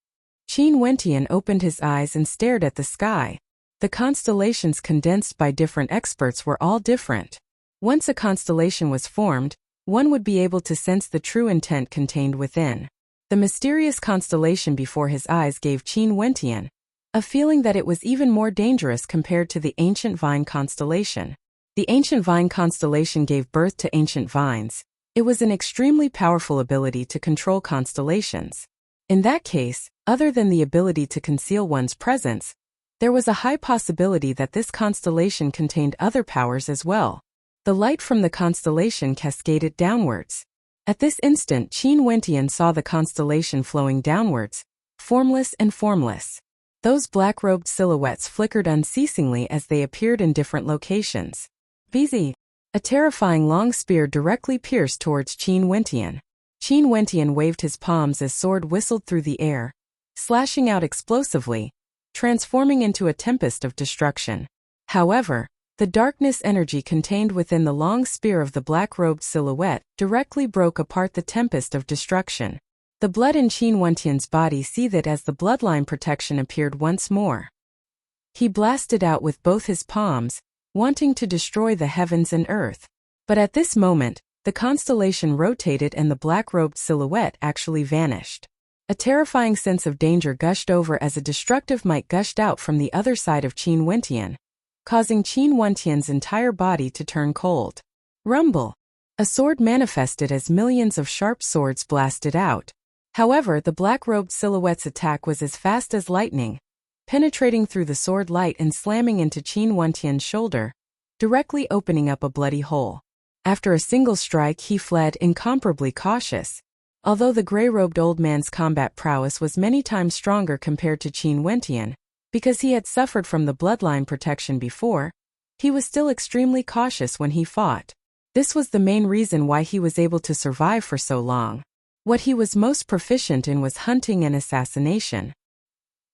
Qin Wentian opened his eyes and stared at the sky. The constellations condensed by different experts were all different. Once a constellation was formed, one would be able to sense the true intent contained within. The mysterious constellation before his eyes gave Qin Wentian a feeling that it was even more dangerous compared to the ancient vine constellation. The ancient vine constellation gave birth to ancient vines. It was an extremely powerful ability to control constellations. In that case, other than the ability to conceal one's presence, there was a high possibility that this constellation contained other powers as well. The light from the constellation cascaded downwards. At this instant, Qin Wentian saw the constellation flowing downwards, formless and formless. Those black-robed silhouettes flickered unceasingly as they appeared in different locations. BZ. A terrifying long spear directly pierced towards Qin Wentian. Qin Wentian waved his palms as sword whistled through the air, slashing out explosively, transforming into a tempest of destruction. However, the darkness energy contained within the long spear of the black-robed silhouette directly broke apart the tempest of destruction. The blood in Qin Wentian's body seethed as the bloodline protection appeared once more. He blasted out with both his palms, wanting to destroy the heavens and earth. But at this moment, the constellation rotated and the black-robed silhouette actually vanished. A terrifying sense of danger gushed over as a destructive might gushed out from the other side of Qin Wentian, causing Qin Wentian's entire body to turn cold. Rumble! A sword manifested as millions of sharp swords blasted out. However, the black-robed silhouette's attack was as fast as lightning, penetrating through the sword light and slamming into Qin Wentian's shoulder, directly opening up a bloody hole. After a single strike, he fled, incomparably cautious. Although the gray-robed old man's combat prowess was many times stronger compared to Qin Wentian, because he had suffered from the bloodline protection before, he was still extremely cautious when he fought. This was the main reason why he was able to survive for so long. What he was most proficient in was hunting and assassination.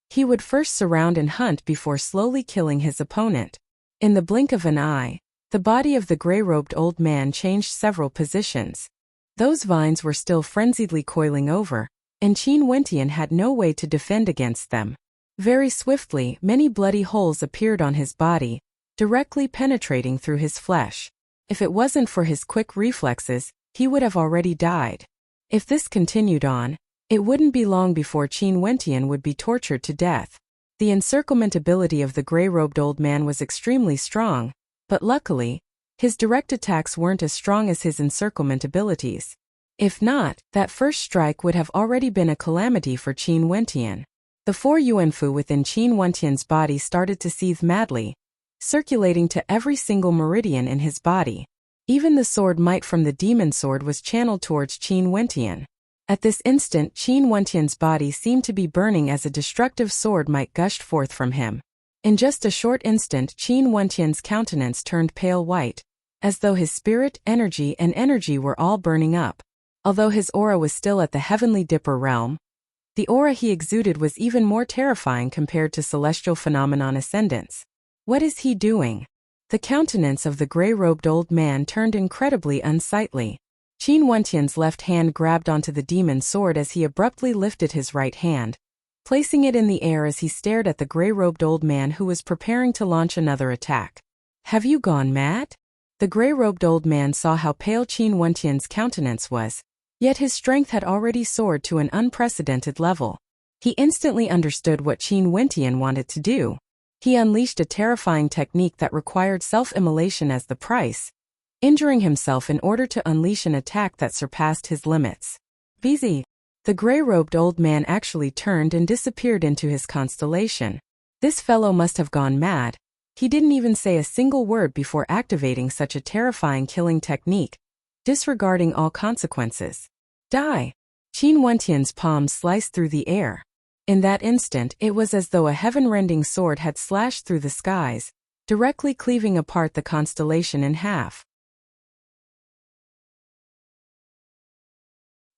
He would first surround and hunt before slowly killing his opponent. In the blink of an eye, the body of the gray-robed old man changed several positions. Those vines were still frenziedly coiling over, and Qin Wentian had no way to defend against them. Very swiftly, many bloody holes appeared on his body, directly penetrating through his flesh. If it wasn't for his quick reflexes, he would have already died. If this continued on, it wouldn't be long before Qin Wentian would be tortured to death. The encirclement ability of the gray-robed old man was extremely strong, but luckily, his direct attacks weren't as strong as his encirclement abilities. If not, that first strike would have already been a calamity for Qin Wentian. The 4 yuanfu within Qin Wentian's body started to seethe madly, circulating to every single meridian in his body. Even the sword might from the demon sword was channeled towards Qin Wentian. At this instant, Qin Wentian's body seemed to be burning as a destructive sword might gushed forth from him. In just a short instant, Qin Wentian's countenance turned pale white, as though his spirit, energy were all burning up. Although his aura was still at the heavenly dipper realm, the aura he exuded was even more terrifying compared to celestial phenomenon ascendants. What is he doing? The countenance of the gray-robed old man turned incredibly unsightly. Qin Wentian's left hand grabbed onto the demon sword as he abruptly lifted his right hand, placing it in the air as he stared at the gray-robed old man who was preparing to launch another attack. Have you gone mad? The gray-robed old man saw how pale Qin Wentian's countenance was, yet his strength had already soared to an unprecedented level. He instantly understood what Qin Wentian wanted to do. He unleashed a terrifying technique that required self-immolation as the price, injuring himself in order to unleash an attack that surpassed his limits. BZ. The gray-robed old man actually turned and disappeared into his constellation. This fellow must have gone mad. He didn't even say a single word before activating such a terrifying killing technique, disregarding all consequences. Die! Qin Wentian's palm sliced through the air. In that instant, it was as though a heaven-rending sword had slashed through the skies, directly cleaving apart the constellation in half.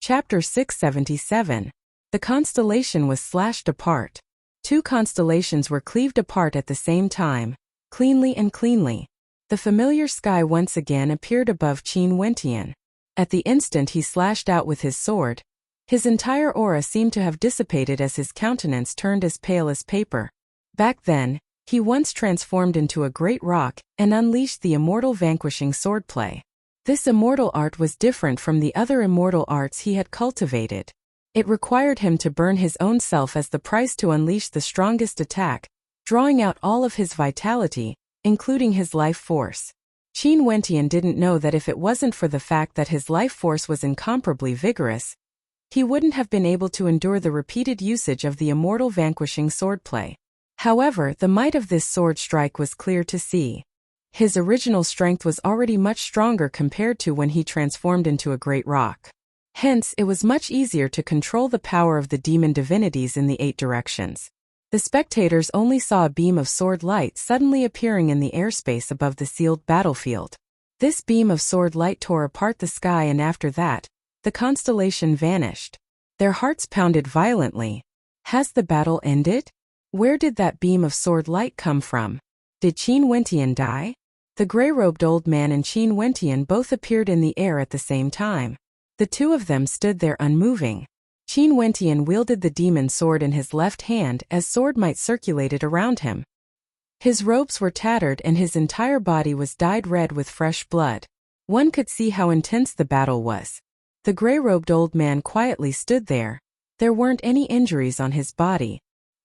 Chapter 677. The constellation was slashed apart. 2 constellations were cleaved apart at the same time, cleanly and cleanly. The familiar sky once again appeared above Qin Wentian. At the instant he slashed out with his sword, his entire aura seemed to have dissipated as his countenance turned as pale as paper. Back then, he once transformed into a great rock and unleashed the immortal vanquishing swordplay. This immortal art was different from the other immortal arts he had cultivated. It required him to burn his own self as the price to unleash the strongest attack, drawing out all of his vitality, including his life force. Qin Wentian didn't know that if it wasn't for the fact that his life force was incomparably vigorous, he wouldn't have been able to endure the repeated usage of the immortal vanquishing swordplay. However, the might of this sword strike was clear to see. His original strength was already much stronger compared to when he transformed into a great rock. Hence, it was much easier to control the power of the demon divinities in the 8 directions. The spectators only saw a beam of sword light suddenly appearing in the airspace above the sealed battlefield. This beam of sword light tore apart the sky, and after that, the constellation vanished. Their hearts pounded violently. Has the battle ended? Where did that beam of sword light come from? Did Qin Wentian die? The gray-robed old man and Qin Wentian both appeared in the air at the same time. The 2 of them stood there unmoving. Qin Wentian wielded the demon sword in his left hand as sword might circulated around him. His robes were tattered and his entire body was dyed red with fresh blood. One could see how intense the battle was. The gray-robed old man quietly stood there. There weren't any injuries on his body.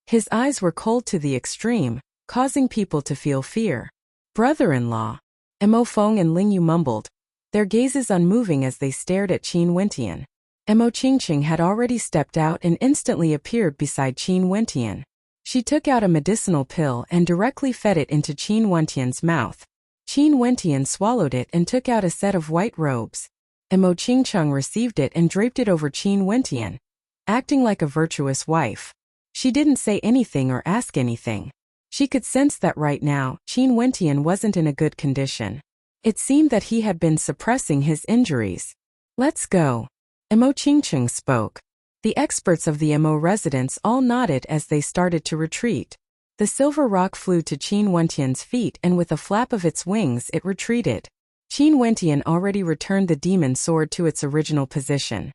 His eyes were cold to the extreme, causing people to feel fear. Brother-in-law. Mo Feng and Ling Yu mumbled, their gazes unmoving as they stared at Qin Wentian. Mo Qingqing had already stepped out and instantly appeared beside Qin Wentian. She took out a medicinal pill and directly fed it into Qin Wentian's mouth. Qin Wentian swallowed it and took out a set of white robes. Mo Qingqing received it and draped it over Qin Wentian, acting like a virtuous wife. She didn't say anything or ask anything. She could sense that right now, Qin Wentian wasn't in a good condition. It seemed that he had been suppressing his injuries. Let's go. Mo Qingqing spoke. The experts of the Mo residence all nodded as they started to retreat. The silver rock flew to Qin Wentian's feet and with a flap of its wings it retreated. Qin Wentian already returned the demon sword to its original position.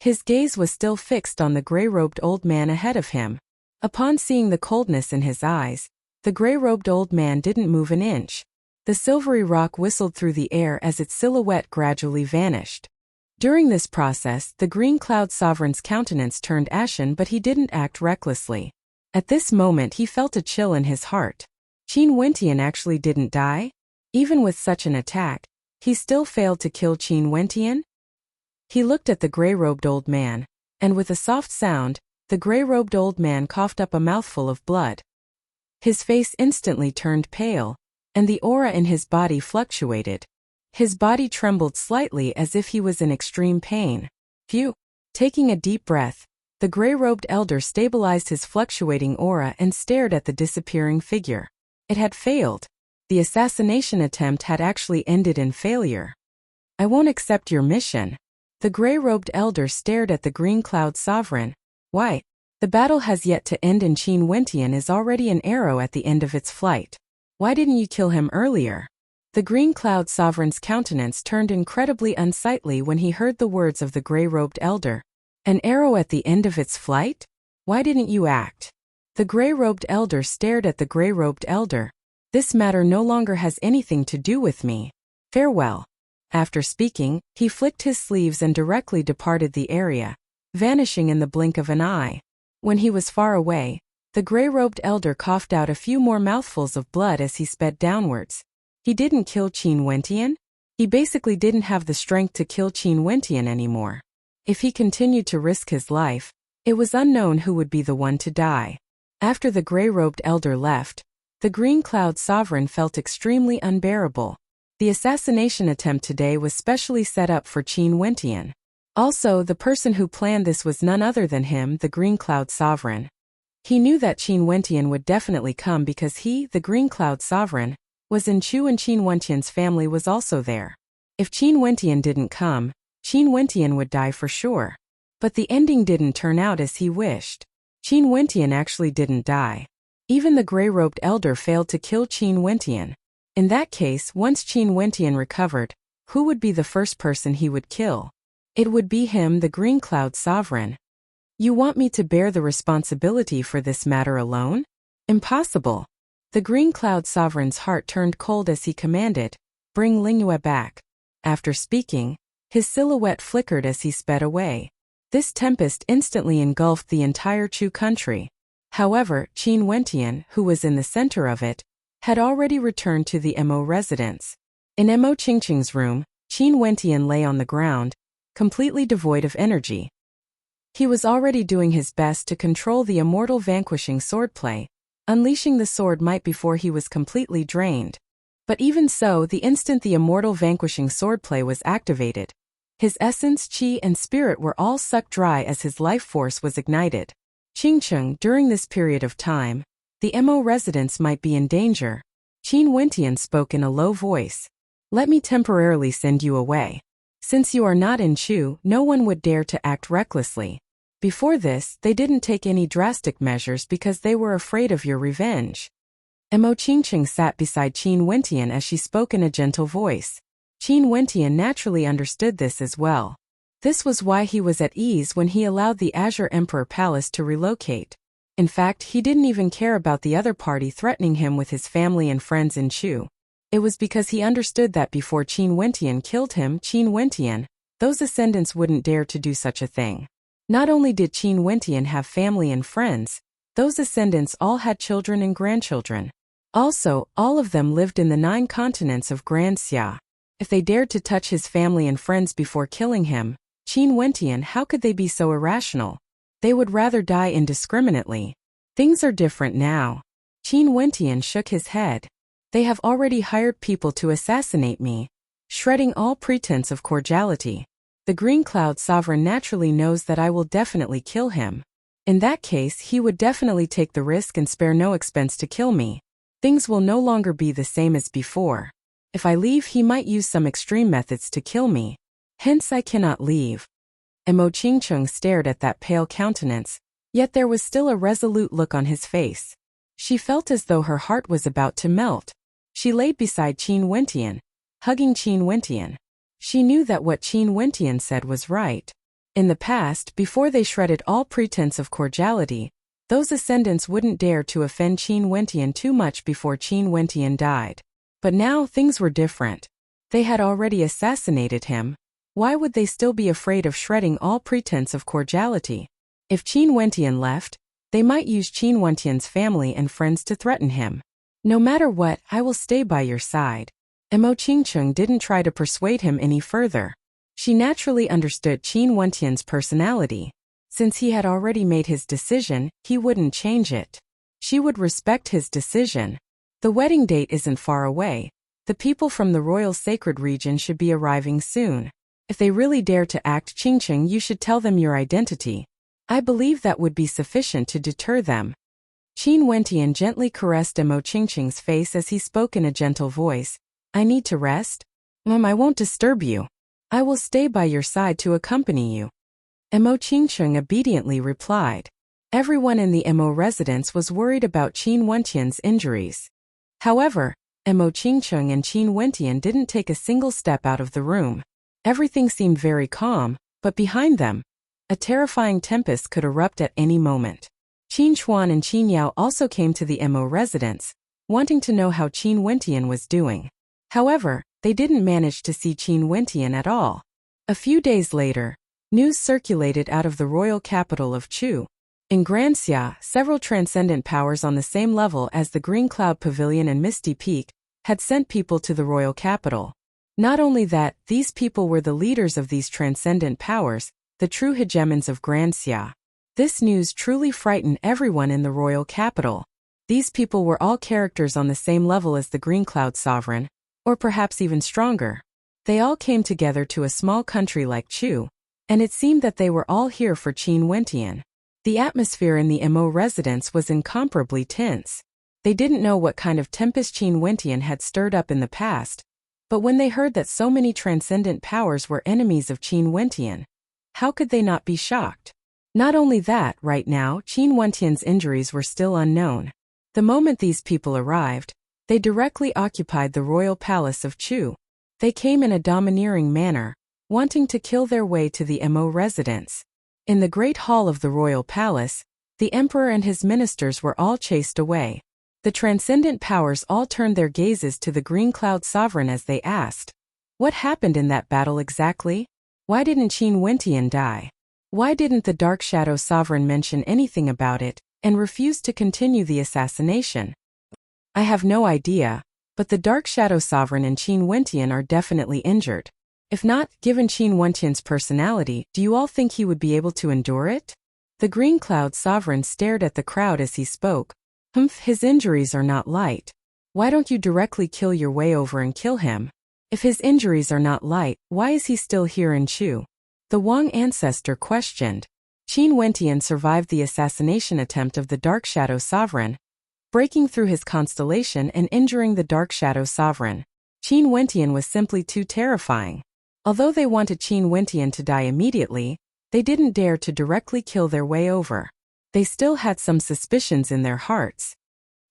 His gaze was still fixed on the gray-robed old man ahead of him. Upon seeing the coldness in his eyes, the gray-robed old man didn't move an inch. The silvery rock whistled through the air as its silhouette gradually vanished. During this process, the green cloud sovereign's countenance turned ashen, but he didn't act recklessly. At this moment he felt a chill in his heart. Qin Wentian actually didn't die? Even with such an attack, he still failed to kill Qin Wentian? He looked at the gray-robed old man, and with a soft sound, the gray-robed old man coughed up a mouthful of blood. His face instantly turned pale, and the aura in his body fluctuated. His body trembled slightly as if he was in extreme pain. Phew! Taking a deep breath, the gray-robed elder stabilized his fluctuating aura and stared at the disappearing figure. It had failed. The assassination attempt had actually ended in failure. I won't accept your mission. The gray-robed elder stared at the green cloud sovereign. Why? The battle has yet to end and Qin Wentian is already an arrow at the end of its flight. Why didn't you kill him earlier? The green cloud sovereign's countenance turned incredibly unsightly when he heard the words of the gray-robed elder. An arrow at the end of its flight? Why didn't you act? The gray-robed elder stared at the gray-robed elder. This matter no longer has anything to do with me. Farewell. After speaking, he flicked his sleeves and directly departed the area, vanishing in the blink of an eye. When he was far away, the gray-robed elder coughed out a few more mouthfuls of blood as he sped downwards. He didn't kill Qin Wentian? He basically didn't have the strength to kill Qin Wentian anymore. If he continued to risk his life, it was unknown who would be the one to die. After the gray-robed elder left, the Green Cloud Sovereign felt extremely unbearable. The assassination attempt today was specially set up for Qin Wentian. Also, the person who planned this was none other than him, the Green Cloud Sovereign. He knew that Qin Wentian would definitely come because he, the Green Cloud Sovereign, was in Chu and Qin Wentian's family was also there. If Qin Wentian didn't come, Qin Wentian would die for sure. But the ending didn't turn out as he wished. Qin Wentian actually didn't die. Even the gray-robed elder failed to kill Qin Wentian. In that case, once Qin Wentian recovered, who would be the first person he would kill? It would be him, the Green Cloud Sovereign. You want me to bear the responsibility for this matter alone? Impossible. The Green Cloud Sovereign's heart turned cold as he commanded, "Bring Lingyue back." After speaking, his silhouette flickered as he sped away. This tempest instantly engulfed the entire Chu country. However, Qin Wentian, who was in the center of it, had already returned to the Mo residence. In Mo Qingqing's room, Qin Wentian lay on the ground, completely devoid of energy. He was already doing his best to control the immortal vanquishing swordplay, unleashing the sword might before he was completely drained. But even so, the instant the immortal vanquishing swordplay was activated, his essence, qi, and spirit were all sucked dry as his life force was ignited. Qingcheng, during this period of time, the Mo residents might be in danger. Qin Wentian spoke in a low voice. "Let me temporarily send you away. Since you are not in Chu, no one would dare to act recklessly. Before this, they didn't take any drastic measures because they were afraid of your revenge." Mo Qingcheng sat beside Qin Wentian as she spoke in a gentle voice. Qin Wentian naturally understood this as well. This was why he was at ease when he allowed the Azure Emperor Palace to relocate. In fact, he didn't even care about the other party threatening him with his family and friends in Chu. It was because he understood that before Qin Wentian killed him, Qin Wentian, those ascendants wouldn't dare to do such a thing. Not only did Qin Wentian have family and friends, those ascendants all had children and grandchildren. Also, all of them lived in the 9 continents of Grand Xia. If they dared to touch his family and friends before killing him, Qin Wentian, how could they be so irrational? They would rather die indiscriminately. Things are different now. Qin Wentian shook his head. They have already hired people to assassinate me, shredding all pretense of cordiality. The Green Cloud Sovereign naturally knows that I will definitely kill him. In that case, he would definitely take the risk and spare no expense to kill me. Things will no longer be the same as before. If I leave, he might use some extreme methods to kill me. Hence I cannot leave. Mo Qingcheng stared at that pale countenance, yet there was still a resolute look on his face. She felt as though her heart was about to melt. She laid beside Qin Wentian, hugging Qin Wentian. She knew that what Qin Wentian said was right. In the past, before they shredded all pretense of cordiality, those ascendants wouldn't dare to offend Qin Wentian too much before Qin Wentian died. But now things were different. They had already assassinated him. Why would they still be afraid of shredding all pretense of cordiality? If Qin Wentian left, they might use Qin Wentian's family and friends to threaten him. No matter what, I will stay by your side. Mo Qingcheng didn't try to persuade him any further. She naturally understood Qin Wentian's personality. Since he had already made his decision, he wouldn't change it. She would respect his decision. The wedding date isn't far away. The people from the royal sacred region should be arriving soon. If they really dare to act, Qingcheng, you should tell them your identity. I believe that would be sufficient to deter them. Qin Wentian gently caressed Mo Qingcheng's face as he spoke in a gentle voice. I need to rest. I won't disturb you. I will stay by your side to accompany you. Mo Qingcheng obediently replied. Everyone in the Mo residence was worried about Qin Wentian's injuries. However, Mo Qingcheng and Qin Wentian didn't take a single step out of the room. Everything seemed very calm, but behind them, a terrifying tempest could erupt at any moment. Qin Chuan and Qin Yao also came to the Mo residence, wanting to know how Qin Wentian was doing. However, they didn't manage to see Qin Wentian at all. A few days later, news circulated out of the royal capital of Chu. In Grand Xia, several transcendent powers on the same level as the Green Cloud Pavilion and Misty Peak had sent people to the royal capital. Not only that, these people were the leaders of these transcendent powers, the true hegemons of Granxia. This news truly frightened everyone in the royal capital. These people were all characters on the same level as the Green Cloud Sovereign, or perhaps even stronger. They all came together to a small country like Chu, and it seemed that they were all here for Qin Wentian. The atmosphere in the Mo residence was incomparably tense. They didn't know what kind of tempest Qin Wentian had stirred up in the past, but when they heard that so many transcendent powers were enemies of Qin Wentian, how could they not be shocked? Not only that, right now, Qin Wentian's injuries were still unknown. The moment these people arrived, they directly occupied the royal palace of Chu. They came in a domineering manner, wanting to kill their way to the Mo residence. In the great hall of the royal palace, the emperor and his ministers were all chased away. The transcendent powers all turned their gazes to the Green Cloud Sovereign as they asked, "What happened in that battle exactly? Why didn't Qin Wentian die? Why didn't the Dark Shadow Sovereign mention anything about it, and refuse to continue the assassination?" "I have no idea, but the Dark Shadow Sovereign and Qin Wentian are definitely injured. If not, given Qin Wentian's personality, do you all think he would be able to endure it?" The Green Cloud Sovereign stared at the crowd as he spoke. His injuries are not light. Why don't you directly kill your way over and kill him? If his injuries are not light, why is he still here in Chu? The Wang ancestor questioned. Qin Wentian survived the assassination attempt of the Dark Shadow Sovereign, breaking through his constellation and injuring the Dark Shadow Sovereign. Qin Wentian was simply too terrifying. Although they wanted Qin Wentian to die immediately, they didn't dare to directly kill their way over. They still had some suspicions in their hearts.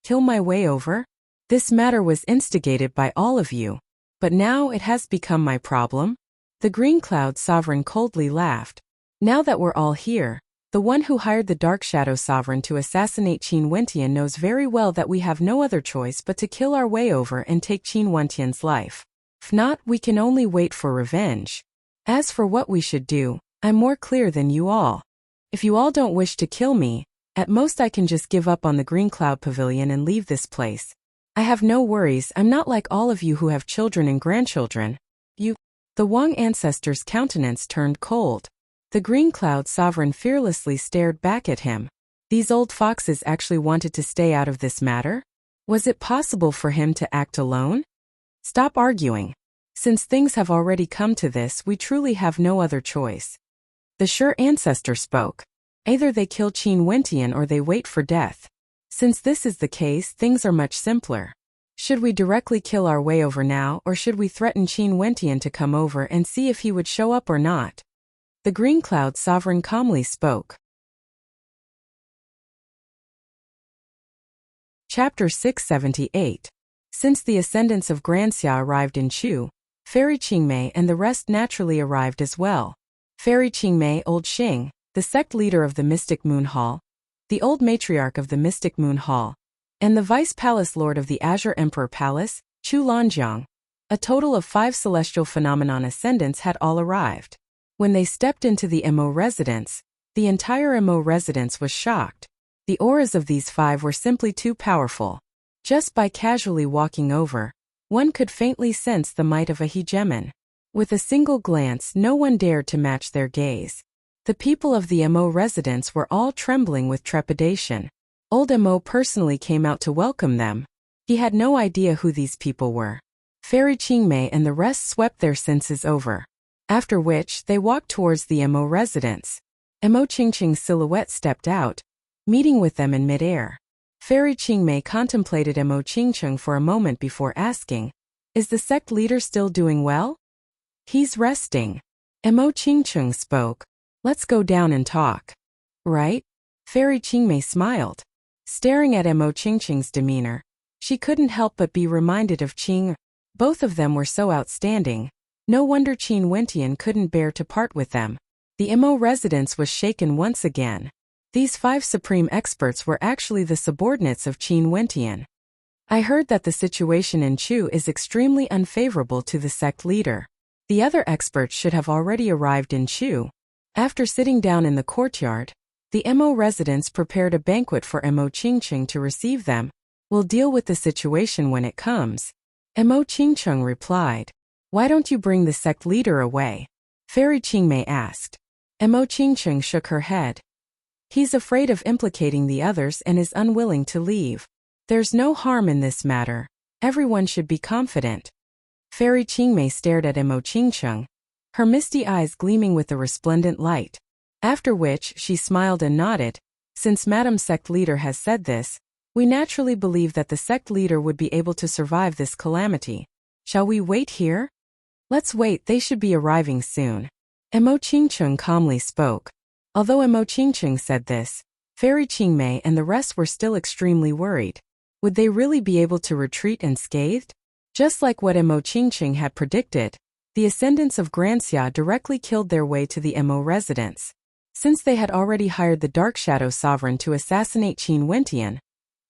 Kill my way over? This matter was instigated by all of you, but now it has become my problem? The Green Cloud Sovereign coldly laughed. Now that we're all here, the one who hired the Dark Shadow Sovereign to assassinate Qin Wentian knows very well that we have no other choice but to kill our way over and take Qin Wentian's life. If not, we can only wait for revenge. As for what we should do, I'm more clear than you all. If you all don't wish to kill me, at most I can just give up on the Green Cloud Pavilion and leave this place. I have no worries, I'm not like all of you who have children and grandchildren. The Wang ancestor's countenance turned cold. The Green Cloud Sovereign fearlessly stared back at him. These old foxes actually wanted to stay out of this matter? Was it possible for him to act alone? Stop arguing. Since things have already come to this, we truly have no other choice. The sure ancestor spoke. Either they kill Qin Wentian or they wait for death. Since this is the case, things are much simpler. Should we directly kill our way over now, or should we threaten Qin Wentian to come over and see if he would show up or not? The Green Cloud Sovereign calmly spoke. Chapter 678. Since the ascendants of Granxia arrived in Chu, Fairy Qingmei and the rest naturally arrived as well. Fairy Qingmei, Old Xing, the sect leader of the Mystic Moon Hall, the old matriarch of the Mystic Moon Hall, and the Vice Palace Lord of the Azure Emperor Palace, Chu Lanjiang. A total of 5 celestial phenomenon ascendants had all arrived. When they stepped into the Mo residence, the entire Mo residence was shocked. The auras of these 5 were simply too powerful. Just by casually walking over, one could faintly sense the might of a hegemon. With a single glance, no one dared to match their gaze. The people of the Mo residence were all trembling with trepidation. Old Mo personally came out to welcome them. He had no idea who these people were. Fairy Qingmei and the rest swept their senses over. After which, they walked towards the Mo residence. Mo Qingqing's silhouette stepped out, meeting with them in midair. Fairy Qingmei contemplated Mo Qingqing for a moment before asking, "Is the sect leader still doing well?" "He's resting." Mo Qingqing spoke. "Let's go down and talk." "Right?" Fairy Qingmei smiled. Staring at Mo Qingqing's demeanor, she couldn't help but be reminded of Qing. Both of them were so outstanding. No wonder Qin Wentian couldn't bear to part with them. The Mo residence was shaken once again. These 5 supreme experts were actually the subordinates of Qin Wentian. "I heard that the situation in Chu is extremely unfavorable to the sect leader. The other experts should have already arrived in Chu." After sitting down in the courtyard, the Mo residents prepared a banquet for Mo Qingqing to receive them. "We'll deal with the situation when it comes." Mo Qingqing replied. "Why don't you bring the sect leader away?" Fairy Qingmei asked. Emo Qingcheng shook her head. He's afraid of implicating the others and is unwilling to leave. There's no harm in this matter. Everyone should be confident. Fairy Qingmei stared at Emo Qingcheng, her misty eyes gleaming with the resplendent light. After which she smiled and nodded. Since Madam Sect Leader has said this, we naturally believe that the sect leader would be able to survive this calamity. Shall we wait here? Let's wait, they should be arriving soon. Emo Qingcheng calmly spoke. Although Emo Qingcheng said this, Fairy Qingmei and the rest were still extremely worried. Would they really be able to retreat unscathed? Just like what Emo Qingcheng had predicted, the ascendants of Granxia directly killed their way to the Emo residence. Since they had already hired the Dark Shadow Sovereign to assassinate Qin Wentian,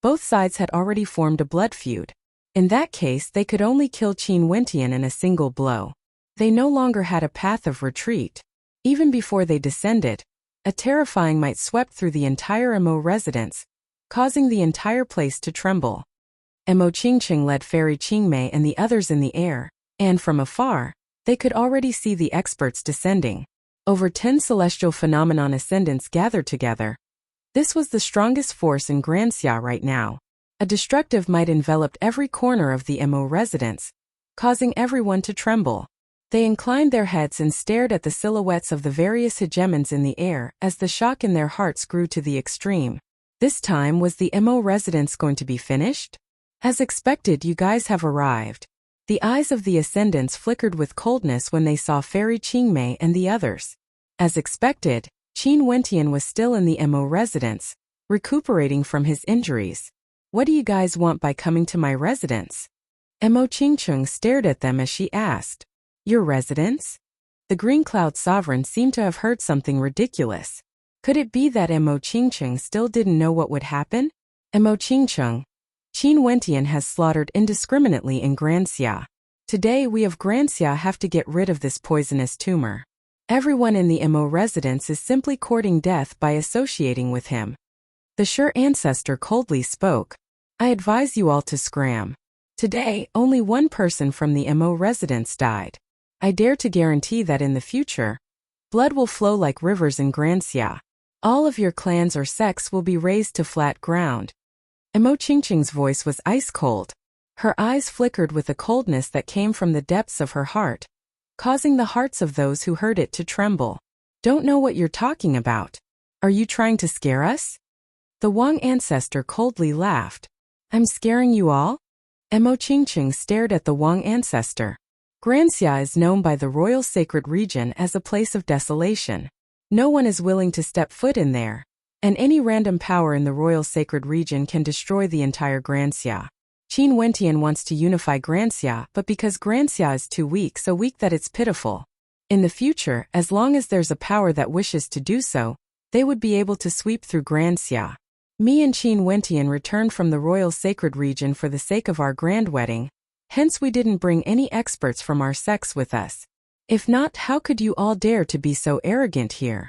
both sides had already formed a blood feud. In that case, they could only kill Qin Wentian in a single blow. They no longer had a path of retreat. Even before they descended, a terrifying might swept through the entire Emo residence, causing the entire place to tremble. Emo Qingcheng led Fairy Qingmei and the others in the air, and from afar, they could already see the experts descending. Over 10 celestial phenomenon ascendants gathered together. This was the strongest force in Granxia right now. A destructive might enveloped every corner of the Emo residence, causing everyone to tremble. They inclined their heads and stared at the silhouettes of the various hegemons in the air as the shock in their hearts grew to the extreme. This time, was the Emo residence going to be finished? As expected, you guys have arrived. The eyes of the ascendants flickered with coldness when they saw Fairy Qingmei and the others. As expected, Qin Wentian was still in the Emo residence, recuperating from his injuries. What do you guys want by coming to my residence? Emo Qingcheng stared at them as she asked. Your residence? The Green Cloud Sovereign seemed to have heard something ridiculous. Could it be that Emo Qingcheng still didn't know what would happen? Emo Qingcheng. Qin Wentian has slaughtered indiscriminately in Granxia. Today we of Granxia have to get rid of this poisonous tumor. Everyone in the Emo residence is simply courting death by associating with him. The sure ancestor coldly spoke. I advise you all to scram. Today, only one person from the Emo residence died. I dare to guarantee that in the future, blood will flow like rivers in Granxia. All of your clans or sects will be razed to flat ground. Emo Qingcheng's voice was ice cold. Her eyes flickered with a coldness that came from the depths of her heart, causing the hearts of those who heard it to tremble. Don't know what you're talking about. Are you trying to scare us? The Wang ancestor coldly laughed. I'm scaring you all? Emo Qingcheng stared at the Wang ancestor. Granxia is known by the royal sacred region as a place of desolation. No one is willing to step foot in there, and any random power in the royal sacred region can destroy the entire Granxia. Qin Wentian wants to unify Granxia, but because Granxia is too weak, so weak that it's pitiful. In the future, as long as there's a power that wishes to do so, they would be able to sweep through Granxia. Me and Qin Wentian returned from the royal sacred region for the sake of our grand wedding, hence we didn't bring any experts from our sects with us. If not, how could you all dare to be so arrogant here?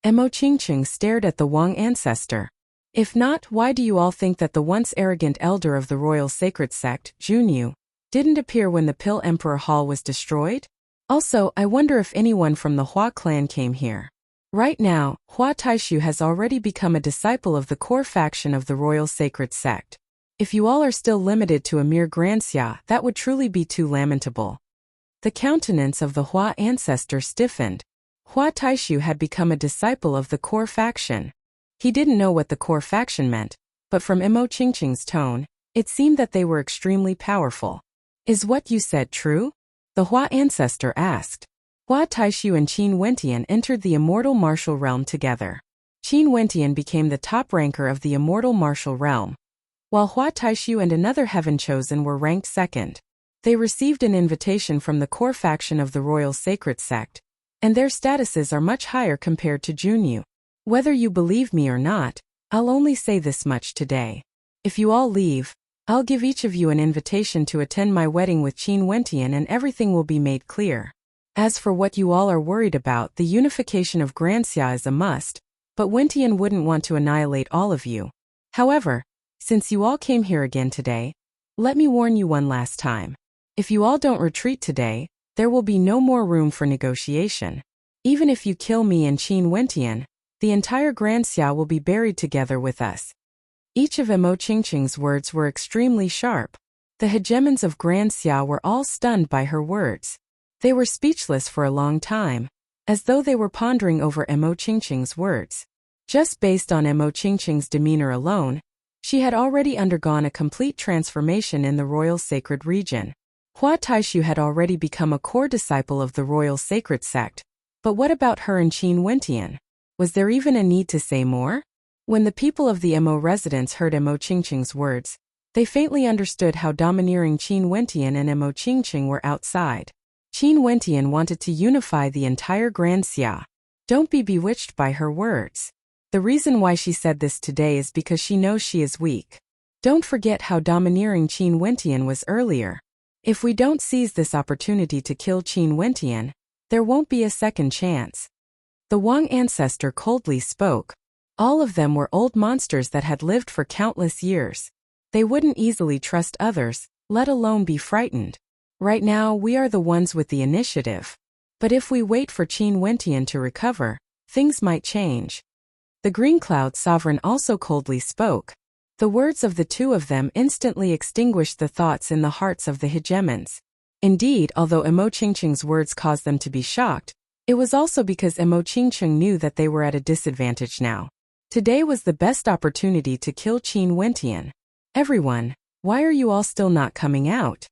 Emo Qingcheng stared at the Wang ancestor. If not, why do you all think that the once arrogant elder of the royal sacred sect, Junyu, didn't appear when the Pill Emperor Hall was destroyed? Also, I wonder if anyone from the Hua clan came here. Right now, Hua Taishu has already become a disciple of the core faction of the royal sacred sect. If you all are still limited to a mere Granxia, that would truly be too lamentable. The countenance of the Hua ancestor stiffened. Hua Taishu had become a disciple of the core faction. He didn't know what the core faction meant, but from Emo Qingcheng's tone, it seemed that they were extremely powerful. Is what you said true? The Hua ancestor asked. Hua Taishu and Qin Wentian entered the immortal martial realm together. Qin Wentian became the top ranker of the immortal martial realm, while Hua Taishu and another heaven chosen were ranked second. They received an invitation from the core faction of the royal sacred sect, and their statuses are much higher compared to Junyu. Whether you believe me or not, I'll only say this much today. If you all leave, I'll give each of you an invitation to attend my wedding with Qin Wentian and everything will be made clear. As for what you all are worried about, the unification of Granxia is a must, but Wentian wouldn't want to annihilate all of you. However, since you all came here again today, let me warn you one last time. If you all don't retreat today, there will be no more room for negotiation. Even if you kill me and Qin Wentian, the entire Grand Xia will be buried together with us. Each of Mo Qingqing's words were extremely sharp. The hegemons of Grand Xia were all stunned by her words. They were speechless for a long time, as though they were pondering over Mo Qingqing's words. Just based on Mo Qingqing's demeanor alone, she had already undergone a complete transformation in the royal sacred region. Hua Taishu had already become a core disciple of the royal sacred sect, but what about her and Qin Wentian? Was there even a need to say more? When the people of the Mo residence heard Mo Qingqing's words, they faintly understood how domineering Qin Wentian and Mo Qingqing were outside. Qin Wentian wanted to unify the entire Grand Xia. Don't be bewitched by her words. The reason why she said this today is because she knows she is weak. Don't forget how domineering Qin Wentian was earlier. If we don't seize this opportunity to kill Qin Wentian, there won't be a second chance. The Wang ancestor coldly spoke. All of them were old monsters that had lived for countless years. They wouldn't easily trust others, let alone be frightened. Right now we are the ones with the initiative. But if we wait for Qin Wentian to recover, things might change. The Green Cloud Sovereign also coldly spoke. The words of the two of them instantly extinguished the thoughts in the hearts of the hegemons. Indeed, although Mo Qingqing's words caused them to be shocked, it was also because Mo Qingqing knew that they were at a disadvantage now. Today was the best opportunity to kill Qin Wentian. Everyone, why are you all still not coming out?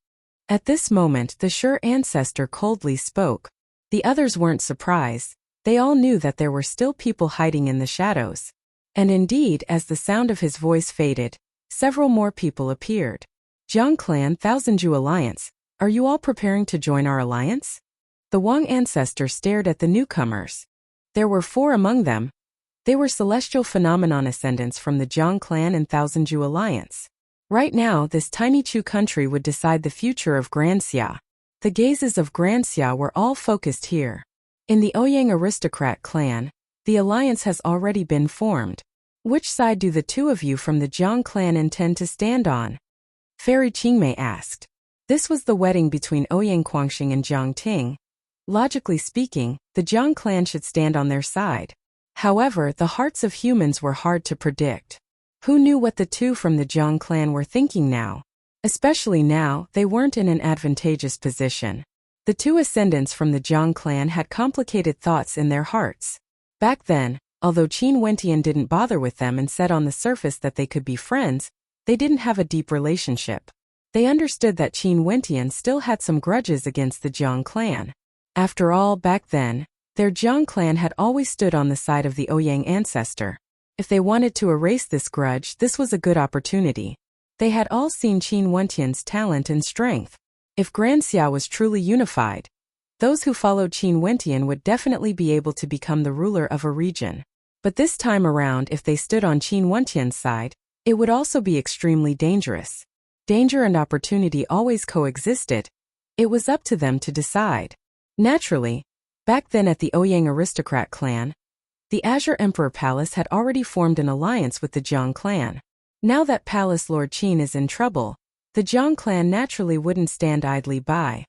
At this moment the Sure ancestor coldly spoke. The others weren't surprised. They all knew that there were still people hiding in the shadows. And indeed, as the sound of his voice faded, several more people appeared. Jiang Clan Thousand-Ju Alliance, are you all preparing to join our alliance? The Wang ancestor stared at the newcomers. There were 4 among them. They were celestial phenomenon ascendants from the Jiang Clan and Thousand-Ju Alliance. Right now, this tiny Chu country would decide the future of Grand Xia. The gazes of Grand Xia were all focused here. In the Ouyang aristocrat clan, the alliance has already been formed. Which side do the 2 of you from the Jiang clan intend to stand on? Fairy Qingmei asked. This was the wedding between Ouyang Guangxing and Jiang Ting. Logically speaking, the Jiang clan should stand on their side. However, the hearts of humans were hard to predict. Who knew what the 2 from the Jiang clan were thinking now? Especially now, they weren't in an advantageous position. The 2 ascendants from the Jiang clan had complicated thoughts in their hearts. Back then, although Qin Wentian didn't bother with them and said on the surface that they could be friends, they didn't have a deep relationship. They understood that Qin Wentian still had some grudges against the Jiang clan. After all, back then, their Jiang clan had always stood on the side of the Ouyang ancestor. If they wanted to erase this grudge, this was a good opportunity. They had all seen Qin Wentian's talent and strength. If Grand Xia was truly unified, those who followed Qin Wentian would definitely be able to become the ruler of a region. But this time around, if they stood on Qin Wentian's side, it would also be extremely dangerous. Danger and opportunity always coexisted. It was up to them to decide. Naturally, back then at the Ouyang aristocrat clan, the Azure Emperor Palace had already formed an alliance with the Jiang clan. Now that Palace Lord Qin is in trouble, the Jiang clan naturally wouldn't stand idly by.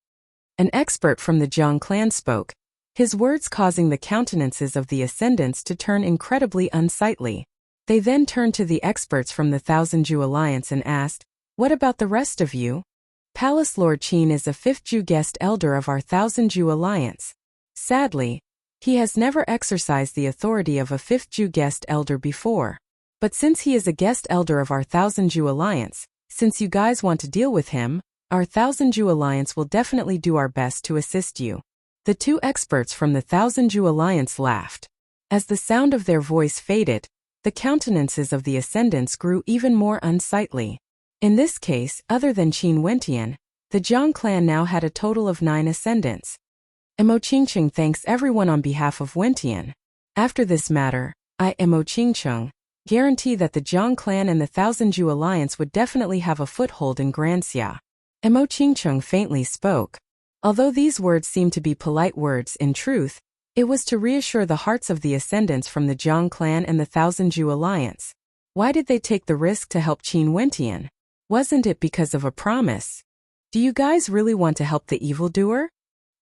An expert from the Jiang clan spoke, his words causing the countenances of the ascendants to turn incredibly unsightly. They then turned to the experts from the Thousand-Ju Alliance and asked, what about the rest of you? Palace Lord Qin is a 5th Ju guest elder of our Thousand-Ju Alliance. Sadly, he has never exercised the authority of a 5th Ju guest elder before. But since he is a guest elder of our Thousand-Ju Alliance, since you guys want to deal with him, our Thousand-Ju Alliance will definitely do our best to assist you. The 2 experts from the Thousand-Ju Alliance laughed. As the sound of their voice faded, the countenances of the ascendants grew even more unsightly. In this case, other than Qin Wentian, the Jiang clan now had a total of 9 ascendants. Mo Qingqing thanks everyone on behalf of Wentian. After this matter, I, Mo Qingqing, guarantee that the Jiang clan and the Thousand-Ju Alliance would definitely have a foothold in Grand Xia. Mo Qingqing faintly spoke. Although these words seemed to be polite words, in truth, it was to reassure the hearts of the ascendants from the Jiang clan and the Thousand-Ju Alliance. Why did they take the risk to help Qin Wentian? Wasn't it because of a promise? Do you guys really want to help the evildoer?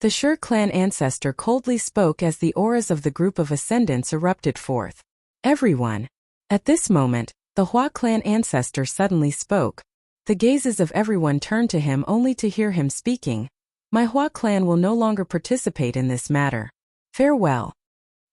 The Shur clan ancestor coldly spoke as the auras of the group of ascendants erupted forth. Everyone. At this moment, the Hua clan ancestor suddenly spoke. The gazes of everyone turned to him only to hear him speaking. My Hua clan will no longer participate in this matter. Farewell.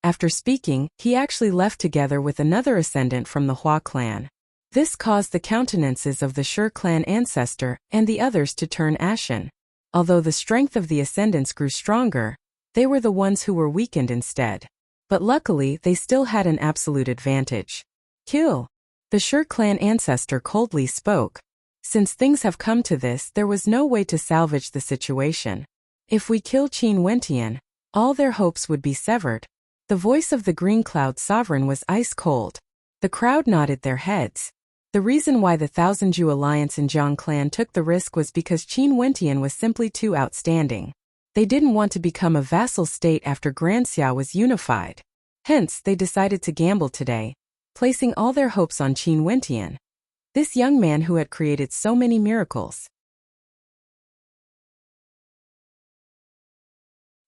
After speaking, he actually left together with another ascendant from the Hua clan. This caused the countenances of the Shur clan ancestor and the others to turn ashen. Although the strength of the ascendants grew stronger, they were the ones who were weakened instead. But luckily, they still had an absolute advantage. Kill. The Shur clan ancestor coldly spoke. Since things have come to this, there was no way to salvage the situation. If we kill Qin Wentian, all their hopes would be severed. The voice of the Green Cloud Sovereign was ice cold. The crowd nodded their heads. The reason why the Thousand Ju Alliance and Jiang clan took the risk was because Qin Wentian was simply too outstanding. They didn't want to become a vassal state after Granxia was unified. Hence, they decided to gamble today, placing all their hopes on Qin Wentian, this young man who had created so many miracles.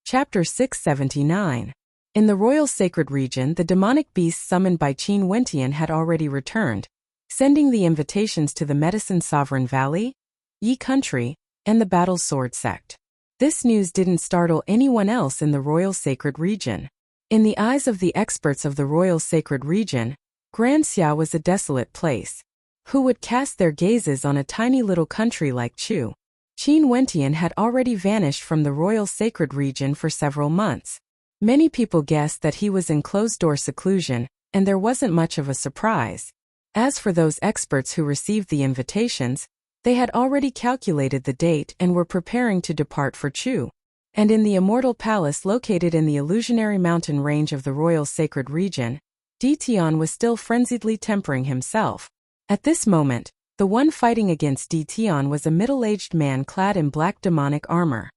Chapter 679. In the Royal Sacred Region, the demonic beasts summoned by Qin Wentian had already returned, sending the invitations to the Medicine Sovereign Valley, Yi Country, and the Battle Sword Sect. This news didn't startle anyone else in the Royal Sacred Region. In the eyes of the experts of the Royal Sacred Region, Granxia was a desolate place. Who would cast their gazes on a tiny little country like Chu? Qin Wentian had already vanished from the Royal Sacred Region for several months. Many people guessed that he was in closed-door seclusion, and there wasn't much of a surprise. As for those experts who received the invitations, they had already calculated the date and were preparing to depart for Chu. And in the Immortal Palace located in the illusionary mountain range of the Royal Sacred Region, Di Tian was still frenziedly tempering himself. At this moment, the one fighting against Di Tian was a middle-aged man clad in black demonic armor.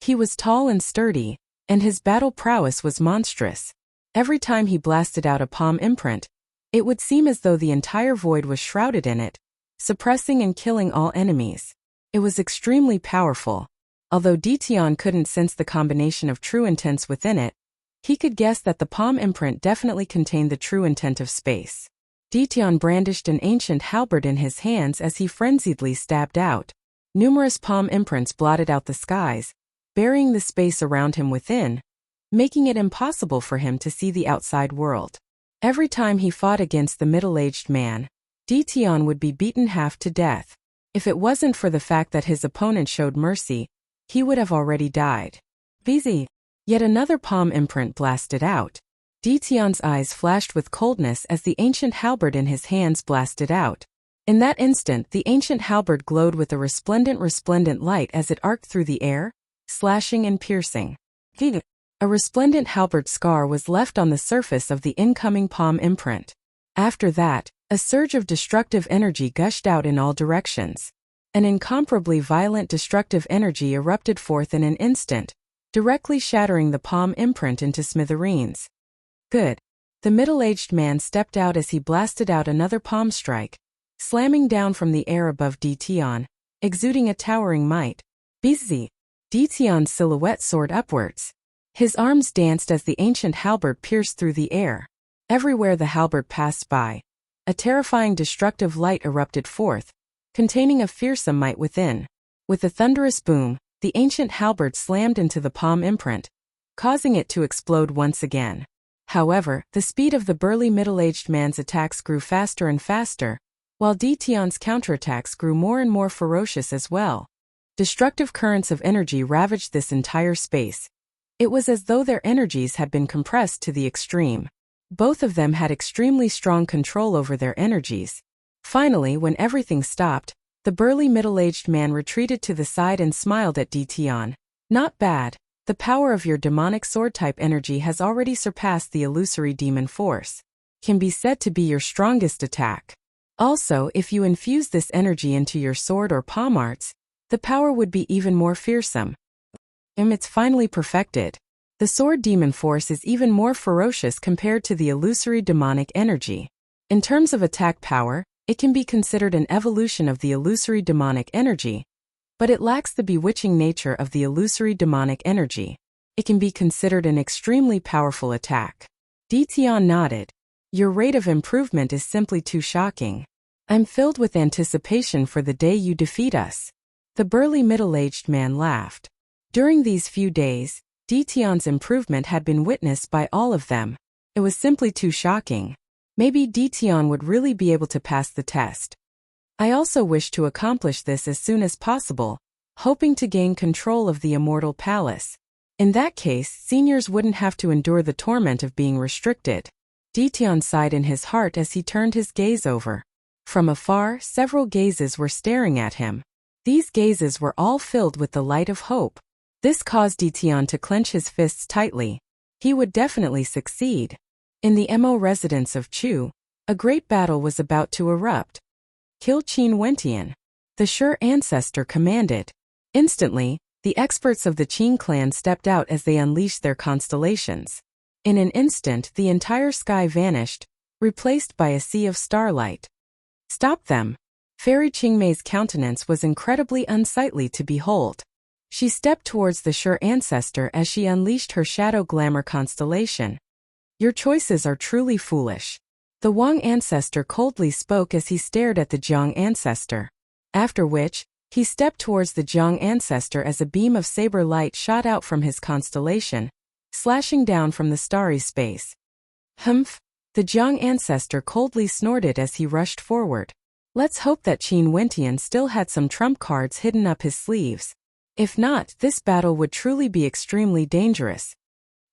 He was tall and sturdy, and his battle prowess was monstrous. Every time he blasted out a palm imprint, it would seem as though the entire void was shrouded in it, suppressing and killing all enemies. It was extremely powerful. Although Di Tian couldn't sense the combination of true intents within it, he could guess that the palm imprint definitely contained the true intent of space. Di Tian brandished an ancient halberd in his hands as he frenziedly stabbed out. Numerous palm imprints blotted out the skies, burying the space around him within, making it impossible for him to see the outside world. Every time he fought against the middle-aged man, Di Tian would be beaten half to death. If it wasn't for the fact that his opponent showed mercy, he would have already died. Busy. Yet another palm imprint blasted out. Di Tian's eyes flashed with coldness as the ancient halberd in his hands blasted out. In that instant, the ancient halberd glowed with a resplendent light as it arced through the air, slashing and piercing. A resplendent halberd scar was left on the surface of the incoming palm imprint. After that, a surge of destructive energy gushed out in all directions. An incomparably violent destructive energy erupted forth in an instant, directly shattering the palm imprint into smithereens. Good. The middle-aged man stepped out as he blasted out another palm strike, slamming down from the air above Di Tian, exuding a towering might. Busy. Di Tian's silhouette soared upwards. His arms danced as the ancient halberd pierced through the air. Everywhere the halberd passed by, a terrifying destructive light erupted forth, containing a fearsome might within. With a thunderous boom, the ancient halberd slammed into the palm imprint, causing it to explode once again. However, the speed of the burly middle-aged man's attacks grew faster and faster, while Di Tian's counterattacks grew more and more ferocious as well. Destructive currents of energy ravaged this entire space. It was as though their energies had been compressed to the extreme. Both of them had extremely strong control over their energies. Finally, when everything stopped, the burly middle-aged man retreated to the side and smiled at Di Tian. Not bad. The power of your demonic sword-type energy has already surpassed the illusory demon force. Can be said to be your strongest attack. Also, if you infuse this energy into your sword or palm arts, the power would be even more fearsome. It's finally perfected. The sword demon force is even more ferocious compared to the illusory demonic energy. In terms of attack power, it can be considered an evolution of the illusory demonic energy, but it lacks the bewitching nature of the illusory demonic energy. It can be considered an extremely powerful attack. Dition nodded. Your rate of improvement is simply too shocking. I'm filled with anticipation for the day you defeat us. The burly middle-aged man laughed. During these few days, Dition's improvement had been witnessed by all of them. It was simply too shocking. Maybe Dition would really be able to pass the test. I also wish to accomplish this as soon as possible, hoping to gain control of the Immortal Palace. In that case, seniors wouldn't have to endure the torment of being restricted. Dition sighed in his heart as he turned his gaze over. From afar, several gazes were staring at him. These gazes were all filled with the light of hope. This caused Dition to clench his fists tightly. He would definitely succeed. In the Mo residence of Chu, a great battle was about to erupt. Kill Qin Wentian. The Sure ancestor commanded. Instantly, the experts of the Qin clan stepped out as they unleashed their constellations. In an instant, the entire sky vanished, replaced by a sea of starlight. Stop them! Fairy Qingmei's countenance was incredibly unsightly to behold. She stepped towards the Sure ancestor as she unleashed her shadow glamour constellation. Your choices are truly foolish. The Wang ancestor coldly spoke as he stared at the Jiang ancestor. After which, he stepped towards the Jiang ancestor as a beam of saber light shot out from his constellation, slashing down from the starry space. Humph! The Jiang ancestor coldly snorted as he rushed forward. Let's hope that Qin Wentian still had some trump cards hidden up his sleeves. If not, this battle would truly be extremely dangerous.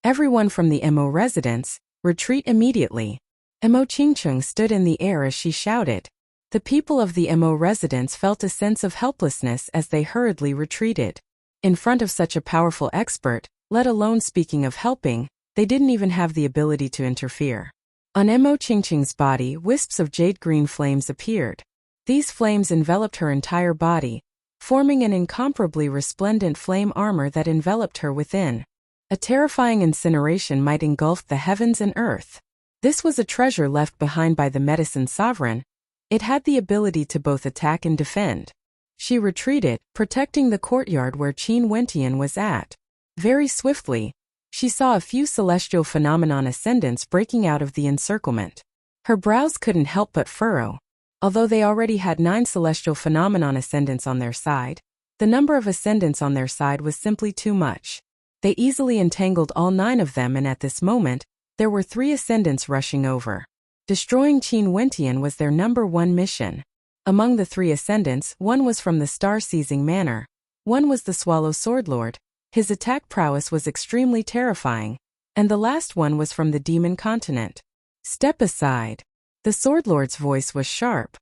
Everyone from the Mo residence, retreat immediately. Mo Qingcheng stood in the air as she shouted. The people of the Mo residence felt a sense of helplessness as they hurriedly retreated. In front of such a powerful expert, let alone speaking of helping, they didn't even have the ability to interfere. On Mo Qingcheng's body, wisps of jade-green flames appeared. These flames enveloped her entire body, forming an incomparably resplendent flame armor that enveloped her within. A terrifying incineration might engulf the heavens and earth. This was a treasure left behind by the medicine sovereign. It had the ability to both attack and defend. She retreated, protecting the courtyard where Qin Wentian was at. Very swiftly, she saw a few celestial phenomenon ascendants breaking out of the encirclement. Her brows couldn't help but furrow. Although they already had 9 celestial phenomenon ascendants on their side, the number of ascendants on their side was simply too much. They easily entangled all 9 of them, and at this moment, there were 3 ascendants rushing over. Destroying Qin Wentian was their number 1 mission. Among the 3 ascendants, one was from the Star-Seizing Manor. One was the Swallow Swordlord. His attack prowess was extremely terrifying. And the last one was from the Demon Continent. Step aside. The Swordlord's voice was sharp.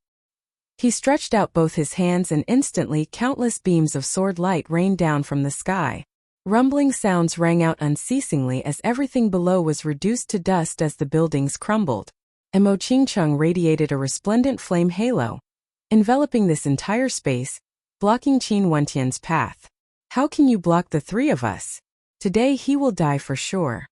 He stretched out both his hands and instantly countless beams of sword light rained down from the sky. Rumbling sounds rang out unceasingly as everything below was reduced to dust as the buildings crumbled. Mo Qingcheng radiated a resplendent flame halo, enveloping this entire space, blocking Qin Wentian's path. How can you block the 3 of us? Today he will die for sure.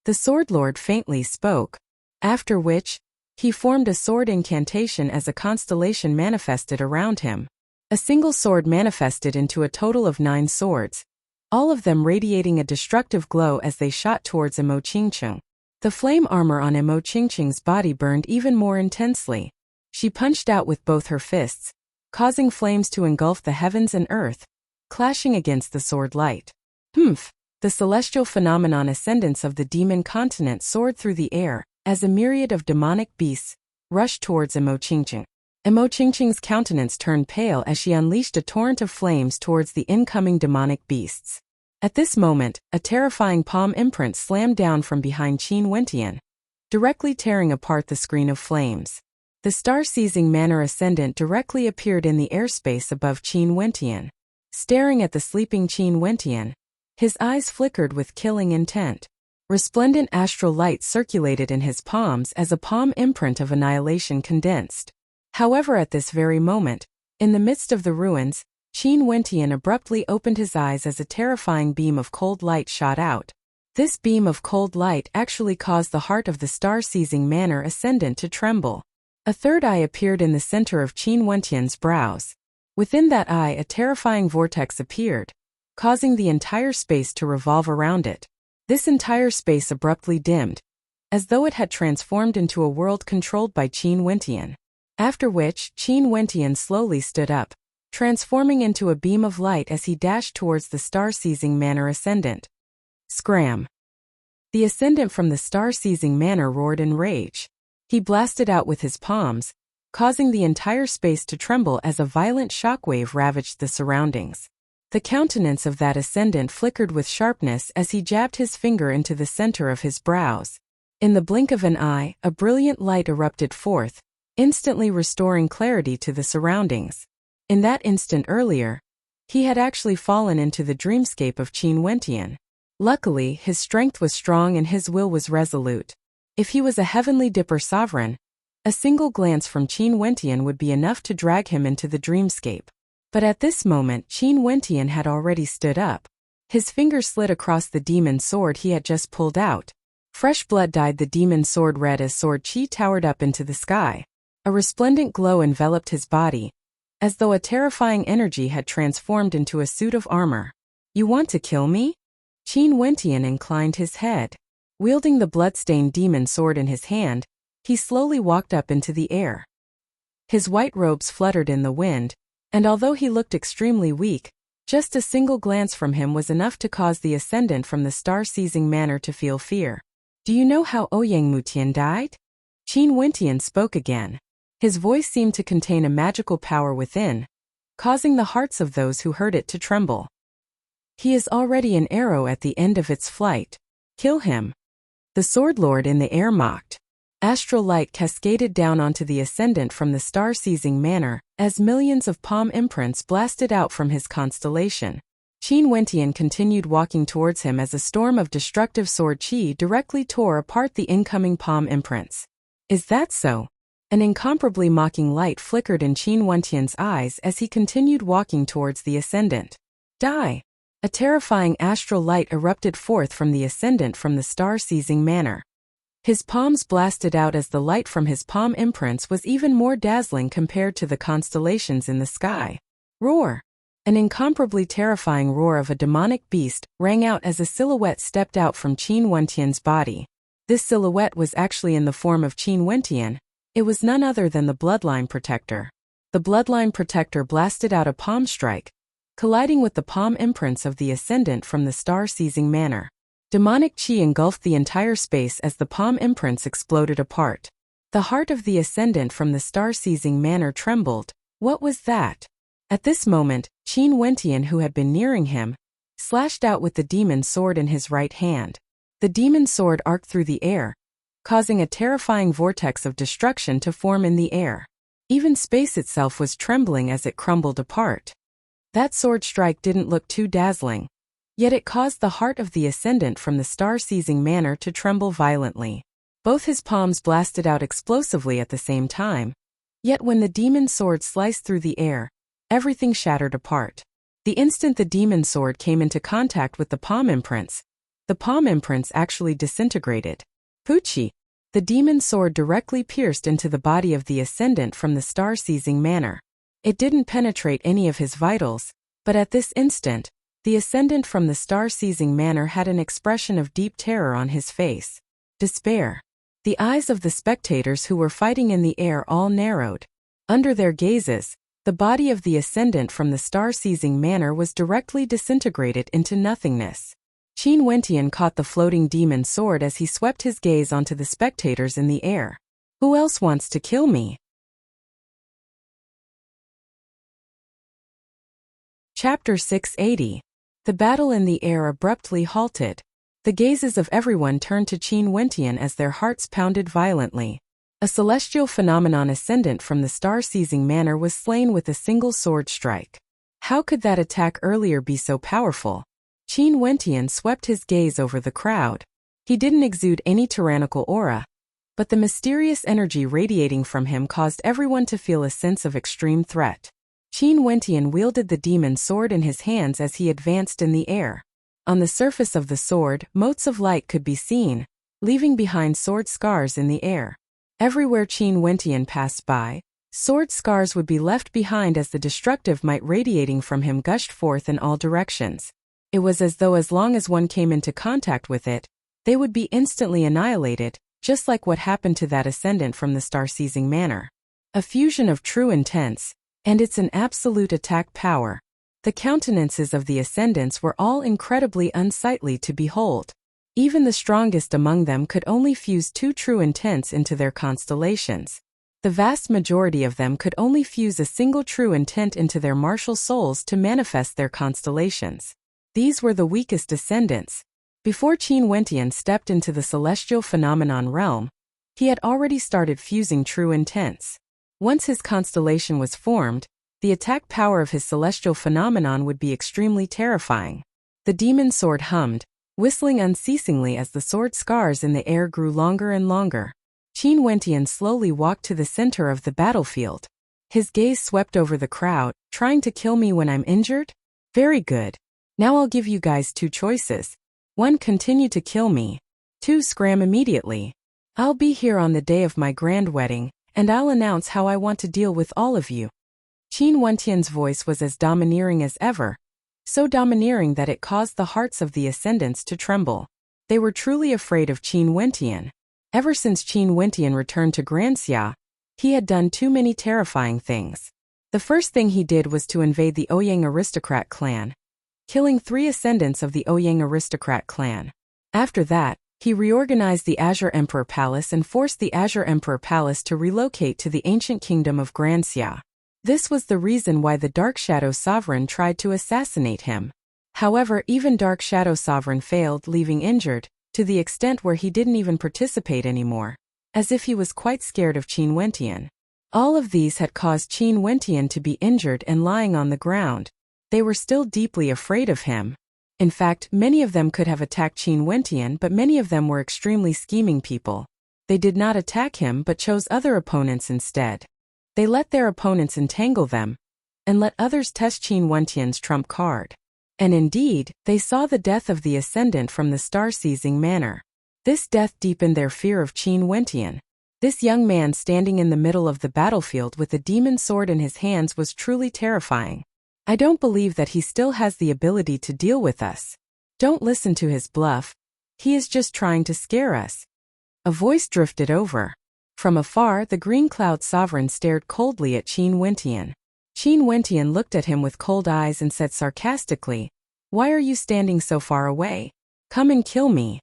The Swordlord faintly spoke, after which, he formed a sword incantation as a constellation manifested around him. A single sword manifested into a total of 9 swords, all of them radiating a destructive glow as they shot towards Mo Qingcheng. The flame armor on Mo Qingcheng's body burned even more intensely. She punched out with both her fists, causing flames to engulf the heavens and earth, clashing against the sword light. Humph! The celestial phenomenon ascendants of the Demon Continent soared through the air, as a myriad of demonic beasts rushed towards Mo Qingcheng. Mo Qingcheng's countenance turned pale as she unleashed a torrent of flames towards the incoming demonic beasts. At this moment, a terrifying palm imprint slammed down from behind Qin Wentian, directly tearing apart the screen of flames. The Star-Seizing Manor Ascendant directly appeared in the airspace above Qin Wentian. Staring at the sleeping Qin Wentian, his eyes flickered with killing intent. Resplendent astral light circulated in his palms as a palm imprint of annihilation condensed. However, at this very moment, in the midst of the ruins, Qin Wentian abruptly opened his eyes as a terrifying beam of cold light shot out. This beam of cold light actually caused the heart of the Star-Seizing Manor Ascendant to tremble. A third eye appeared in the center of Qin Wentian's brows. Within that eye, a terrifying vortex appeared, causing the entire space to revolve around it. This entire space abruptly dimmed, as though it had transformed into a world controlled by Qin Wentian. After which, Qin Wentian slowly stood up, transforming into a beam of light as he dashed towards the star-seizing manor ascendant. Scram! The ascendant from the star-seizing manor roared in rage. He blasted out with his palms, causing the entire space to tremble as a violent shockwave ravaged the surroundings. The countenance of that ascendant flickered with sharpness as he jabbed his finger into the center of his brows. In the blink of an eye, a brilliant light erupted forth, instantly restoring clarity to the surroundings. In that instant earlier, he had actually fallen into the dreamscape of Qin Wentian. Luckily, his strength was strong and his will was resolute. If he was a heavenly dipper sovereign, a single glance from Qin Wentian would be enough to drag him into the dreamscape. But at this moment, Qin Wentian had already stood up. His finger slid across the demon sword he had just pulled out. Fresh blood dyed the demon sword red as sword chi towered up into the sky. A resplendent glow enveloped his body, as though a terrifying energy had transformed into a suit of armor. "You want to kill me?" Qin Wentian inclined his head. Wielding the blood-stained demon sword in his hand, he slowly walked up into the air. His white robes fluttered in the wind, and although he looked extremely weak, just a single glance from him was enough to cause the ascendant from the star-seizing manor to feel fear. "Do you know how Ouyang Mutian died?" Qin Wentian spoke again. His voice seemed to contain a magical power within, causing the hearts of those who heard it to tremble. "He is already an arrow at the end of its flight. Kill him." The Sword Lord in the air mocked. Astral light cascaded down onto the ascendant from the star-seizing manor, as millions of palm imprints blasted out from his constellation. Qin Wentian continued walking towards him as a storm of destructive sword chi directly tore apart the incoming palm imprints. "Is that so?" An incomparably mocking light flickered in Qin Wentian's eyes as he continued walking towards the ascendant. "Die!" A terrifying astral light erupted forth from the ascendant from the star-seizing manor. His palms blasted out as the light from his palm imprints was even more dazzling compared to the constellations in the sky. Roar! An incomparably terrifying roar of a demonic beast rang out as a silhouette stepped out from Qin Wentian's body. This silhouette was actually in the form of Qin Wentian. It was none other than the Bloodline Protector. The Bloodline Protector blasted out a palm strike, colliding with the palm imprints of the ascendant from the star-seizing manor. Demonic chi engulfed the entire space as the palm imprints exploded apart. The heart of the ascendant from the star-seizing manor trembled. What was that? At this moment, Qin Wentian, who had been nearing him, slashed out with the demon sword in his right hand. The demon sword arced through the air, causing a terrifying vortex of destruction to form in the air. Even space itself was trembling as it crumbled apart. That sword strike didn't look too dazzling, yet it caused the heart of the ascendant from the star-seizing manor to tremble violently. Both his palms blasted out explosively at the same time, yet when the demon sword sliced through the air, everything shattered apart. The instant the demon sword came into contact with the palm imprints actually disintegrated. Pucci! The demon sword directly pierced into the body of the ascendant from the star-seizing manor. It didn't penetrate any of his vitals, but at this instant, the ascendant from the star-seizing manor had an expression of deep terror on his face. Despair. The eyes of the spectators who were fighting in the air all narrowed. Under their gazes, the body of the ascendant from the star-seizing manor was directly disintegrated into nothingness. Qin Wentian caught the floating demon sword as he swept his gaze onto the spectators in the air. "Who else wants to kill me?" Chapter 680. The battle in the air abruptly halted. The gazes of everyone turned to Qin Wentian as their hearts pounded violently. A celestial phenomenon ascendant from the star-seizing manor was slain with a single sword strike. How could that attack earlier be so powerful? Qin Wentian swept his gaze over the crowd. He didn't exude any tyrannical aura, but the mysterious energy radiating from him caused everyone to feel a sense of extreme threat. Qin Wentian wielded the demon sword in his hands as he advanced in the air. On the surface of the sword, motes of light could be seen, leaving behind sword scars in the air. Everywhere Qin Wentian passed by, Sword scars would be left behind as the destructive might radiating from him gushed forth in all directions. It was as though as long as one came into contact with it, they would be instantly annihilated, just like what happened to that ascendant from the star-seizing manor. A fusion of true intense, and it's an absolute attack power. The countenances of the ascendants were all incredibly unsightly to behold. Even the strongest among them could only fuse 2 true intents into their constellations. The vast majority of them could only fuse a single true intent into their martial souls to manifest their constellations. These were the weakest ascendants. Before Qin Wentian stepped into the celestial phenomenon realm, he had already started fusing true intents. Once his constellation was formed, the attack power of his celestial phenomenon would be extremely terrifying. The demon sword hummed, whistling unceasingly as the sword scars in the air grew longer and longer. Qin Wentian slowly walked to the center of the battlefield. His gaze swept over the crowd. Trying to kill me when I'm injured? Very good. Now I'll give you guys 2 choices. 1. Continue to kill me. 2. Scram immediately. I'll be here on the day of my grand wedding, and I'll announce how I want to deal with all of you. Qin Wentian's voice was as domineering as ever, so domineering that it caused the hearts of the ascendants to tremble. They were truly afraid of Qin Wentian. Ever since Qin Wentian returned to Granxia, he had done too many terrifying things. The first thing he did was to invade the Ouyang aristocrat clan, killing 3 ascendants of the Ouyang aristocrat clan. After that, he reorganized the Azure Emperor Palace and forced the Azure Emperor Palace to relocate to the ancient kingdom of Granxia. This was the reason why the Dark Shadow Sovereign tried to assassinate him. However, even Dark Shadow Sovereign failed, leaving injured, to the extent where he didn't even participate anymore, as if he was quite scared of Qin Wentian. All of these had caused Qin Wentian to be injured and lying on the ground. They were still deeply afraid of him. In fact, many of them could have attacked Qin Wentian, but many of them were extremely scheming people. They did not attack him but chose other opponents instead. They let their opponents entangle them, and let others test Qin Wentian's trump card. And indeed, they saw the death of the ascendant from the star-seizing manor. This death deepened their fear of Qin Wentian. This young man standing in the middle of the battlefield with a demon sword in his hands was truly terrifying. I don't believe that he still has the ability to deal with us. Don't listen to his bluff. He is just trying to scare us. A voice drifted over. From afar, the Green Cloud Sovereign stared coldly at Qin Wentian. Qin Wentian looked at him with cold eyes and said sarcastically, "Why are you standing so far away? Come and kill me."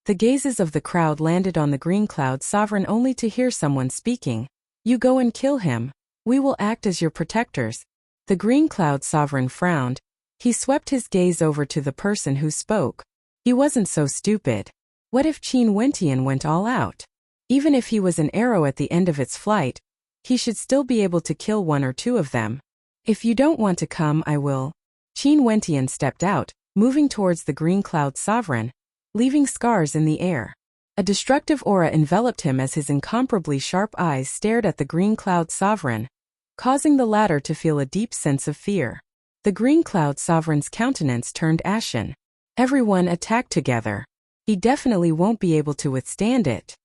The gazes of the crowd landed on the Green Cloud Sovereign only to hear someone speaking. "You go and kill him. We will act as your protectors." The Green Cloud Sovereign frowned. He swept his gaze over to the person who spoke. He wasn't so stupid. What if Qin Wentian went all out? Even if he was an arrow at the end of its flight, he should still be able to kill 1 or 2 of them. "If you don't want to come, I will." Qin Wentian stepped out, moving towards the Green Cloud Sovereign, leaving scars in the air. A destructive aura enveloped him as his incomparably sharp eyes stared at the Green Cloud Sovereign, causing the latter to feel a deep sense of fear. The Green Cloud Sovereign's countenance turned ashen. Everyone attacked together. He definitely won't be able to withstand it.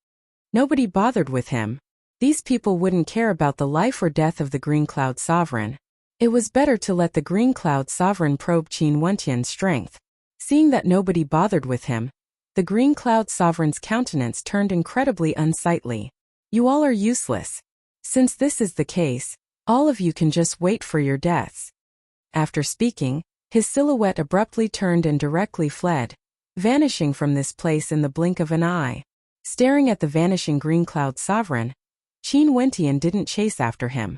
Nobody bothered with him. These people wouldn't care about the life or death of the Green Cloud Sovereign. It was better to let the Green Cloud Sovereign probe Qin Wentian's strength. Seeing that nobody bothered with him, the Green Cloud Sovereign's countenance turned incredibly unsightly. "You all are useless. Since this is the case, all of you can just wait for your deaths." After speaking, his silhouette abruptly turned and directly fled, vanishing from this place in the blink of an eye. Staring at the vanishing Green Cloud Sovereign, Qin Wentian didn't chase after him.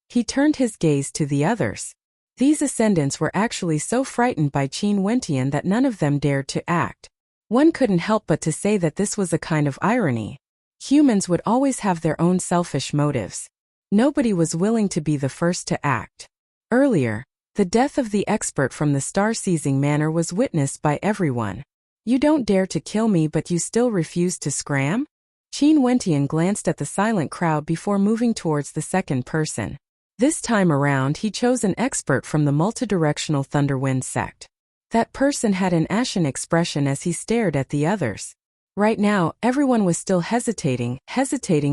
He turned his gaze to the others. These ascendants were actually so frightened by Qin Wentian that none of them dared to act. One couldn't help but to say that this was a kind of irony. Humans would always have their own selfish motives. Nobody was willing to be the first to act. Earlier, the death of the expert from the star-seizing manor was witnessed by everyone. "You don't dare to kill me, but you still refuse to scram?" Qin Wentian glanced at the silent crowd before moving towards the second person. This time around, he chose an expert from the multidirectional Thunderwind sect. That person had an ashen expression as he stared at the others. Right now, everyone was still hesitating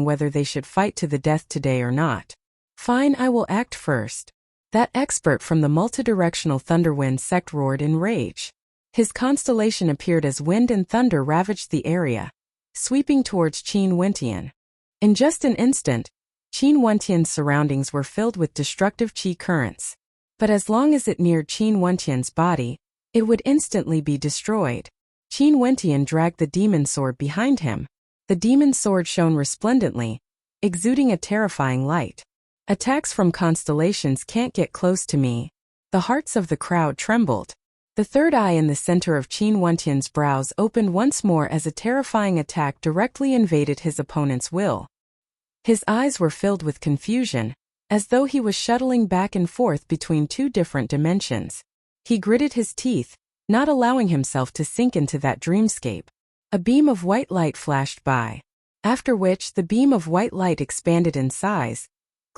whether they should fight to the death today or not. Fine, I will act first. That expert from the multidirectional thunderwind sect roared in rage. His constellation appeared as wind and thunder ravaged the area, sweeping towards Qin Wentian. In just an instant, Qin Wentian's surroundings were filled with destructive qi currents. But as long as it neared Qin Wentian's body, it would instantly be destroyed. Qin Wentian dragged the demon sword behind him. The demon sword shone resplendently, exuding a terrifying light. Attacks from constellations can't get close to me. The hearts of the crowd trembled. The third eye in the center of Qin Wentian's brows opened once more as a terrifying attack directly invaded his opponent's will. His eyes were filled with confusion, as though he was shuttling back and forth between two different dimensions. He gritted his teeth, not allowing himself to sink into that dreamscape. A beam of white light flashed by, after which the beam of white light expanded in size,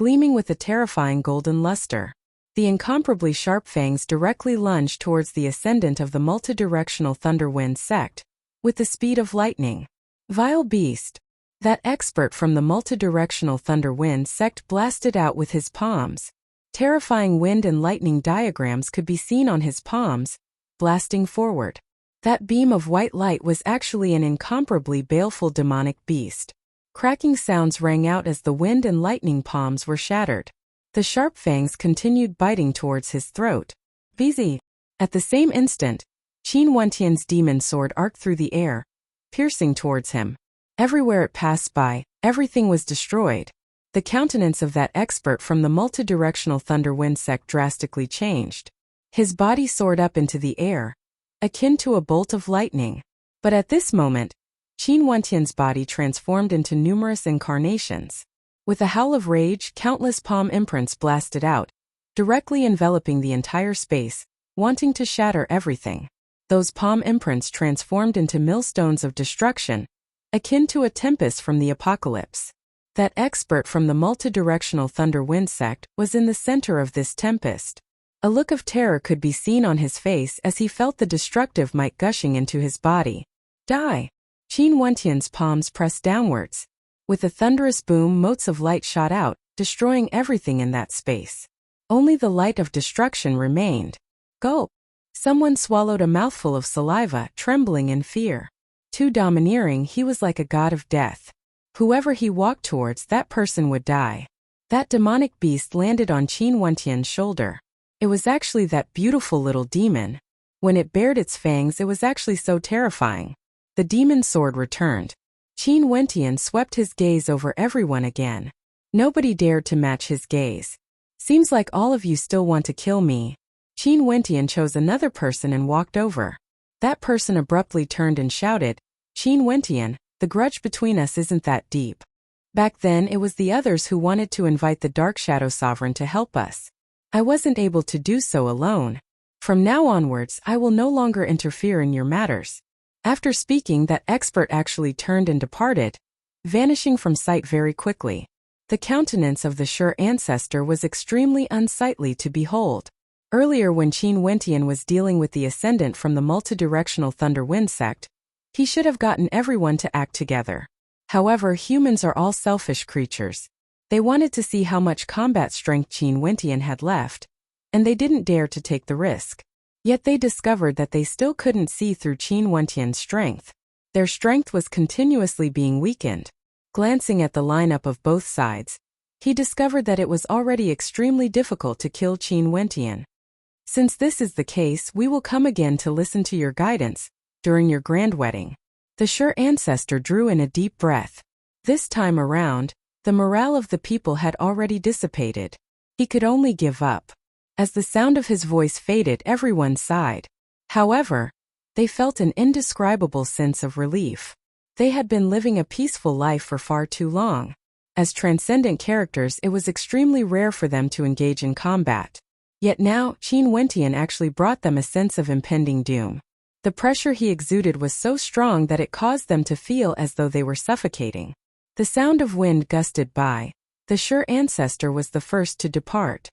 gleaming with a terrifying golden luster. The incomparably sharp fangs directly lunged towards the ascendant of the multidirectional thunderwind sect, with the speed of lightning. Vile beast! That expert from the multidirectional thunderwind sect blasted out with his palms. Terrifying wind and lightning diagrams could be seen on his palms, blasting forward. That beam of white light was actually an incomparably baleful demonic beast. Cracking sounds rang out as the wind and lightning palms were shattered. The sharp fangs continued biting towards his throat. Busy. At the same instant, Qin Wentian's demon sword arced through the air, piercing towards him. Everywhere it passed by, everything was destroyed. The countenance of that expert from the multidirectional thunderwind sect drastically changed. His body soared up into the air, akin to a bolt of lightning. But at this moment, Qin Wentian's body transformed into numerous incarnations. With a howl of rage, countless palm imprints blasted out, directly enveloping the entire space, wanting to shatter everything. Those palm imprints transformed into millstones of destruction, akin to a tempest from the apocalypse. That expert from the multidirectional thunderwind sect was in the center of this tempest. A look of terror could be seen on his face as he felt the destructive might gushing into his body. Die! Qin Wentian's palms pressed downwards. With a thunderous boom, motes of light shot out, destroying everything in that space. Only the light of destruction remained. Gulp! Someone swallowed a mouthful of saliva, trembling in fear. Too domineering, he was like a god of death. Whoever he walked towards, that person would die. That demonic beast landed on Qin Wentian's shoulder. It was actually that beautiful little demon. When it bared its fangs, it was actually so terrifying. The demon sword returned. Qin Wentian swept his gaze over everyone again. Nobody dared to match his gaze. Seems like all of you still want to kill me. Qin Wentian chose another person and walked over. That person abruptly turned and shouted, Qin Wentian, the grudge between us isn't that deep. Back then it was the others who wanted to invite the Dark Shadow Sovereign to help us. I wasn't able to do so alone. From now onwards, I will no longer interfere in your matters. After speaking, that expert actually turned and departed, vanishing from sight very quickly. The countenance of the sure ancestor was extremely unsightly to behold. Earlier, when Qin Wentian was dealing with the ascendant from the multidirectional thunderwind sect, he should have gotten everyone to act together. However, humans are all selfish creatures. They wanted to see how much combat strength Qin Wentian had left, and they didn't dare to take the risk. Yet they discovered that they still couldn't see through Qin Wentian's strength. Their strength was continuously being weakened. Glancing at the lineup of both sides, he discovered that it was already extremely difficult to kill Qin Wentian. Since this is the case, we will come again to listen to your guidance during your grand wedding. The sure ancestor drew in a deep breath. This time around, the morale of the people had already dissipated. He could only give up. As the sound of his voice faded, everyone sighed. However, they felt an indescribable sense of relief. They had been living a peaceful life for far too long. As transcendent characters, it was extremely rare for them to engage in combat. Yet now, Qin Wentian actually brought them a sense of impending doom. The pressure he exuded was so strong that it caused them to feel as though they were suffocating. The sound of wind gusted by. The sure ancestor was the first to depart.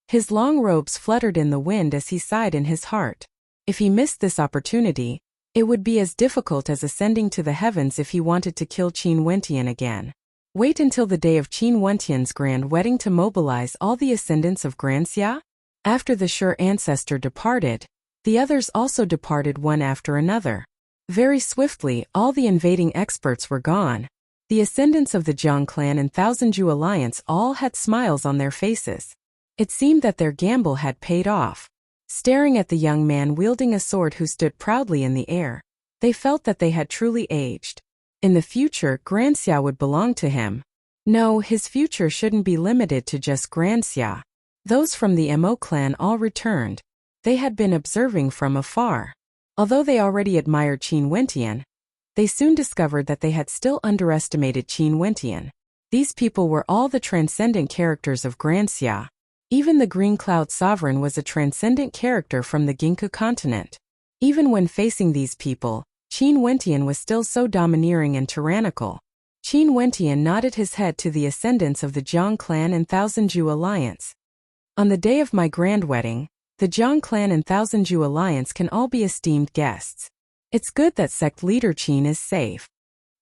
His long robes fluttered in the wind as he sighed in his heart. If he missed this opportunity, it would be as difficult as ascending to the heavens if he wanted to kill Qin Wentian again. Wait until the day of Qin Wentian's grand wedding to mobilize all the ascendants of Granxia? After the Sure ancestor departed, the others also departed one after another. Very swiftly, all the invading experts were gone. The ascendants of the Jiang clan and Thousand-Ju alliance all had smiles on their faces. It seemed that their gamble had paid off. Staring at the young man wielding a sword who stood proudly in the air, they felt that they had truly aged. In the future, Granxia would belong to him. No, his future shouldn't be limited to just Granxia. Those from the Mo clan all returned. They had been observing from afar. Although they already admired Qin Wentian, they soon discovered that they had still underestimated Qin Wentian. These people were all the transcendent characters of Granxia. Even the Green Cloud Sovereign was a transcendent character from the Ginkgo continent. Even when facing these people, Qin Wentian was still so domineering and tyrannical. Qin Wentian nodded his head to the ascendants of the Jiang clan and Thousand-Ju alliance. On the day of my grand wedding, the Jiang clan and Thousand-Ju alliance can all be esteemed guests. It's good that sect leader Qin is safe.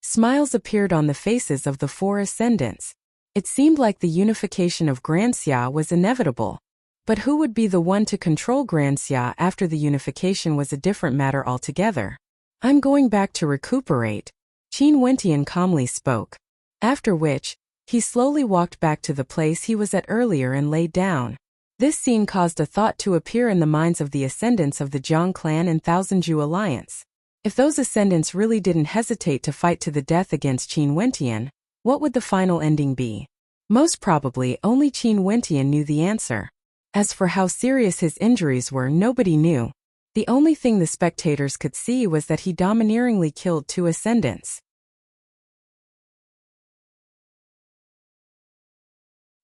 Smiles appeared on the faces of the four ascendants. It seemed like the unification of Granxia was inevitable. But who would be the one to control Granxia after the unification was a different matter altogether. I'm going back to recuperate, Qin Wentian calmly spoke. After which, he slowly walked back to the place he was at earlier and laid down. This scene caused a thought to appear in the minds of the ascendants of the Jiang clan and Thousand-Ju alliance. If those ascendants really didn't hesitate to fight to the death against Qin Wentian, what would the final ending be? Most probably only Qin Wentian knew the answer. As for how serious his injuries were, nobody knew. The only thing the spectators could see was that he domineeringly killed two ascendants.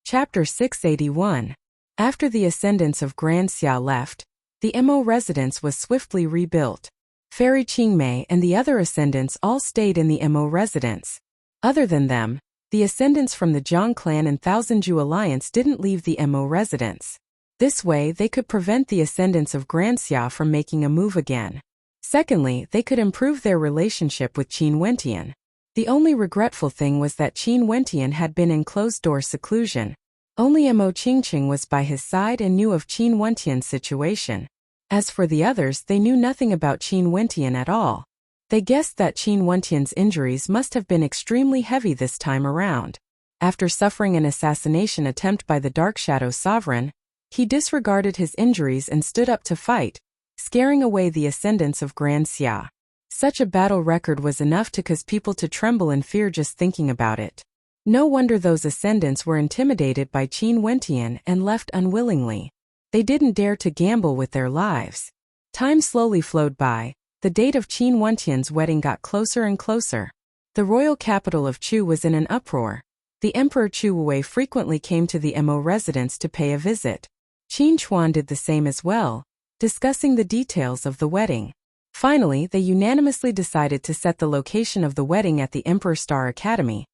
Chapter 681. After the ascendants of Granxia left, the Mo residence was swiftly rebuilt. Fairy Qingmei and the other ascendants all stayed in the Mo residence. Other than them, the ascendants from the Jiang clan and Thousand-Ju alliance didn't leave the Mo residence. This way they could prevent the ascendants of Granxia from making a move again. Secondly, they could improve their relationship with Qin Wentian. The only regretful thing was that Qin Wentian had been in closed-door seclusion. Only Mo Qingqing was by his side and knew of Qin Wentian's situation. As for the others, they knew nothing about Qin Wentian at all. They guessed that Qin Wentian's injuries must have been extremely heavy this time around. After suffering an assassination attempt by the Dark Shadow Sovereign, he disregarded his injuries and stood up to fight, scaring away the ascendants of Granxia. Such a battle record was enough to cause people to tremble in fear just thinking about it. No wonder those ascendants were intimidated by Qin Wentian and left unwillingly. They didn't dare to gamble with their lives. Time slowly flowed by. The date of Qin Wentian's wedding got closer and closer. The royal capital of Chu was in an uproar. The Emperor Chu Wei frequently came to the Mo residence to pay a visit. Qin Chuan did the same as well, discussing the details of the wedding. Finally, they unanimously decided to set the location of the wedding at the Emperor Star Academy,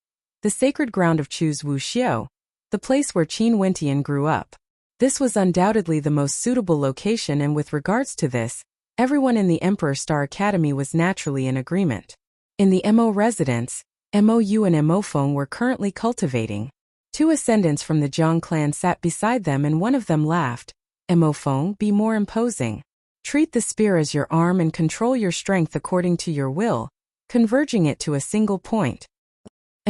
the sacred ground of Chu's Wuxiu, the place where Qin Wentian grew up. This was undoubtedly the most suitable location, and with regards to this, everyone in the Emperor Star Academy was naturally in agreement. In the Mo residence, Mo Yu and Mo Feng were currently cultivating. Two ascendants from the Jiang clan sat beside them and one of them laughed. Mo Feng, be more imposing. Treat the spear as your arm and control your strength according to your will, converging it to a single point.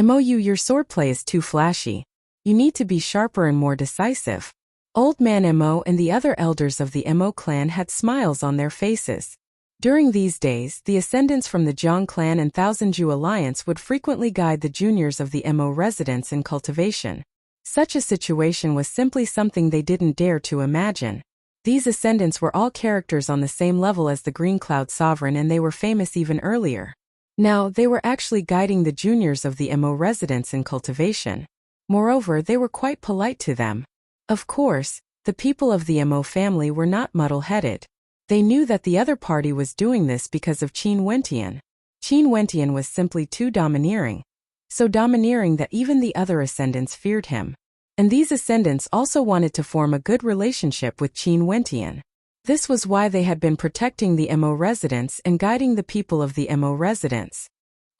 Mo Yu, your swordplay is too flashy. You need to be sharper and more decisive. Old Man Mo and the other elders of the Mo clan had smiles on their faces. During these days, the ascendants from the Jiang clan and Thousand-Ju alliance would frequently guide the juniors of the Mo residence in cultivation. Such a situation was simply something they didn't dare to imagine. These ascendants were all characters on the same level as the Green Cloud Sovereign, and they were famous even earlier. Now, they were actually guiding the juniors of the Mo residence in cultivation. Moreover, they were quite polite to them. Of course, the people of the Mo family were not muddle-headed. They knew that the other party was doing this because of Qin Wentian. Qin Wentian was simply too domineering. So domineering that even the other ascendants feared him. And these ascendants also wanted to form a good relationship with Qin Wentian. This was why they had been protecting the Mo residence and guiding the people of the Mo residence.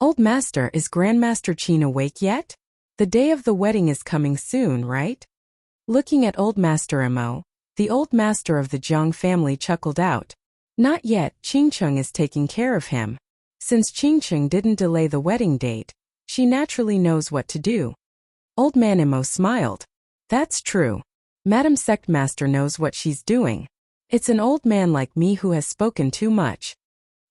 Old Master, is Grandmaster Qin awake yet? The day of the wedding is coming soon, right? Looking at Old Master Mo, the old master of the Jiang family chuckled out. Not yet, Qingcheng is taking care of him. Since Qingcheng didn't delay the wedding date, she naturally knows what to do. Old Man Mo smiled. That's true. Madam Sectmaster knows what she's doing. It's an old man like me who has spoken too much.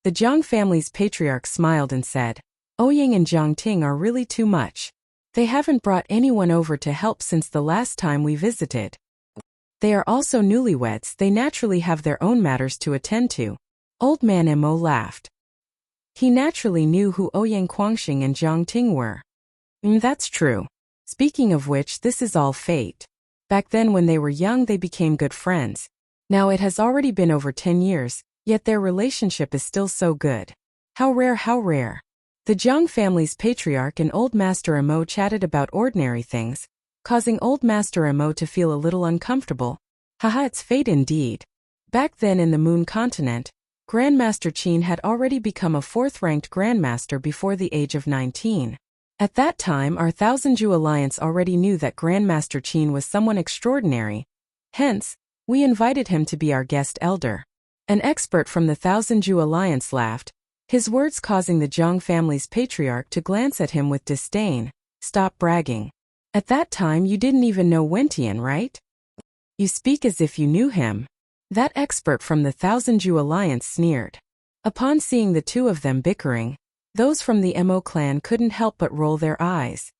The Jiang family's patriarch smiled and said, Ouyang and Jiangting are really too much. They haven't brought anyone over to help since the last time we visited. They are also newlyweds, they naturally have their own matters to attend to. Old Man Mo laughed. He naturally knew who Ouyang Guangxing and Jiangting were. That's true. Speaking of which, this is all fate. Back then when they were young they became good friends. Now it has already been over 10 years, yet their relationship is still so good. How rare, how rare. The Jiang family's patriarch and Old Master Mo chatted about ordinary things, causing Old Master Mo to feel a little uncomfortable. Haha, it's fate indeed. Back then in the Moon Continent, Grandmaster Qin had already become a 4th-ranked Grandmaster before the age of 19. At that time our Thousand Ju Alliance already knew that Grandmaster Qin was someone extraordinary. Hence, we invited him to be our guest elder. An expert from the Thousand Ju Alliance laughed, his words causing the Jiang family's patriarch to glance at him with disdain. Stop bragging. At that time you didn't even know Wentian, right? You speak as if you knew him. That expert from the Thousand Ju Alliance sneered. Upon seeing the two of them bickering, those from the Mo clan couldn't help but roll their eyes.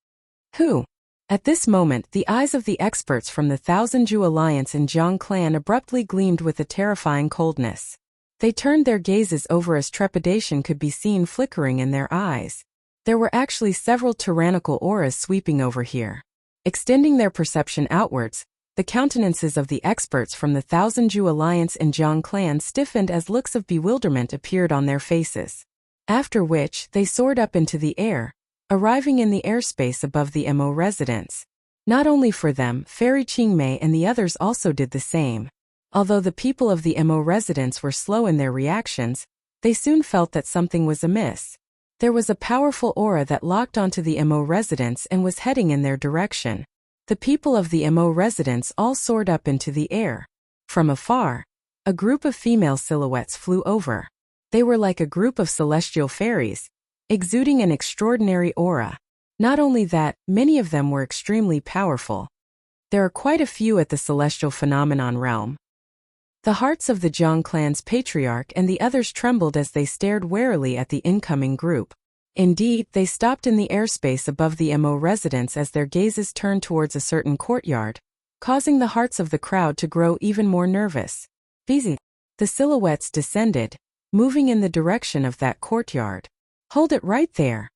Who? At this moment the eyes of the experts from the Thousand Ju Alliance and Jiang clan abruptly gleamed with a terrifying coldness. They turned their gazes over as trepidation could be seen flickering in their eyes. There were actually several tyrannical auras sweeping over here. Extending their perception outwards, the countenances of the experts from the Thousand Ju Alliance and Jiang clan stiffened as looks of bewilderment appeared on their faces. After which, they soared up into the air, arriving in the airspace above the Mo residence. Not only for them, Fairy Qingmei and the others also did the same. Although the people of the Mo residence were slow in their reactions, they soon felt that something was amiss. There was a powerful aura that locked onto the Mo residence and was heading in their direction. The people of the Mo residence all soared up into the air. From afar, a group of female silhouettes flew over. They were like a group of celestial fairies, exuding an extraordinary aura. Not only that, many of them were extremely powerful. There are quite a few at the celestial phenomenon realm. The hearts of the Jiang clan's patriarch and the others trembled as they stared warily at the incoming group. Indeed, they stopped in the airspace above the Mo residence as their gazes turned towards a certain courtyard, causing the hearts of the crowd to grow even more nervous. The silhouettes descended, moving in the direction of that courtyard. Hold it right there.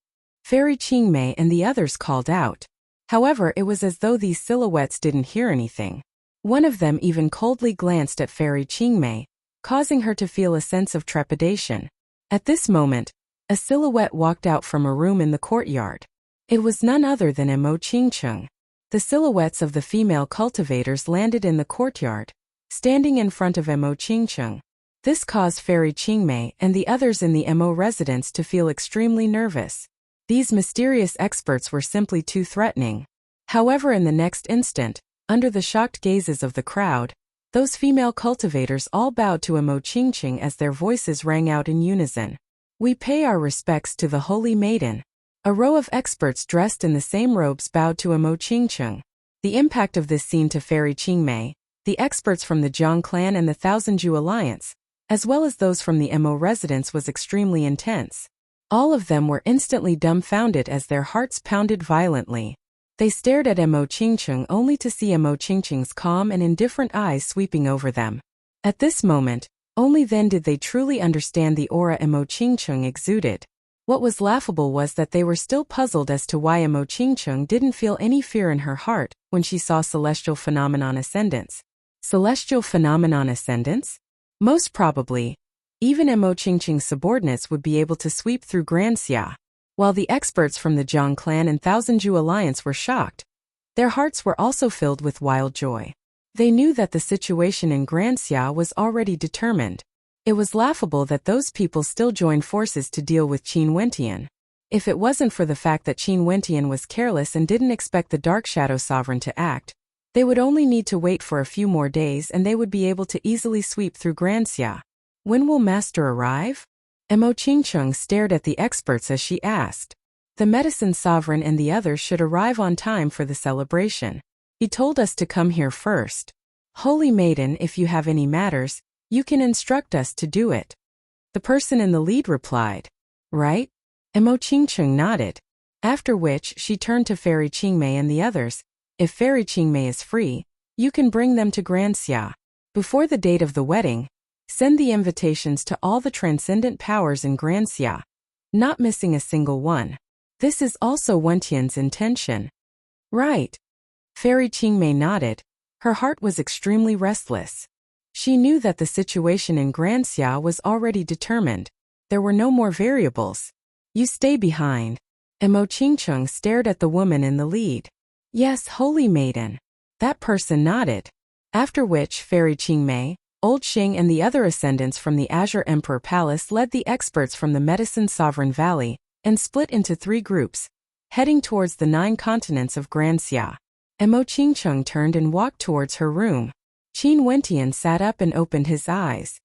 Fairy Qingmei and the others called out. However, it was as though these silhouettes didn't hear anything. One of them even coldly glanced at Fairy Qingmei, causing her to feel a sense of trepidation. At this moment, a silhouette walked out from a room in the courtyard. It was none other than Mo Qingcheng. The silhouettes of the female cultivators landed in the courtyard, standing in front of Mo Qingcheng. This caused Fairy Qingmei and the others in the Mo residence to feel extremely nervous. These mysterious experts were simply too threatening. However, in the next instant, under the shocked gazes of the crowd, those female cultivators all bowed to Mo Qingcheng as their voices rang out in unison. We pay our respects to the Holy Maiden. A row of experts dressed in the same robes bowed to Mo Qingcheng. The impact of this scene to Fairy Qingmei, the experts from the Jiang clan and the Thousand Ju Alliance, as well as those from the Mo residence was extremely intense. All of them were instantly dumbfounded as their hearts pounded violently. They stared at Mo Qingcheng only to see Mo Qingcheng's calm and indifferent eyes sweeping over them. At this moment, only then did they truly understand the aura Mo Qingcheng exuded. What was laughable was that they were still puzzled as to why Mo Qingcheng didn't feel any fear in her heart when she saw celestial phenomenon ascendants. Celestial phenomenon ascendants? Most probably, even Mo Qingcheng's subordinates would be able to sweep through Grand Xia. While the experts from the Jiang clan and Thousand Ju Alliance were shocked, their hearts were also filled with wild joy. They knew that the situation in Grand Xia was already determined. It was laughable that those people still joined forces to deal with Qin Wentian. If it wasn't for the fact that Qin Wentian was careless and didn't expect the Dark Shadow Sovereign to act, they would only need to wait for a few more days and they would be able to easily sweep through Granxia. When will Master arrive? Mo Qingcheng stared at the experts as she asked. The Medicine Sovereign and the others should arrive on time for the celebration. He told us to come here first. Holy Maiden, if you have any matters, you can instruct us to do it. The person in the lead replied. Right? Mo Qingcheng nodded. After which she turned to Fairy Qingmei and the others. If Fairy Qingmei is free, you can bring them to Granxia. Before the date of the wedding, send the invitations to all the transcendent powers in Granxia, not missing a single one. This is also Wentian's intention. Right. Fairy Qingmei nodded. Her heart was extremely restless. She knew that the situation in Granxia was already determined. There were no more variables. You stay behind. Mo Qingcheng stared at the woman in the lead. Yes, Holy Maiden. That person nodded. After which Fairy Qingmei, Old Xing and the other ascendants from the Azure Emperor Palace led the experts from the Medicine Sovereign Valley and split into 3 groups, heading towards the 9 continents of Granxia. Mo Qingcheng turned and walked towards her room. Qin Wentian sat up and opened his eyes.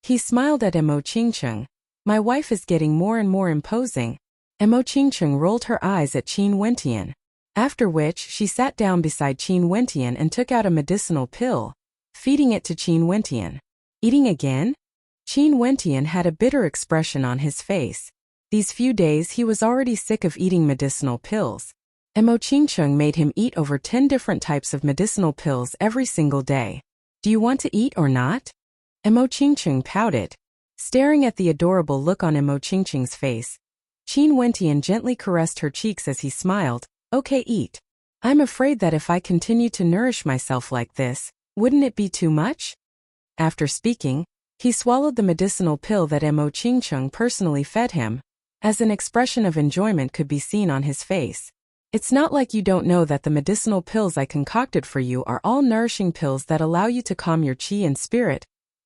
He smiled at Mo Qingcheng. My wife is getting more and more imposing. Mo Qingcheng rolled her eyes at Qin Wentian. After which she sat down beside Qin Wentian and took out a medicinal pill, feeding it to Qin Wentian. Eating again? Qin Wentian had a bitter expression on his face. These few days he was already sick of eating medicinal pills. Mo Qingcheng made him eat over 10 different types of medicinal pills every single day. Do you want to eat or not? Mo Qingcheng pouted. Staring at the adorable look on Mo Qingcheng's face, Qin Wentian gently caressed her cheeks as he smiled. Okay, eat. I'm afraid that if I continue to nourish myself like this, wouldn't it be too much? After speaking, he swallowed the medicinal pill that Mo Qingcheng personally fed him, as an expression of enjoyment could be seen on his face. It's not like you don't know that the medicinal pills I concocted for you are all nourishing pills that allow you to calm your qi and spirit,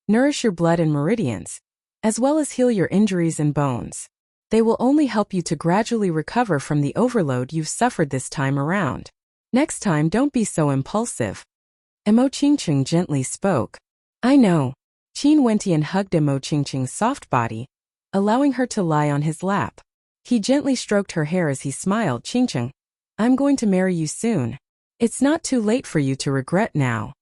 nourish your blood and meridians, as well as heal your injuries and bones. They will only help you to gradually recover from the overload you've suffered this time around. Next time, don't be so impulsive. Mo Qingcheng gently spoke. I know. Qin Wentian hugged Mo Qingcheng's soft body, allowing her to lie on his lap. He gently stroked her hair as he smiled. Qingcheng, I'm going to marry you soon. It's not too late for you to regret now.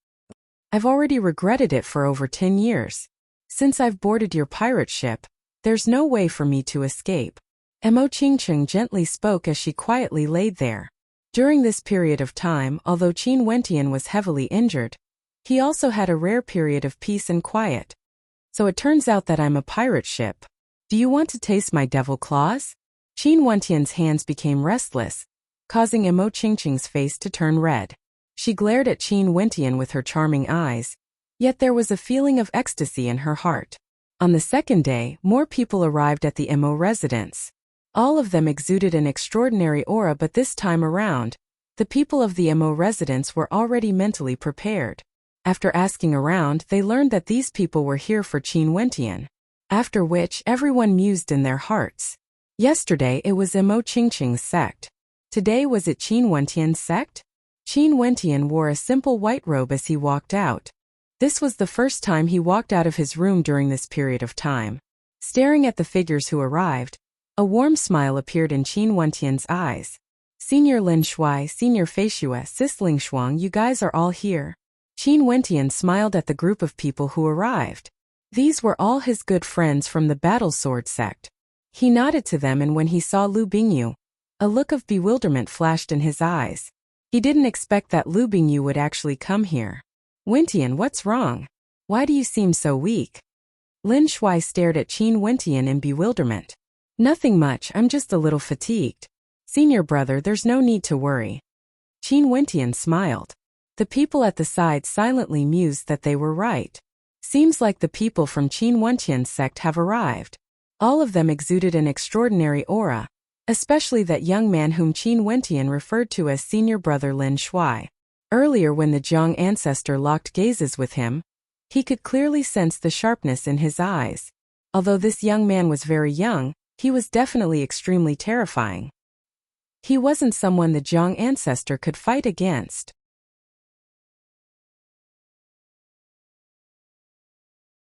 I've already regretted it for over 10 years. Since I've boarded your pirate ship, there's no way for me to escape. Mo Qingcheng gently spoke as she quietly laid there. During this period of time, although Qin Wentian was heavily injured, he also had a rare period of peace and quiet. So it turns out that I'm a pirate ship. Do you want to taste my devil claws? Qin Wentian's hands became restless, causing Mo Qingcheng's face to turn red. She glared at Qin Wentian with her charming eyes, yet there was a feeling of ecstasy in her heart. On the second day, more people arrived at the Mo residence. All of them exuded an extraordinary aura, but this time around, the people of the Mo residence were already mentally prepared. After asking around, they learned that these people were here for Qin Wentian. After which, everyone mused in their hearts. Yesterday it was Mo Qingcheng's sect. Today was it Qin Wentian's sect? Qin Wentian wore a simple white robe as he walked out. This was the first time he walked out of his room during this period of time. Staring at the figures who arrived, a warm smile appeared in Qin Wentian's eyes. Senior Lin Shuai, Senior Feishue, Sis Ling Shuang, you guys are all here. Qin Wentian smiled at the group of people who arrived. These were all his good friends from the Battle Sword sect. He nodded to them, and when he saw Lu Bingyu, a look of bewilderment flashed in his eyes. He didn't expect that Lu Bingyu would actually come here. Wentian, what's wrong? Why do you seem so weak? Lin Shuai stared at Qin Wentian in bewilderment. Nothing much, I'm just a little fatigued. Senior brother, there's no need to worry. Qin Wentian smiled. The people at the side silently mused that they were right. Seems like the people from Qin Wentian's sect have arrived. All of them exuded an extraordinary aura, especially that young man whom Qin Wentian referred to as senior brother Lin Shuai. Earlier, when the Jiang ancestor locked gazes with him, he could clearly sense the sharpness in his eyes. Although this young man was very young, He was definitely extremely terrifying. He wasn't someone the Jiang ancestor could fight against.